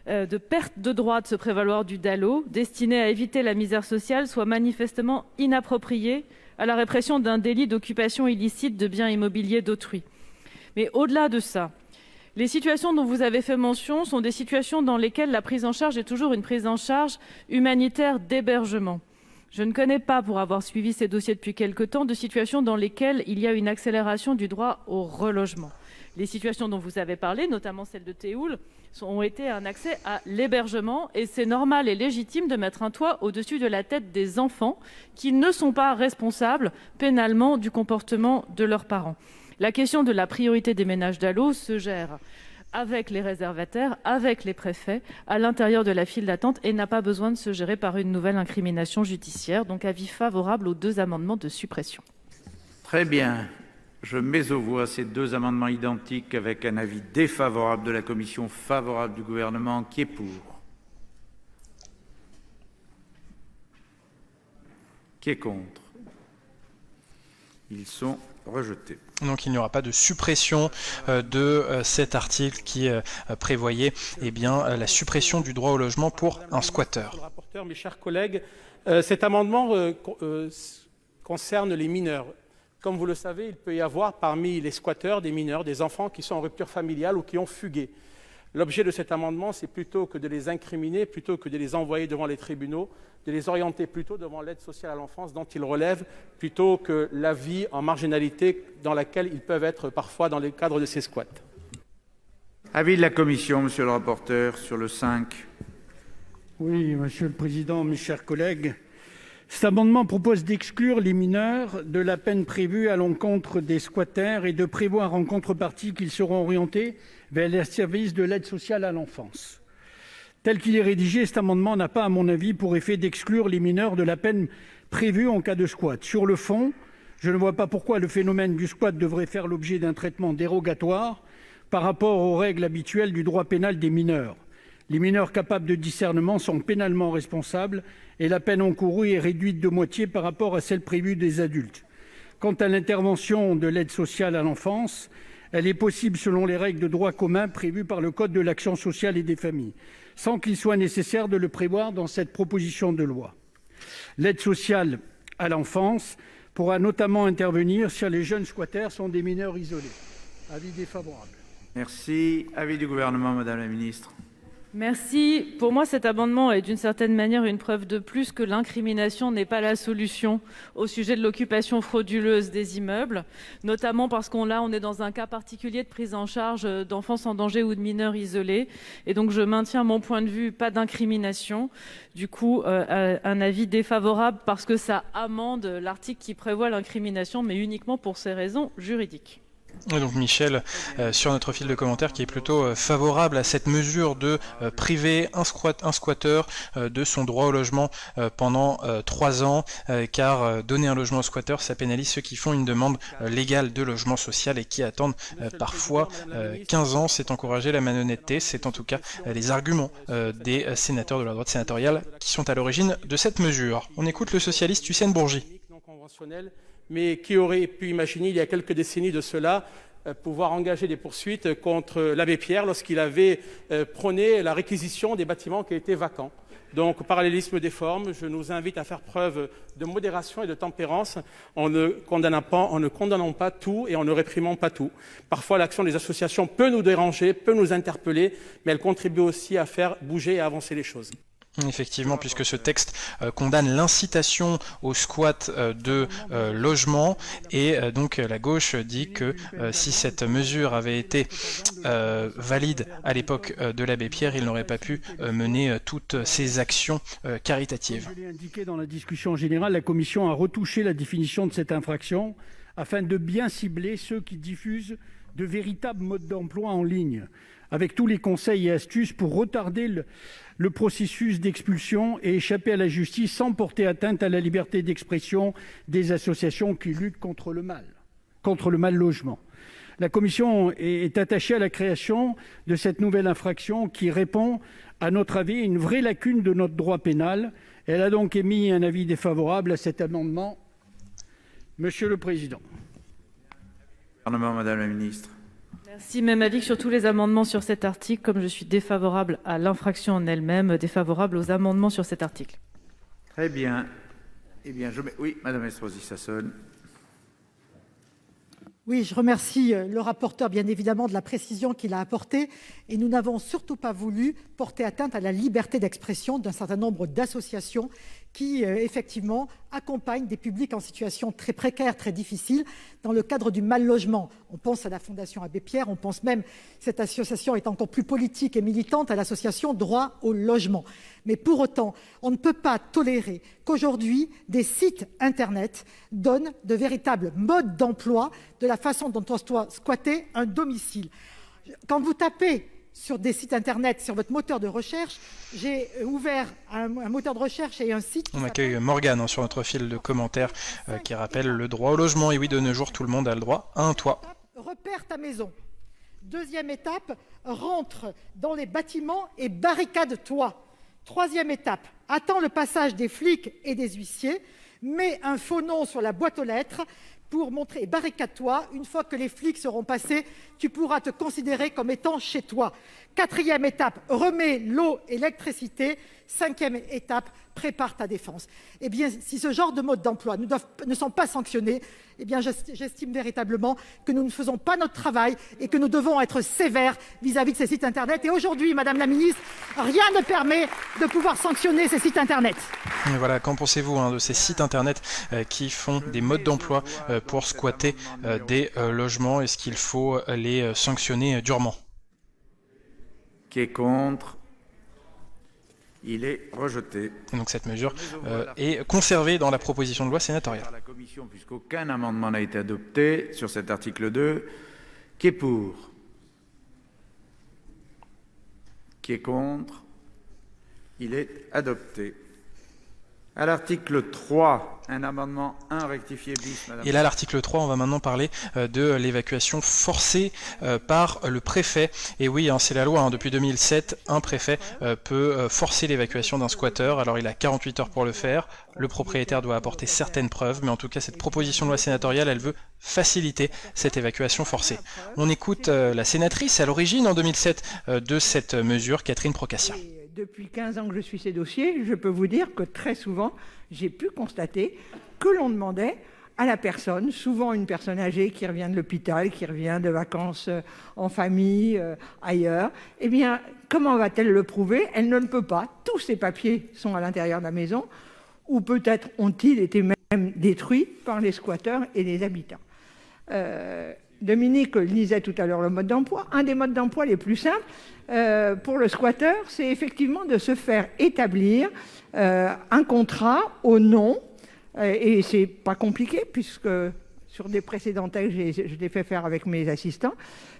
de perte de droit de se prévaloir du DALO, destinée à éviter la misère sociale, soit manifestement inappropriée à la répression d'un délit d'occupation illicite de biens immobiliers d'autrui. Mais au-delà de ça, les situations dont vous avez fait mention sont des situations dans lesquelles la prise en charge est toujours une prise en charge humanitaire d'hébergement. Je ne connais pas, pour avoir suivi ces dossiers depuis quelque temps, de situations dans lesquelles il y a une accélération du droit au relogement. Les situations dont vous avez parlé, notamment celle de Théoul, ont été un accès à l'hébergement et c'est normal et légitime de mettre un toit au-dessus de la tête des enfants qui ne sont pas responsables pénalement du comportement de leurs parents. La question de la priorité des ménages DALO se gère avec les réservataires, avec les préfets, à l'intérieur de la file d'attente et n'a pas besoin de se gérer par une nouvelle incrimination judiciaire. Donc avis favorable aux 2 amendements de suppression. Très bien. Je mets aux voix ces 2 amendements identiques avec un avis défavorable de la commission, favorable du gouvernement. Qui est pour? Qui est contre? Ils sont rejetés. Donc il n'y aura pas de suppression de cet article qui prévoyait la suppression du droit au logement pour un squatteur. Monsieur le rapporteur, mes chers collègues, cet amendement concerne les mineurs. Comme vous le savez, il peut y avoir parmi les squatteurs des mineurs, des enfants qui sont en rupture familiale ou qui ont fugué. L'objet de cet amendement, c'est plutôt que de les incriminer, plutôt que de les envoyer devant les tribunaux, de les orienter plutôt devant l'aide sociale à l'enfance dont ils relèvent, plutôt que la vie en marginalité dans laquelle ils peuvent être parfois dans le cadre de ces squats. Avis de la commission, monsieur le rapporteur, sur le 5. Oui, Monsieur le Président, mes chers collègues, cet amendement propose d'exclure les mineurs de la peine prévue à l'encontre des squatteurs et de prévoir en contrepartie qu'ils seront orientés vers les services de l'aide sociale à l'enfance. Tel qu'il est rédigé, cet amendement n'a pas, à mon avis, pour effet d'exclure les mineurs de la peine prévue en cas de squat. Sur le fond, je ne vois pas pourquoi le phénomène du squat devrait faire l'objet d'un traitement dérogatoire par rapport aux règles habituelles du droit pénal des mineurs. Les mineurs capables de discernement sont pénalement responsables et la peine encourue est réduite de moitié par rapport à celle prévue des adultes. Quant à l'intervention de l'aide sociale à l'enfance, elle est possible selon les règles de droit commun prévues par le Code de l'action sociale et des familles, sans qu'il soit nécessaire de le prévoir dans cette proposition de loi. L'aide sociale à l'enfance pourra notamment intervenir si les jeunes squatteurs sont des mineurs isolés. Avis défavorable. Merci. Avis du gouvernement, madame la ministre. Merci. Pour moi, cet amendement est d'une certaine manière une preuve de plus que l'incrimination n'est pas la solution au sujet de l'occupation frauduleuse des immeubles, notamment parce qu'on est dans un cas particulier de prise en charge d'enfants sans danger ou de mineurs isolés. Et donc, je maintiens mon point de vue, pas d'incrimination. Du coup, un avis défavorable parce que ça amende l'article qui prévoit l'incrimination, mais uniquement pour ces raisons juridiques. Et donc Michel, sur notre fil de commentaires, qui est plutôt favorable à cette mesure de priver un squatteur de son droit au logement pendant 3 ans, car donner un logement au squatteur, ça pénalise ceux qui font une demande légale de logement social et qui attendent parfois 15 ans. C'est encourager la malhonnêteté, c'est en tout cas les arguments des sénateurs de la droite sénatoriale qui sont à l'origine de cette mesure. On écoute le socialiste Hussein Bourgi. Mais qui aurait pu imaginer, il y a quelques décennies de cela, pouvoir engager des poursuites contre l'abbé Pierre lorsqu'il avait prôné la réquisition des bâtiments qui étaient vacants. Donc, parallélisme des formes, je nous invite à faire preuve de modération et de tempérance en ne condamnant pas tout et en ne réprimant pas tout. Parfois, l'action des associations peut nous déranger, peut nous interpeller, mais elle contribue aussi à faire bouger et à avancer les choses. Effectivement, puisque ce texte condamne l'incitation au squat de logements, et donc la gauche dit que si cette mesure avait été valide à l'époque de l'abbé Pierre, il n'aurait pas pu mener toutes ces actions caritatives. Je l'ai indiqué dans la discussion générale, la Commission a retouché la définition de cette infraction afin de bien cibler ceux qui diffusent de véritables modes d'emploi en ligne, avec tous les conseils et astuces pour retarder le processus d'expulsion et échapper à la justice sans porter atteinte à la liberté d'expression des associations qui luttent contre le mal logement. La Commission est attachée à la création de cette nouvelle infraction qui répond, à notre avis, à une vraie lacune de notre droit pénal. Elle a donc émis un avis défavorable à cet amendement. Monsieur le Président. Madame la Ministre. Merci. Même avis que sur tous les amendements sur cet article, comme je suis défavorable à l'infraction en elle-même, défavorable aux amendements sur cet article. Très bien. Eh bien, oui, Madame Estrosi Sassone. Oui, je remercie le rapporteur, bien évidemment, de la précision qu'il a apportée. Et nous n'avons surtout pas voulu porter atteinte à la liberté d'expression d'un certain nombre d'associations qui, effectivement, accompagnent des publics en situation très précaire, très difficile, dans le cadre du mal-logement. On pense à la Fondation Abbé Pierre, on pense même, cette association est encore plus politique et militante, à l'association Droit au logement. Mais pour autant, on ne peut pas tolérer qu'aujourd'hui, des sites Internet donnent de véritables modes d'emploi de la façon dont on doit squatter un domicile. Quand vous tapez sur des sites Internet, sur votre moteur de recherche, j'ai ouvert un moteur de recherche et un site... On accueille Morgane sur notre fil de commentaires qui rappelle le droit au logement. Et oui, de nos jours, tout le monde a le droit à un toit. Repère ta maison. Deuxième étape, rentre dans les bâtiments et barricade-toi. Troisième étape, attends le passage des flics et des huissiers, mets un faux nom sur la boîte aux lettres pour montrer, barricade-toi. Une fois que les flics seront passés, tu pourras te considérer comme étant chez toi. Quatrième étape, remets l'eau et l'électricité. Cinquième étape, prépare ta défense. Eh bien, si ce genre de mode d'emploi ne sont pas sanctionnés, eh bien, j'estime véritablement que nous ne faisons pas notre travail et que nous devons être sévères vis-à-vis de ces sites Internet. Et aujourd'hui, Madame la Ministre, rien ne permet de pouvoir sanctionner ces sites Internet. Et voilà, qu'en pensez-vous de ces sites Internet qui font des modes d'emploi pour squatter des logements? Est-ce qu'il faut les sanctionner durement? Qui est contre? Il est rejeté. Et donc cette mesure est conservée dans la proposition de loi sénatoriale. La commission, puisqu'aucun amendement n'a été adopté sur cet article 2, qui est pour? Qui est contre? Il est adopté. À l'article 3, un amendement 1 rectifié bis. Madame. Et là, l'article 3, on va maintenant parler de l'évacuation forcée par le préfet. Et oui, c'est la loi. Depuis 2007, un préfet peut forcer l'évacuation d'un squatteur. Alors, il a 48 heures pour le faire. Le propriétaire doit apporter certaines preuves. Mais en tout cas, cette proposition de loi sénatoriale, elle veut faciliter cette évacuation forcée. On écoute la sénatrice à l'origine, en 2007, de cette mesure, Catherine Procassia. Depuis 15 ans que je suis ces dossiers, je peux vous dire que très souvent, j'ai pu constater que l'on demandait à la personne, souvent une personne âgée qui revient de l'hôpital, qui revient de vacances en famille, ailleurs. Eh bien, comment va-t-elle le prouver? Elle ne le peut pas. Tous ses papiers sont à l'intérieur de la maison, ou peut-être ont-ils été même détruits par les squatteurs et les habitants. Dominique lisait tout à l'heure le mode d'emploi. Un des modes d'emploi les plus simples pour le squatteur, c'est effectivement de se faire établir un contrat au nom. Et c'est pas compliqué, puisque sur des précédents textes, je l'ai fait faire avec mes assistants.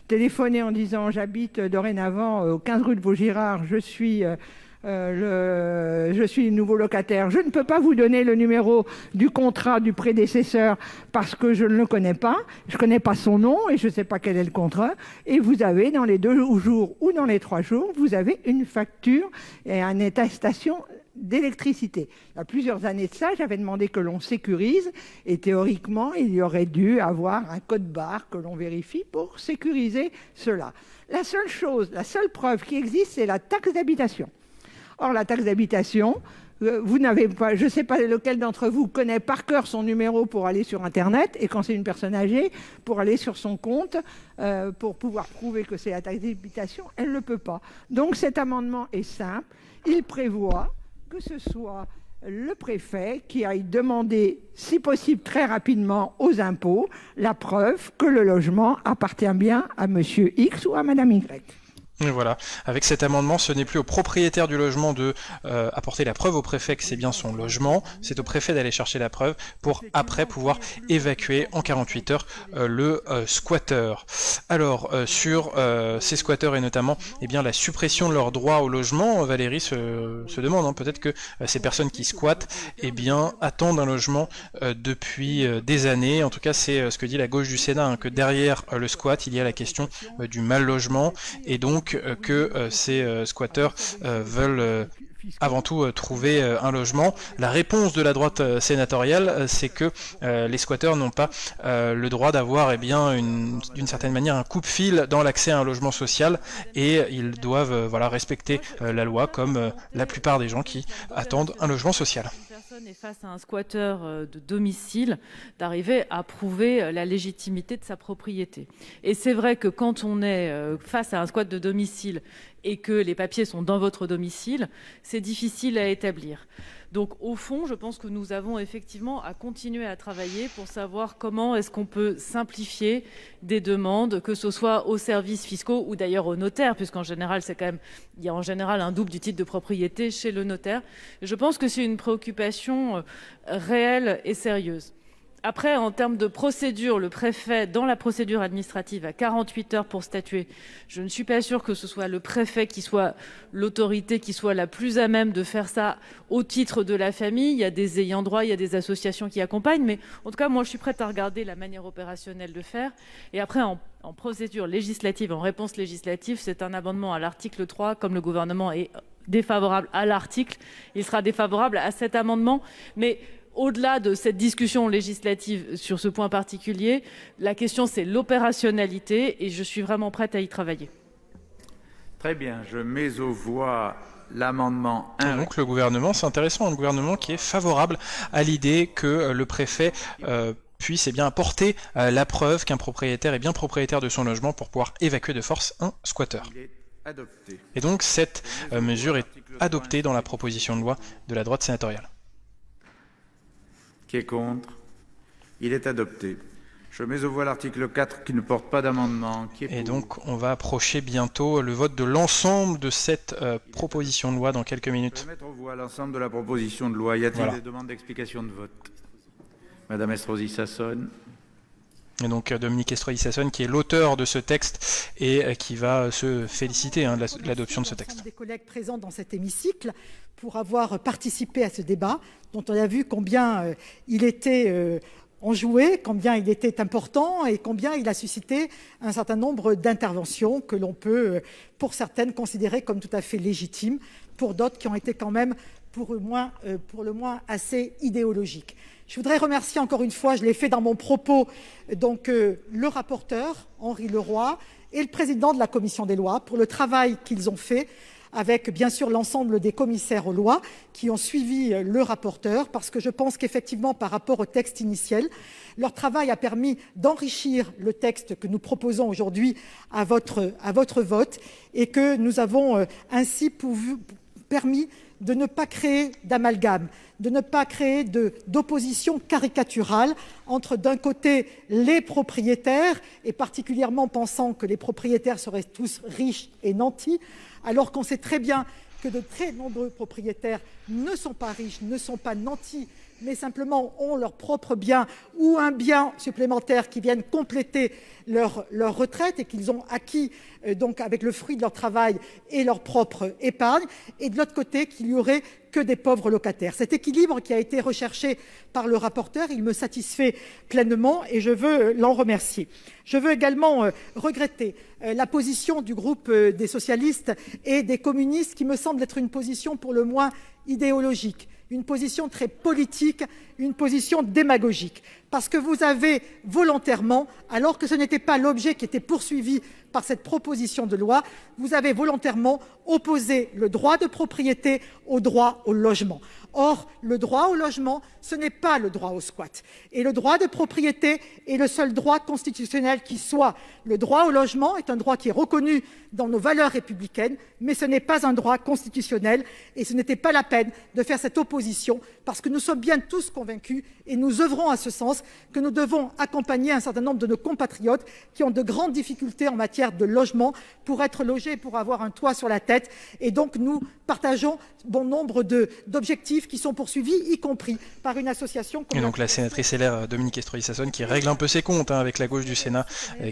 Téléphoner en disant « J'habite dorénavant au 15 rue de Vaugirard, je suis nouveau locataire. Je ne peux pas vous donner le numéro du contrat du prédécesseur parce que je ne le connais pas. Je ne connais pas son nom et je ne sais pas quel est le contrat. » Et vous avez, dans les 2 jours ou dans les 3 jours, vous avez une facture et une attestation d'électricité. Il y a plusieurs années de ça, j'avais demandé que l'on sécurise et théoriquement, il y aurait dû avoir un code barre que l'on vérifie pour sécuriser cela. La seule preuve qui existe, c'est la taxe d'habitation. Or, la taxe d'habitation, vous n'avez pas, je ne sais pas lequel d'entre vous connaît par cœur son numéro pour aller sur Internet, et quand c'est une personne âgée, pour aller sur son compte, pour pouvoir prouver que c'est la taxe d'habitation, elle ne le peut pas. Donc cet amendement est simple, il prévoit que ce soit le préfet qui aille demander, si possible très rapidement, aux impôts, la preuve que le logement appartient bien à monsieur X ou à madame Y. Et voilà, avec cet amendement, ce n'est plus au propriétaire du logement de apporter la preuve au préfet que c'est bien son logement, c'est au préfet d'aller chercher la preuve pour après pouvoir évacuer en 48 heures le squatteur. Alors, sur ces squatteurs et notamment la suppression de leur droit au logement, Valérie se demande, peut-être que ces personnes qui squattent attendent un logement depuis des années. En tout cas, c'est ce que dit la gauche du Sénat, que derrière le squat, il y a la question du mal logement, et donc que ces squatteurs veulent avant tout trouver un logement. La réponse de la droite sénatoriale, c'est que les squatteurs n'ont pas le droit d'avoir d'une certaine manière un coupe-fil dans l'accès à un logement social, et ils doivent respecter la loi comme la plupart des gens qui attendent un logement social. Est face à un squatteur de domicile, d'arriver à prouver la légitimité de sa propriété. Et c'est vrai que quand on est face à un squat de domicile et que les papiers sont dans votre domicile, c'est difficile à établir. Donc au fond, je pense que nous avons effectivement à continuer à travailler pour savoir comment est-ce qu'on peut simplifier des demandes, que ce soit aux services fiscaux ou d'ailleurs aux notaires, puisqu'en général, il y a en général un double du titre de propriété chez le notaire. Et je pense que c'est une préoccupation réelle et sérieuse. Après, en termes de procédure, le préfet, dans la procédure administrative, a 48 heures pour statuer. Je ne suis pas sûre que ce soit le préfet qui soit l'autorité qui soit la plus à même de faire ça au titre de la famille. Il y a des ayants droit, il y a des associations qui accompagnent, mais en tout cas, moi, je suis prête à regarder la manière opérationnelle de faire. Et après, en procédure législative, en réponse législative, c'est un amendement à l'article 3, comme le gouvernement est défavorable à l'article, il sera défavorable à cet amendement, mais au-delà de cette discussion législative sur ce point particulier, la question c'est l'opérationnalité et je suis vraiment prête à y travailler. Très bien, je mets aux voix l'amendement 1. Donc le gouvernement, c'est intéressant, un gouvernement qui est favorable à l'idée que le préfet puisse apporter la preuve qu'un propriétaire est bien propriétaire de son logement pour pouvoir évacuer de force un squatteur. Et donc cette mesure est adoptée dans la proposition de loi de la droite sénatoriale. Qui est contre? Il est adopté. Je mets aux voix l'article 4 qui ne porte pas d'amendement. Et donc on va approcher bientôt le vote de l'ensemble de cette proposition de loi dans quelques minutes. Je vais mettre aux voix l'ensemble de la proposition de loi. Y a-t-il des demandes d'explication de vote? Madame Estrosi Sassone. Et donc Dominique Estrosi Sassone qui est l'auteur de ce texte et qui va se féliciter de l'adoption de ce texte. Des collègues présents dans cet hémicycle pour avoir participé à ce débat dont on a vu combien il était enjoué, combien il était important et combien il a suscité un certain nombre d'interventions que l'on peut, pour certaines, considérer comme tout à fait légitimes, pour d'autres qui ont été quand même, pour le moins assez idéologiques. Je voudrais remercier encore une fois, je l'ai fait dans mon propos, donc le rapporteur, Henri Leroy, et le président de la commission des lois pour le travail qu'ils ont fait avec bien sûr l'ensemble des commissaires aux lois qui ont suivi le rapporteur, parce que je pense qu'effectivement, par rapport au texte initial, leur travail a permis d'enrichir le texte que nous proposons aujourd'hui à votre vote, et que nous avons ainsi permis de ne pas créer d'amalgame, de ne pas créer d'opposition caricaturale entre, d'un côté, les propriétaires, et particulièrement pensant que les propriétaires seraient tous riches et nantis, alors qu'on sait très bien que de très nombreux propriétaires ne sont pas riches, ne sont pas nantis, mais simplement ont leur propre bien ou un bien supplémentaire qui viennent compléter leur retraite et qu'ils ont acquis donc avec le fruit de leur travail et leur propre épargne, et de l'autre côté qu'il y aurait que des pauvres locataires. Cet équilibre qui a été recherché par le rapporteur, il me satisfait pleinement et je veux l'en remercier. Je veux également regretter la position du groupe des socialistes et des communistes, qui me semble être une position pour le moins idéologique, une position très politique, une position démagogique, parce que vous avez volontairement, alors que ce n'était pas l'objet qui était poursuivi par cette proposition de loi, vous avez volontairement opposé le droit de propriété au droit au logement. Or, le droit au logement, ce n'est pas le droit au squat. Et le droit de propriété est le seul droit constitutionnel qui soit. Le droit au logement est un droit qui est reconnu dans nos valeurs républicaines, mais ce n'est pas un droit constitutionnel, et ce n'était pas la peine de faire cette opposition, parce que nous sommes bien tous convaincus, et nous œuvrons à ce sens, que nous devons accompagner un certain nombre de nos compatriotes qui ont de grandes difficultés en matière de logement pour être logés, pour avoir un toit sur la tête. Et donc nous partageons bon nombre d'objectifs qui sont poursuivis, y compris par une association comme... Et donc la sénatrice LR Dominique Estrosi Sassone qui règle un peu ses comptes avec la gauche du Sénat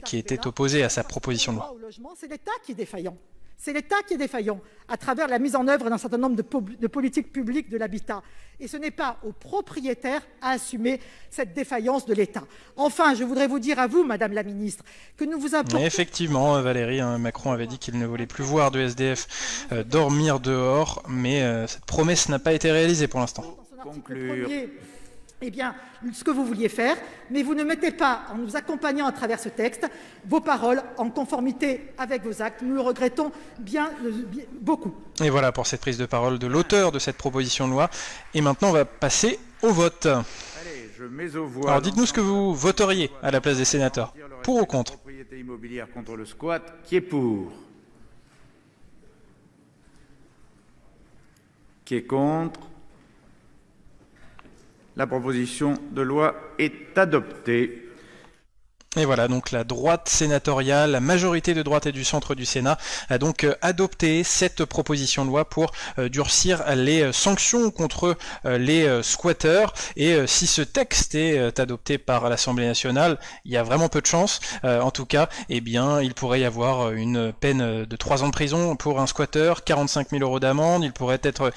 qui était opposée à sa proposition de loi. C'est l'État qui est défaillant. C'est l'État qui est défaillant à travers la mise en œuvre d'un certain nombre de politiques publiques de l'habitat. Et ce n'est pas aux propriétaires à assumer cette défaillance de l'État. Enfin, je voudrais vous dire à vous, Madame la Ministre, que nous vous apportons... Effectivement, Valérie, Macron avait dit qu'il ne voulait plus voir de SDF dormir dehors, mais cette promesse n'a pas été réalisée pour l'instant. Conclure. Eh bien, ce que vous vouliez faire, mais vous ne mettez pas, en nous accompagnant à travers ce texte, vos paroles en conformité avec vos actes. Nous le regrettons beaucoup. Et voilà pour cette prise de parole de l'auteur de cette proposition de loi. Et maintenant, on va passer au vote. Allez, je mets au vote. Alors dites-nous ce que vous voteriez à la place des sénateurs. Pour ou contre? Propriété immobilière contre le squat, qui est pour? Qui est contre? La proposition de loi est adoptée. Et voilà, donc la droite sénatoriale, la majorité de droite et du centre du Sénat a donc adopté cette proposition de loi pour durcir les sanctions contre les squatteurs. Et si ce texte est adopté par l'Assemblée nationale, il y a vraiment peu de chance. En tout cas, eh bien, il pourrait y avoir une peine de 3 ans de prison pour un squatteur, 45 000 € d'amende. Il pourrait être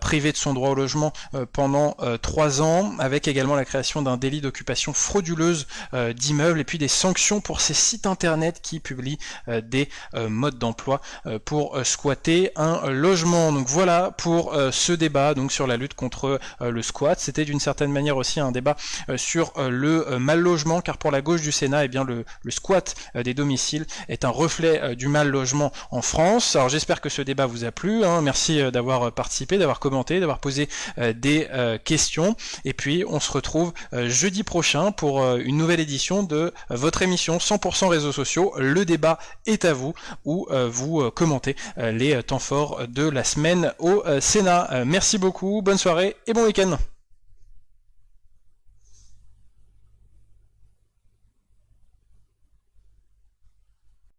privé de son droit au logement pendant 3 ans, avec également la création d'un délit d'occupation frauduleuse d'immeubles, et puis des sanctions pour ces sites internet qui publient des modes d'emploi pour squatter un logement. Donc voilà pour ce débat donc sur la lutte contre le squat. C'était d'une certaine manière aussi un débat sur le mal logement, car pour la gauche du Sénat, eh bien le squat des domiciles est un reflet du mal logement en France. Alors j'espère que ce débat vous a plu, merci d'avoir participé, d'avoir commenté, d'avoir posé des questions, et puis on se retrouve jeudi prochain pour une nouvelle édition de votre émission 100% réseaux sociaux. Le débat est à vous, où vous commentez les temps forts de la semaine au Sénat. Merci beaucoup, bonne soirée et bon week-end.